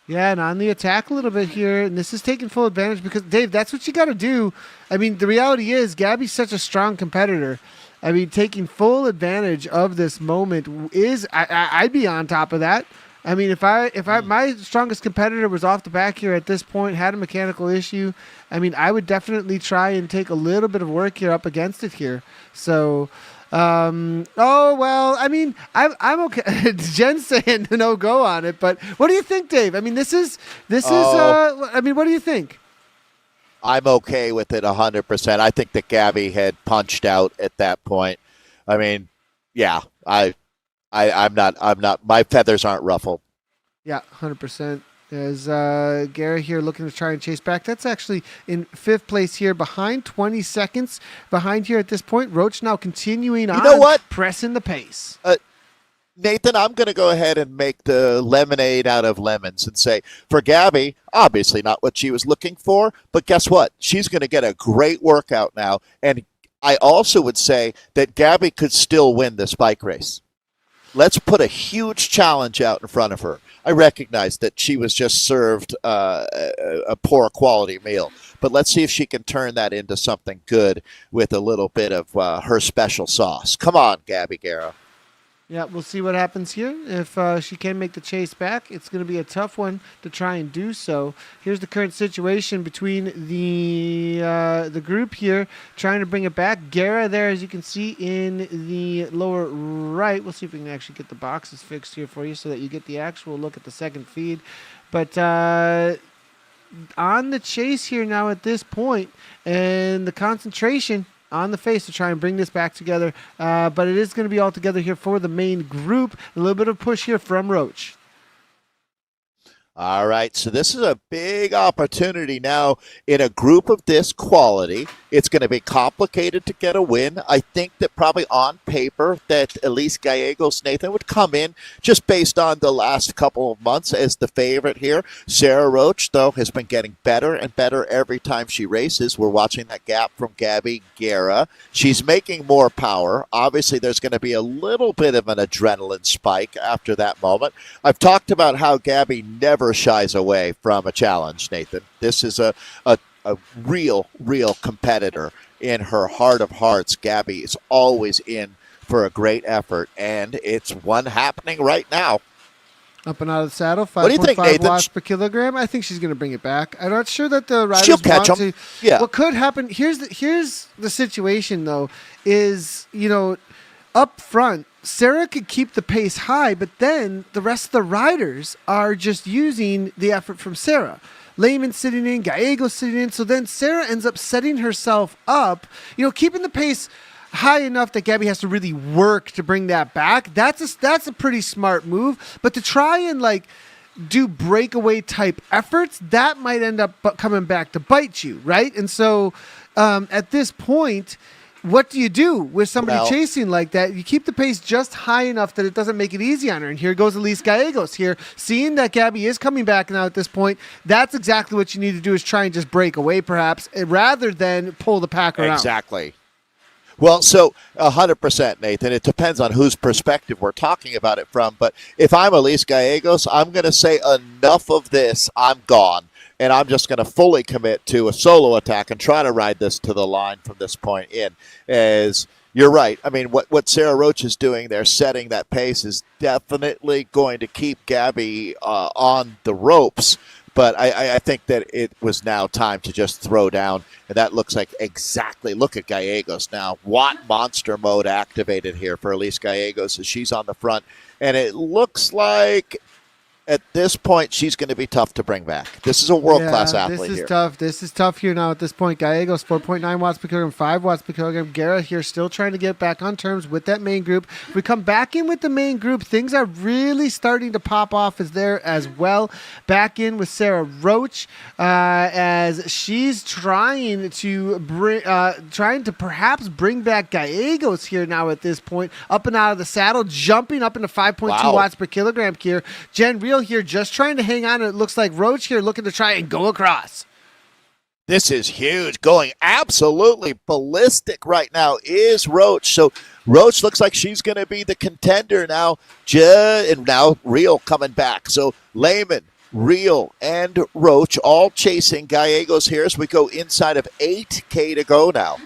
Yeah, and on the attack a little bit here, and this is taking full advantage because, Dave, that's what you got to do. I mean, the reality is Gabby's such a strong competitor. I mean, taking full advantage of this moment is I'd be on top of that. I mean, if my strongest competitor was off the back here at this point, had a mechanical issue, I mean, I would definitely try and take a little bit of work here up against it here. So, I mean, I'm okay. Jen's saying no go on it, but what do you think, Dave? I mean, this is. I mean, what do you think? I'm okay with it 100%. I think that Gabby had punched out at that point. I mean, yeah, I'm not. My feathers aren't ruffled. Yeah, 100%. There's Garrett here looking to try and chase back. That's actually in fifth place here, behind 20 seconds behind here at this point. Roach now continuing on. You know what? Pressing the pace. Nathan, I'm going to go ahead and make the lemonade out of lemons and say, for Gabby, obviously not what she was looking for, but guess what? She's going to get a great workout now. And I also would say that Gabby could still win this bike race. Let's put a huge challenge out in front of her. I recognize that she was just served a poor quality meal, but let's see if she can turn that into something good with a little bit of her special sauce. Come on, Gabby Guerra. Yeah, we'll see what happens here. If she can make the chase back, it's going to be a tough one to try and do so. Here's the current situation between the group here, trying to bring it back. Guerra there, as you can see in the lower right. We'll see if we can actually get the boxes fixed here for you so that you get the actual look at the second feed. But on the chase here now at this point, and the concentration on the face to try and bring this back together. But it is going to be all together here for the main group. A little bit of push here from Roach. All right, so this is a big opportunity now in a group of this quality. It's going to be complicated to get a win. I think that probably on paper that Elise Gallegos, Nathan, would come in just based on the last couple of months as the favorite here. Sarah Roach, though, has been getting better and better every time she races. We're watching that gap from Gabby Guerra. She's making more power. Obviously, there's going to be a little bit of an adrenaline spike after that moment. I've talked about how Gabby never shies away from a challenge, Nathan. This is a real competitor. In her heart of hearts, Gabby is always in for a great effort, and it's one happening right now. Up and out of the saddle, What do you think, 5.5 Nathan? watts per kilogram. I think she's going to bring it back. I'm not sure that the riders She'll catch want them. to. Yeah. What could happen? Here's the situation though. Is up front, Sarah could keep the pace high, but then the rest of the riders are just using the effort from Sarah. Lehman sitting in, Gallegos sitting in. So then Sarah ends up setting herself up, keeping the pace high enough that Gabby has to really work to bring that back. That's a pretty smart move. But to try and do breakaway type efforts, that might end up coming back to bite you, right? And so at this point, what do you do with somebody chasing like that? You keep the pace just high enough that it doesn't make it easy on her. And here goes Elise Gallegos here, seeing that Gabby is coming back now at this point. That's exactly what you need to do, is try and just break away perhaps, rather than pull the pack around. Exactly. Well, so 100%, Nathan. It depends on whose perspective we're talking about it from. But if I'm Elise Gallegos, I'm going to say enough of this. I'm gone. And I'm just going to fully commit to a solo attack and try to ride this to the line from this point in. As you're right. I mean, what Sarah Roach is doing there, setting that pace, is definitely going to keep Gabby on the ropes. But I think that it was now time to just throw down. And that looks like exactly, look at Gallegos now. Watt monster mode activated here for Elise Gallegos as she's on the front. And it looks like at this point, she's going to be tough to bring back. This is a world-class athlete here. This is tough. This is tough here now at this point. Gallegos, 4.9 watts per kilogram, 5 watts per kilogram. Guerra here still trying to get back on terms with that main group. If we come back in with the main group, things are really starting to pop off as well. Back in with Sarah Roach as she's trying to perhaps bring back Gallegos here now at this point. Up and out of the saddle, jumping up into 5.2 watts per kilogram here. Jen Real here just trying to hang on. It looks like Roach here looking to try and go across. This is huge. Going absolutely ballistic right now is Roach. So Roach looks like she's going to be the contender now. And now Real coming back. So Lehman, Real, and Roach all chasing Gallegos here as we go inside of 8K to go now.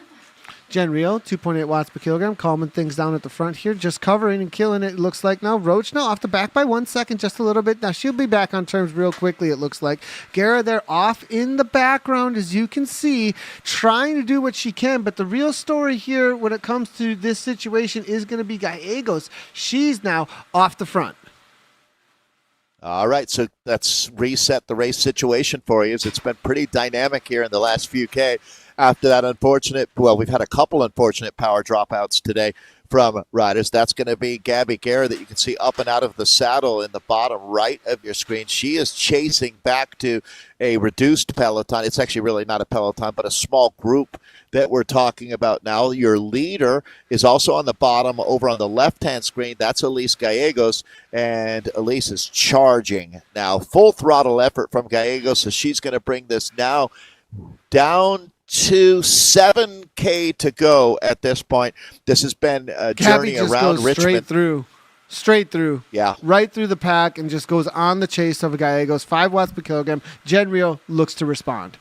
Jen Real, 2.8 watts per kilogram, calming things down at the front here, just covering and killing it, looks like now. Roach now off the back by 1 second, just a little bit. Now she'll be back on terms real quickly, it looks like. Guerra there off in the background, as you can see, trying to do what she can, but the real story here when it comes to this situation is going to be Gallegos. She's now off the front. All right, so let's reset the race situation for you. It's been pretty dynamic here in the last few K. After that we've had a couple unfortunate power dropouts today from riders. That's going to be Gabby Guerra that you can see up and out of the saddle in the bottom right of your screen. She is chasing back to a reduced peloton. It's actually really not a peloton, but a small group that we're talking about now. Your leader is also on the bottom over on the left-hand screen. That's Elise Gallegos, and Elise is charging now. Full throttle effort from Gallegos, so she's going to bring this now down to 7K to go at this point. This has been a journey around Richmond. Straight through. Yeah. Right through the pack and just goes on the chase of a Gallegos. 5 watts per kilogram. Jen Real looks to respond.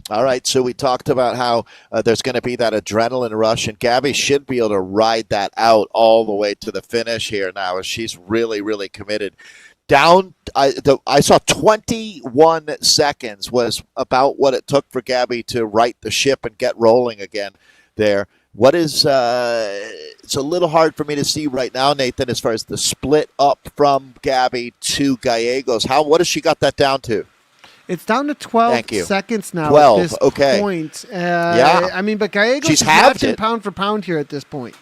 All right, so we talked about how there's going to be that adrenaline rush, and Gabby should be able to ride that out all the way to the finish here now as she's really, really committed. I saw 21 seconds was about what it took for Gabby to right the ship and get rolling again there. What is it's a little hard for me to see right now, Nathan, as far as the split up from Gabby to Gallegos. What has she got that down to? It's down to 12 seconds now 12, at this point. Yeah. I mean, but Gallegos She's is halved matching it. pound for pound here at this point.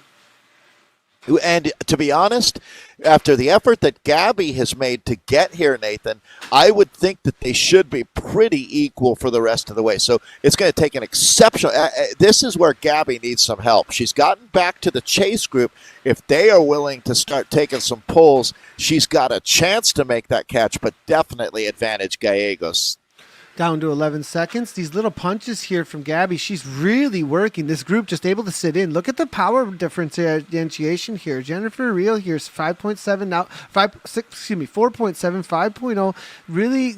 And to be honest, after the effort that Gabby has made to get here, Nathan, I would think that they should be pretty equal for the rest of the way. So it's going to take an exceptional. This is where Gabby needs some help. She's gotten back to the chase group. If they are willing to start taking some pulls, she's got a chance to make that catch, but definitely advantage Gallegos. Down to 11 seconds. These little punches here from Gabby, she's really working. This group just able to sit in. Look at the power differentiation here. Jennifer Real here is 5.7 now, 4.7, 5.0. Really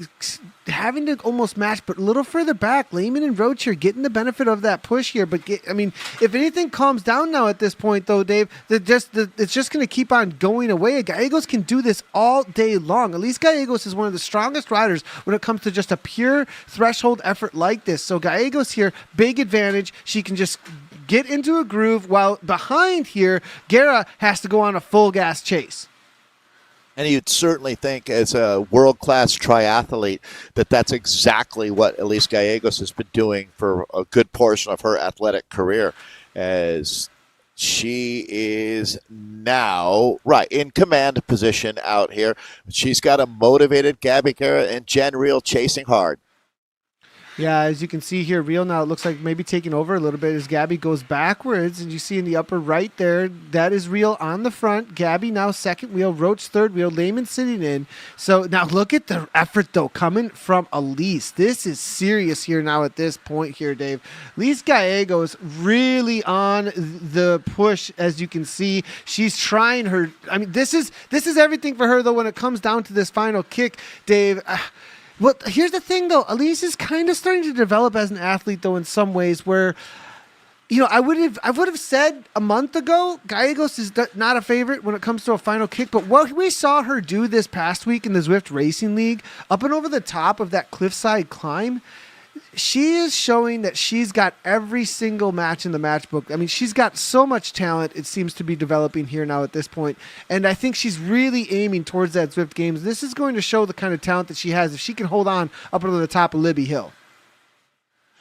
having to almost match, but a little further back. Lehman and Roach here getting the benefit of that push here. But if anything calms down now at this point, though, Dave, it's just going to keep on going away. Gallegos can do this all day long. At least Gallegos is one of the strongest riders when it comes to just a pure threshold effort like this. So Gallegos here, big advantage. She can just get into a groove, while behind here, Guerra has to go on a full gas chase. And you'd certainly think, as a world-class triathlete, that that's exactly what Elise Gallegos has been doing for a good portion of her athletic career, as she is now, in command position out here. She's got a motivated Gabby Guerra and Jen Reel chasing hard. Yeah, as you can see here, Real now, it looks like maybe taking over a little bit as Gabby goes backwards. And you see in the upper right there, that is Real on the front. Gabby now second wheel, Roach third wheel, Lehman sitting in. So now look at the effort, though, coming from Elise. This is serious here now at this point here, Dave. Elise Gallegos really on the push, as you can see. She's trying her. I mean, this is everything for her, though, when it comes down to this final kick, Dave. Well, here's the thing, though. Elise is kind of starting to develop as an athlete, though, in some ways where, I would have said a month ago, Gallegos is not a favorite when it comes to a final kick. But what we saw her do this past week in the Zwift Racing League, up and over the top of that cliffside climb, she is showing that she's got every single match in the match book. I mean, she's got so much talent, it seems to be developing here now at this point. And I think she's really aiming towards that Zwift Games. This is going to show the kind of talent that she has if she can hold on up to the top of Libby Hill.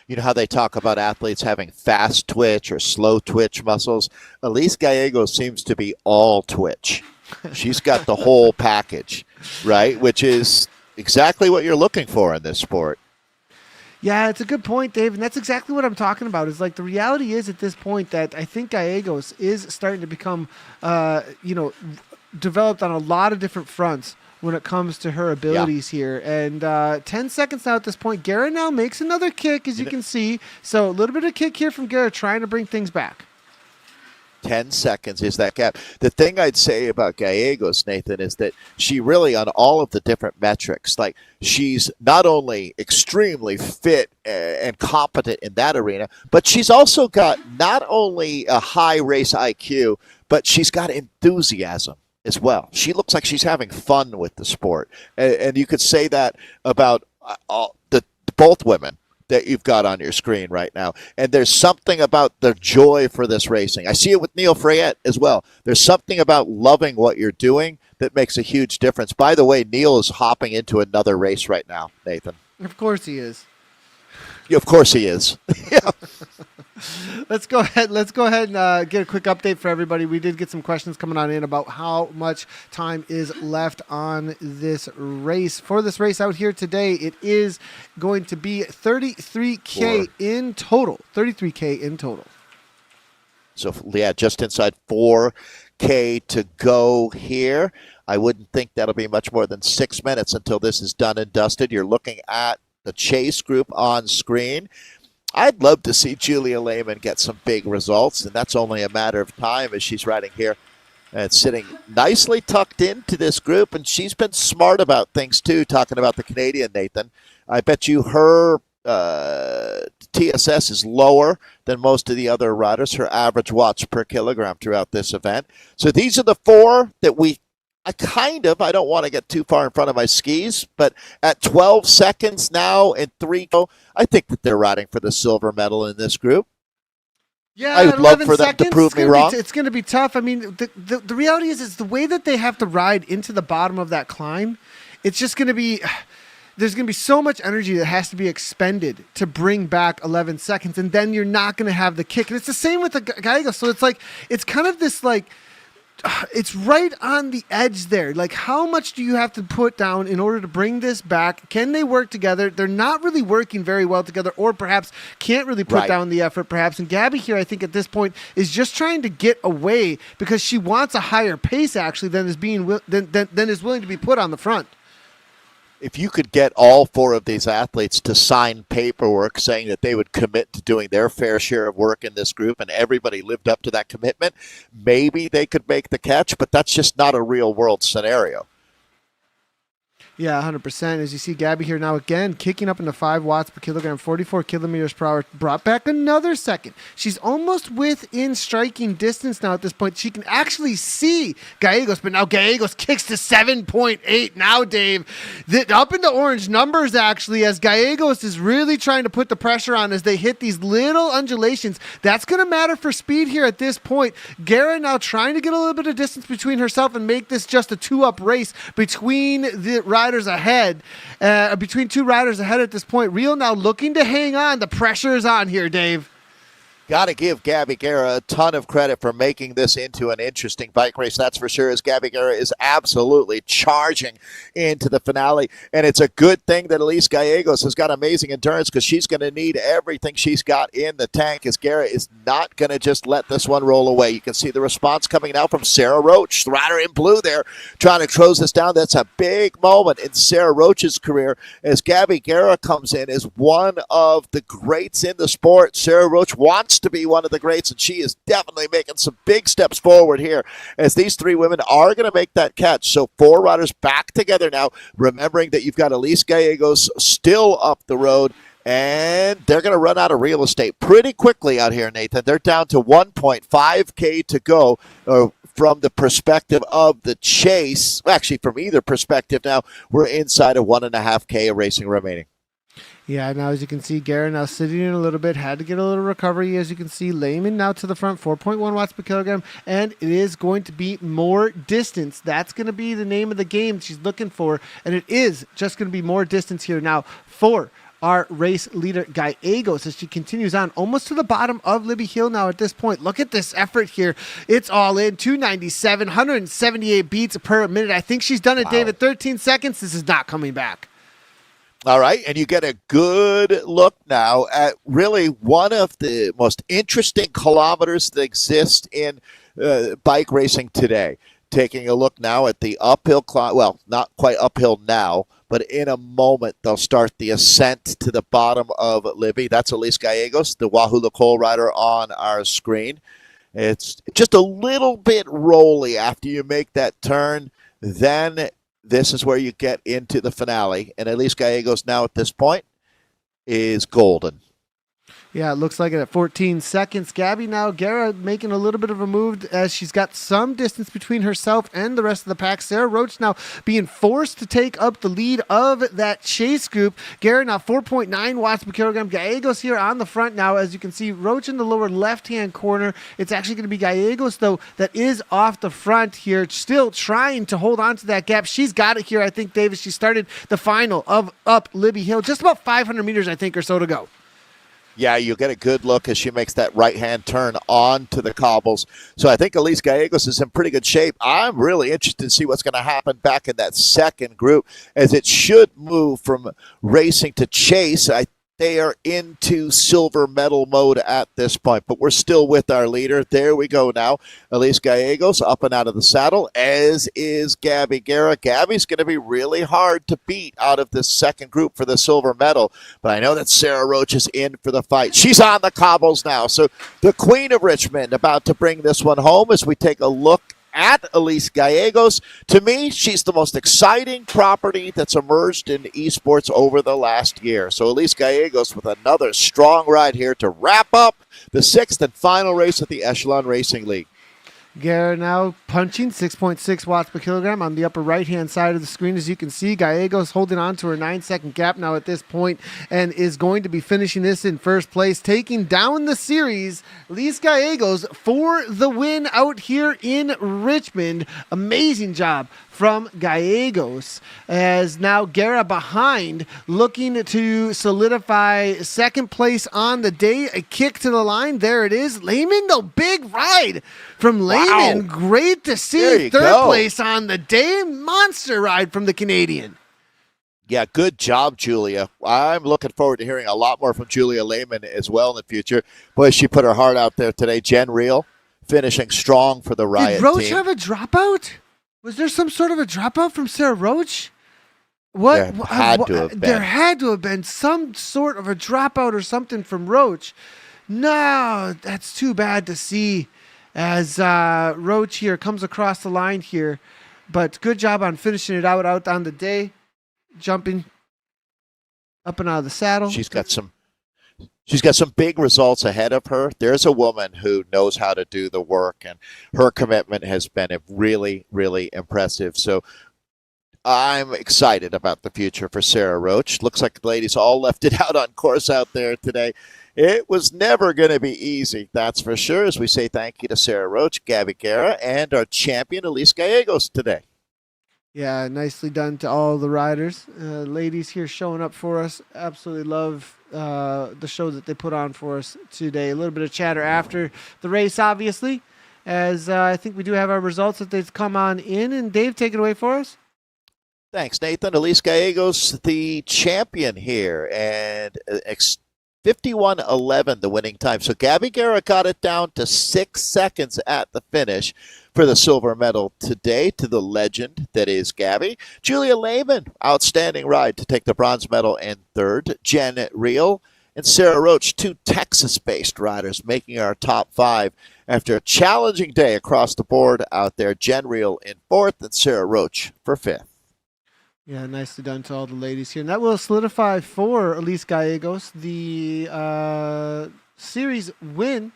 You know how they talk about athletes having fast twitch or slow twitch muscles? Elise Gallegos seems to be all twitch. She's got the whole package, right? Which is exactly what you're looking for in this sport. Yeah, it's a good point, Dave, and that's exactly what I'm talking about. Is like the reality is at this point that I think Gallegos is starting to become, developed on a lot of different fronts when it comes to her abilities here. And 10 seconds now at this point. Guerra now makes another kick, as you can see. So a little bit of kick here from Guerra, trying to bring things back. 10 seconds is that gap. The thing I'd say about Gallegos, Nathan, is that she really, on all of the different metrics, like she's not only extremely fit and competent in that arena, but she's also got not only a high race IQ, but she's got enthusiasm as well. She looks like she's having fun with the sport. And you could say that about both women that you've got on your screen right now. And there's something about the joy for this racing. I see it with Neil Freyette as well. There's something about loving what you're doing that makes a huge difference. By the way, Neil is hopping into another race right now, Nathan. Of course he is. Yeah, of course he is. Yeah. Let's go ahead and get a quick update for everybody. We did get some questions coming on in about how much time is left on this race. For this race out here today, it is going to be 33K in total. 33K in total. So, yeah, just inside 4K to go here. I wouldn't think that'll be much more than 6 minutes until this is done and dusted. You're looking at the chase group on screen. I'd love to see Julia Lehman get some big results, and that's only a matter of time as she's riding here and sitting nicely tucked into this group. And she's been smart about things, too, talking about the Canadian, Nathan. I bet you her TSS is lower than most of the other riders, her average watts per kilogram throughout this event. So these are the four that I don't want to get too far in front of my skis, but at 12 seconds now and 3 go, I think that they're riding for the silver medal in this group. Yeah, I would love for them to prove me wrong. It's going to be tough. I mean, the reality is the way that they have to ride into the bottom of that climb, it's just going to be... There's going to be so much energy that has to be expended to bring back 11 seconds, and then you're not going to have the kick. And it's the same with the Gallegos. So it's kind of this it's right on the edge there. Like, how much do you have to put down in order to bring this back? Can they work together? They're not really working very well together, or perhaps can't really put down the effort, perhaps. And Gabby here, I think at this point, is just trying to get away because she wants a higher pace, actually, than is willing to be put on the front. If you could get all four of these athletes to sign paperwork saying that they would commit to doing their fair share of work in this group and everybody lived up to that commitment, maybe they could make the catch, but that's just not a real world scenario. Yeah, 100%. As you see Gabby here now again, kicking up into 5 watts per kilogram, 44 kilometers per hour, brought back another second. She's almost within striking distance now at this point. She can actually see Gallegos, but now Gallegos kicks to 7.8 now, Dave. Up in the orange numbers, actually, as Gallegos is really trying to put the pressure on as they hit these little undulations. That's going to matter for speed here at this point. Gara now trying to get a little bit of distance between herself and make this just a 2-up race between the riders ahead, between 2 riders ahead at this point. Real now looking to hang on. The pressure is on here, Dave. Got to give Gabby Guerra a ton of credit for making this into an interesting bike race, that's for sure, as Gabby Guerra is absolutely charging into the finale. And it's a good thing that Elise Gallegos has got amazing endurance because she's going to need everything she's got in the tank, as Guerra is not going to just let this one roll away. You can see the response coming now from Sarah Roach, the rider in blue there, trying to close this down. That's a big moment in Sarah Roach's career as Gabby Guerra comes in as one of the greats in the sport. Sarah Roach wants to be one of the greats, and she is definitely making some big steps forward here as these 3 women are going to make that catch. So 4 riders back together now, remembering that you've got Elise Gallegos still up the road, and they're going to run out of real estate pretty quickly out here, Nathan. They're down to 1.5K to go from the perspective of the chase. Well, actually, from either perspective now, we're inside of 1.5K of racing remaining. Yeah, now as you can see, Gara now sitting in a little bit, had to get a little recovery. As you can see, Lehman now to the front, 4.1 watts per kilogram, and it is going to be more distance. That's going to be the name of the game she's looking for, and it is just going to be more distance here now for our race leader, Gallegos, as she continues on almost to the bottom of Libby Hill now at this point. Look at this effort here. It's all in, 297, 178 beats per minute. I think she's done it, wow. David, 13 seconds. This is not coming back. All right, and you get a good look now at really one of the most interesting kilometers that exist in bike racing today. Taking a look now at the uphill climb, well, not quite uphill now, but in a moment they'll start the ascent to the bottom of Libby. That's Elise Gallegos, the Wahoo Lacole rider on our screen. It's just a little bit rolly after you make that turn, then this is where you get into the finale. And Elise Gallegos now at this point is golden. Yeah, it looks like it at 14 seconds. Gabby now, Gara making a little bit of a move as she's got some distance between herself and the rest of the pack. Sarah Roach now being forced to take up the lead of that chase group. Gara now 4.9 watts per kilogram. Gallegos here on the front now. As you can see, Roach in the lower left-hand corner. It's actually going to be Gallegos, though, that is off the front here, still trying to hold on to that gap. She's got it here, I think, Davis. She started the final of up Libby Hill. Just about 500 meters, I think, or so to go. Yeah, you get a good look as she makes that right-hand turn onto the cobbles. So I think Elise Gallegos is in pretty good shape. I'm really interested to see what's going to happen back in that second group, as it should move from racing to chase. They are into silver medal mode at this point, but we're still with our leader. There we go now. Elise Gallegos up and out of the saddle, as is Gabby Guerra. Gabby's going to be really hard to beat out of this second group for the silver medal, but I know that Sarah Roach is in for the fight. She's on the cobbles now, so the Queen of Richmond about to bring this one home as we take a look at Elise Gallegos. To me, she's the most exciting property that's emerged in esports over the last year. So Elise Gallegos with another strong ride here to wrap up the 6th and final race of the Echelon Racing League. Gara now punching 6.6 watts per kilogram on the upper right-hand side of the screen. As you can see, Gallegos holding on to her 9-second gap now at this point and is going to be finishing this in first place, taking down the series. Elise Gallegos for the win out here in Richmond. Amazing job from Gallegos, as now Guerra behind, looking to solidify second place on the day. A kick to the line. There it is. Lehman, the big ride from Lehman. Wow. Great to see. Third place on the day. Monster ride from the Canadian. Yeah, good job, Julia. I'm looking forward to hearing a lot more from Julia Lehman as well in the future. Boy, she put her heart out there today. Jen Reel finishing strong for the Riot Did Roach team. have a dropout? Was there some sort of a dropout from Sarah Roach? What? There had to have been. There had to have been some sort of a dropout or something from Roach. No, that's too bad to see as Roach here comes across the line here. But good job on finishing it out on the day. Jumping up and out of the saddle. She's got some big results ahead of her. There's a woman who knows how to do the work, and her commitment has been really, really impressive. So I'm excited about the future for Sarah Roach. Looks like the ladies all left it out on course out there today. It was never going to be easy, that's for sure, as we say thank you to Sarah Roach, Gabby Guerra, and our champion, Elise Gallegos, today. Yeah, nicely done to all the riders. Ladies here showing up for us. Absolutely love the show that they put on for us today. A little bit of chatter after the race, obviously, as I think we do have our results that they've come on in. And Dave, take it away for us. Thanks, Nathan. Elise Gallegos, the champion here, and 51:11, the winning time. So Gabby Guerra got it down to 6 seconds at the finish for the silver medal today to the legend that is Gabby. Julia Lehman, outstanding ride to take the bronze medal in third. Jen Reel and Sarah Roach, two Texas-based riders making our top five after a challenging day across the board out there. Jen Reel in fourth and Sarah Roach for fifth. Yeah, nicely done to all the ladies here. And that will solidify for Elise Gallegos the series win,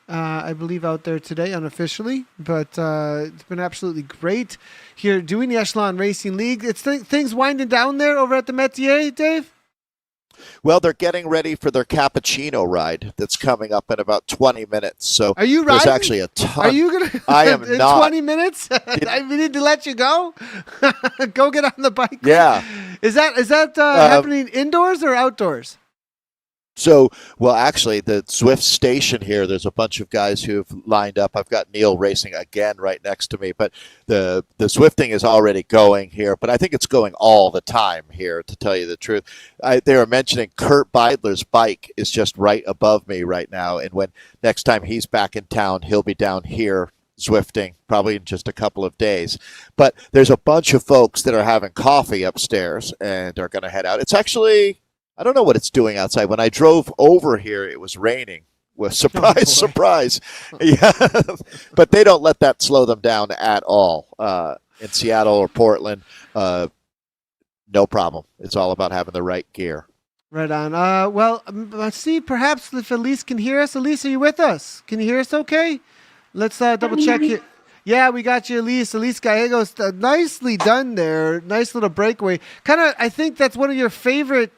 I believe, out there today unofficially. But it's been absolutely great here doing the Echelon Racing League. It's things winding down there over at the Metier, Dave? Well, they're getting ready for their cappuccino ride that's coming up in about 20 minutes. So are you there's riding? Actually a ton. Are you gonna? I am in not. 20 minutes. I need to let you go. Go get on the bike. Yeah. Is that happening indoors or outdoors? So, well, actually, the Zwift station here, there's a bunch of guys who've lined up. I've got Neil racing again right next to me, but the Zwifting is already going here, but I think it's going all the time here, to tell you the truth. They were mentioning Kurt Beidler's bike is just right above me right now, and when next time he's back in town, he'll be down here Zwifting, probably in just a couple of days. But there's a bunch of folks that are having coffee upstairs and are going to head out. It's actually... I don't know what it's doing outside. When I drove over here, it was raining. Well, surprise, surprise. Yeah. But they don't let that slow them down at all. In Seattle or Portland, no problem. It's all about having the right gear. Right on. Well, let's see. Perhaps if Elise can hear us. Elise, are you with us? Can you hear us okay? Let's double check here. Yeah, we got you, Elise. Elise Gallegos, nicely done there. Nice little breakaway. Kind of, I think that's one of your favorite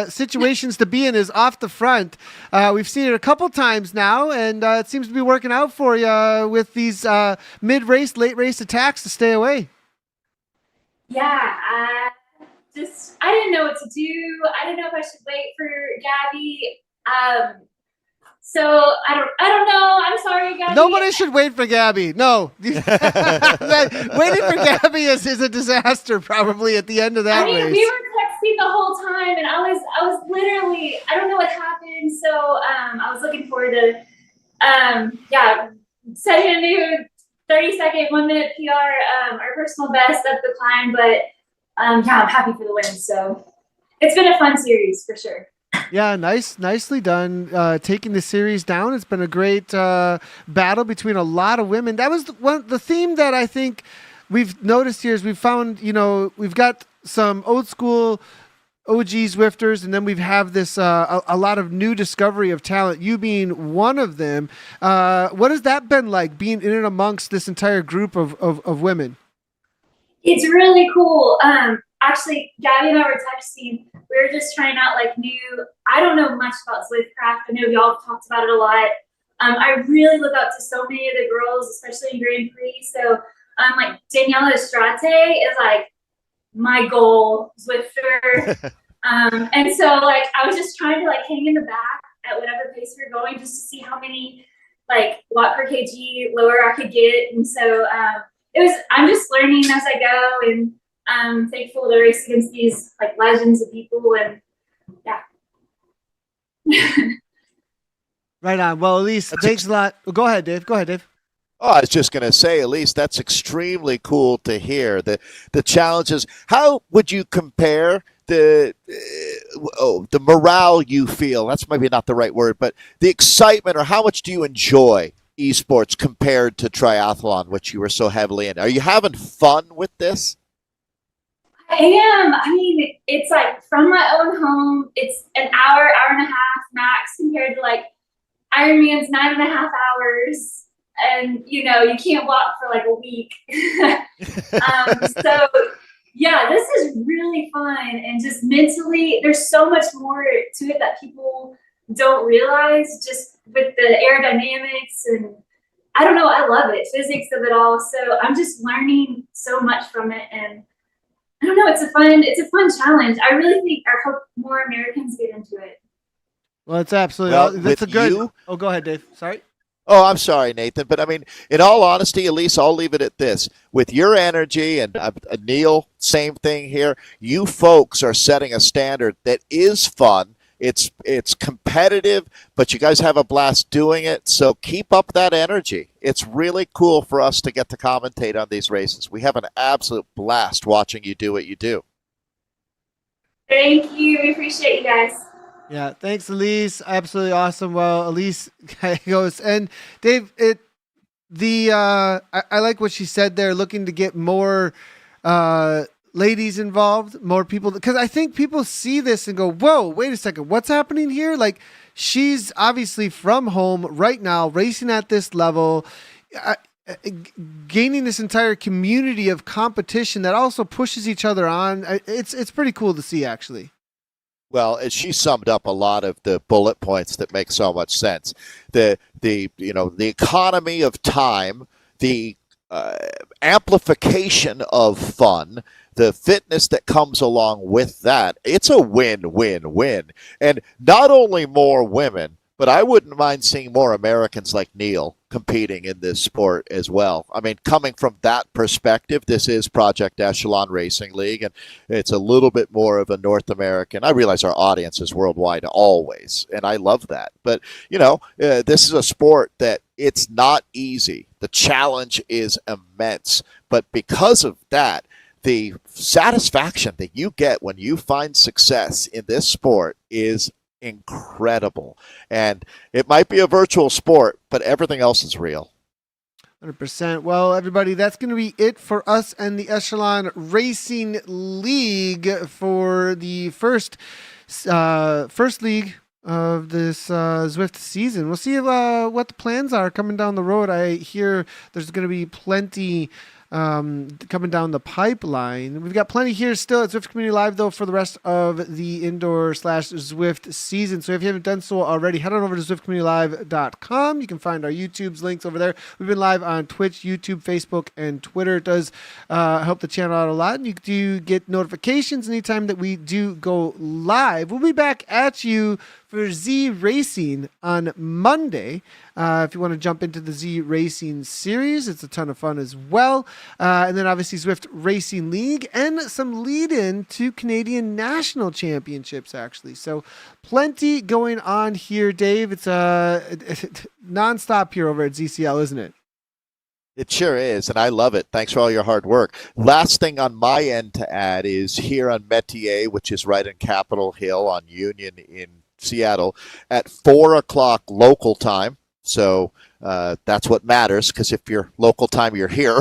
situations to be in is off the front. We've seen it a couple times now, and it seems to be working out for you with these mid-race, late-race attacks to stay away. Yeah, I didn't know what to do. I didn't know if I should wait for Gabby. So I don't know. I'm sorry, Gabby. Nobody should wait for Gabby. No. Waiting for Gabby is a disaster probably at the end of that race. We were texting the whole time, and I was literally, I don't know what happened. So I was looking forward to setting a new 30-second, 1-minute PR, our personal best up the climb. But I'm happy for the win. So it's been a fun series for sure. Yeah, nicely done. Taking the series down. It's been a great battle between a lot of women. That was the theme that I think we've noticed here is we've found, we've got some old school OG Zwifters, and then we have this a lot of new discovery of talent, you being one of them. What has that been like, being in and amongst this entire group of women? It's really cool. Actually, Gabby and I were texting. We were just trying out I don't know much about Zwiftcraft. I know y'all have talked about it a lot. I really look up to so many of the girls, especially in Grand Prix. So like Daniela Estrate is like my goal Zwifter. And so like I was just trying to like hang in the back at whatever pace we were going just to see how many like watt per kg lower I could get. And so I'm just learning as I go, and I'm thankful to race against these like legends of people, and yeah. Right on. Well, Elise, thanks a lot. Go ahead, Dave. Oh, I was just going to say, Elise, that's extremely cool to hear. The challenges. How would you compare the morale you feel? That's maybe not the right word, but the excitement, or how much do you enjoy esports compared to triathlon, which you were so heavily in? Are you having fun with this? I am. I mean, it's like from my own home, it's an hour and a half max compared to like Ironman's 9.5 hours. And, you know, you can't walk for like a week. So, yeah, this is really fun. And just mentally, there's so much more to it that people don't realize, just with the aerodynamics. And I don't know, I love it, physics of it all. So I'm just learning so much from it. And I don't know, it's a fun challenge. I really think I hope more Americans get into it. Well, it's absolutely, that's a good. Oh, go ahead, Dave. Sorry. Oh, I'm sorry, Nathan. But I mean, in all honesty, Elise, I'll leave it at this. With your energy, and Neil, same thing here, you folks are setting a standard that is fun. It's competitive, but you guys have a blast doing it. So keep up that energy. It's really cool for us to get to commentate on these races. We have an absolute blast watching you do what you do. Thank you. We appreciate you guys. Yeah, thanks, Elise. Absolutely awesome. Well, Elise goes, and Dave, I like what she said there, looking to get more ladies involved, more people, because I think people see this and go, whoa, wait a second, what's happening here? Like, she's obviously from home right now, racing at this level, gaining this entire community of competition that also pushes each other on. It's pretty cool to see, actually. Well, she summed up a lot of the bullet points that make so much sense. The economy of time, the amplification of fun, the fitness that comes along with that. It's a win-win-win. And not only more women, but I wouldn't mind seeing more Americans like Neil competing in this sport as well. I mean, coming from that perspective, this is Project Echelon Racing League, and it's a little bit more of a North American. I realize our audience is worldwide always, and I love that. But, this is a sport that it's not easy. The challenge is immense. But because of that, the satisfaction that you get when you find success in this sport is incredible. And it might be a virtual sport, but everything else is real. 100%. Well, everybody, that's going to be it for us and the Echelon Racing League for the first league of this Zwift season. We'll see what the plans are coming down the road. I hear there's going to be plenty coming down the pipeline. We've got plenty here still at Zwift Community Live, though, for the rest of the indoor/Zwift season. So if you haven't done so already, head on over to ZwiftCommunityLive.com. You can find our YouTube's links over there. We've been live on Twitch, YouTube, Facebook, and Twitter. It does help the channel out a lot, and you do get notifications anytime that we do go live. We'll be back at you for Z Racing on Monday. If you want to jump into the Z Racing series, it's a ton of fun as well. And then obviously Zwift Racing League and some lead-in to Canadian National Championships, actually. So plenty going on here, Dave. It's nonstop here over at ZCL, isn't it? It sure is, and I love it. Thanks for all your hard work. Last thing on my end to add is here on Metier, which is right in Capitol Hill on Union in Seattle, at 4 o'clock local time. So that's what matters, because if you're local time, you're here.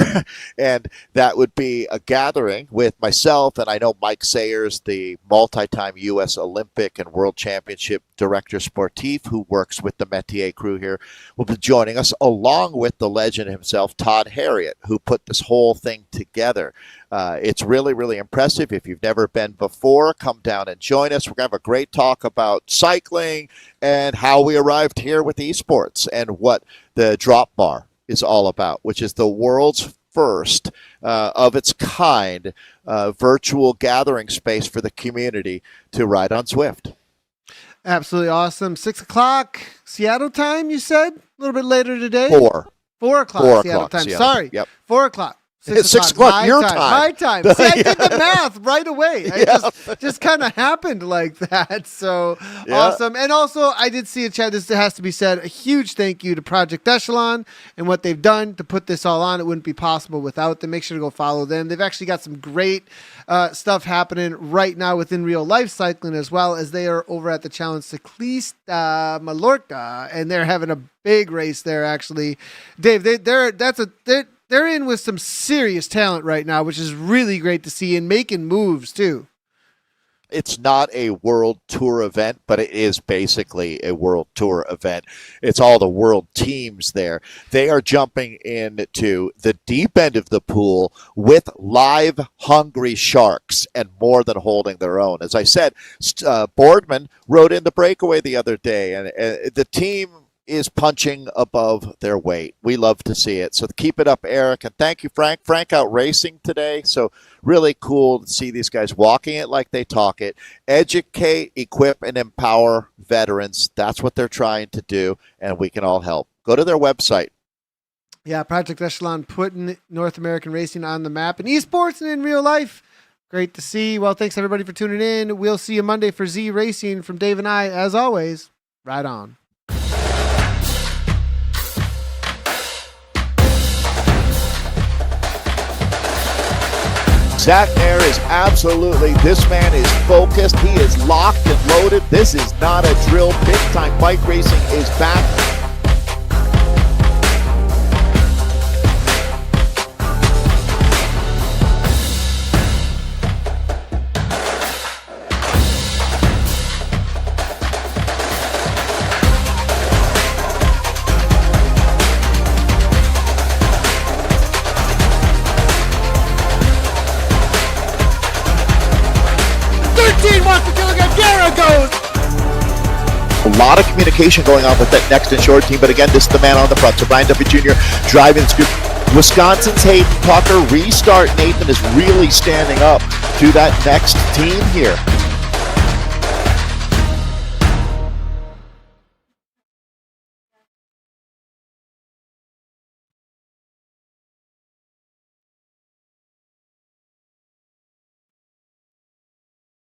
And that would be a gathering with myself, and I know Mike Sayers, the multi-time U.S. Olympic and World Championship Director Sportif, who works with the Metier crew here, will be joining us, along with the legend himself, Todd Harriet, who put this whole thing together. It's really, really impressive. If you've never been before, come down and join us. We're going to have a great talk about cycling and how we arrived here with esports and what the drop bar is all about, which is the world's first of its kind virtual gathering space for the community to ride on Zwift. Absolutely awesome. 6 o'clock Seattle time, you said? A little bit later today? 4 o'clock Seattle time. Seattle. Sorry. Yep. 4 o'clock. 6 o'clock your time. My time. See, I did the math right away. It just kind of happened like that. So awesome. And also, I did see a chat. This has to be said. A huge thank you to Project Echelon and what they've done to put this all on. It wouldn't be possible without them. Make sure to go follow them. They've actually got some great stuff happening right now within real life cycling, as well as they are over at the Challenge Ciclista Mallorca, and they're having a big race there. Actually, Dave, they're in with some serious talent right now, which is really great to see, and making moves too. It's not a world tour event, but it is basically a world tour event. It's all the world teams there. They are jumping into the deep end of the pool with live hungry sharks and more than holding their own. As I said, Boardman rode in the Breakaway the other day, and the team is punching above their weight. We love to see it. So keep it up, Eric. And thank you, Frank. Frank out racing today. So really cool to see these guys walking it like they talk it. Educate, equip, and empower veterans. That's what they're trying to do, and we can all help. Go to their website. Yeah, Project Echelon putting North American racing on the map in esports and in real life. Great to see. Well, thanks everybody for tuning in. We'll see you Monday for Z Racing. From Dave and I, as always, ride on. Zach Nair is absolutely, this man is focused. He is locked and loaded. This is not a drill. Big time bike racing is back. A lot of communication going on with that next insured team, but again, this is the man on the front. So Brian Duffy Jr. driving this group. Wisconsin's Hayden Tucker. Restart Nathan is really standing up to that next team here.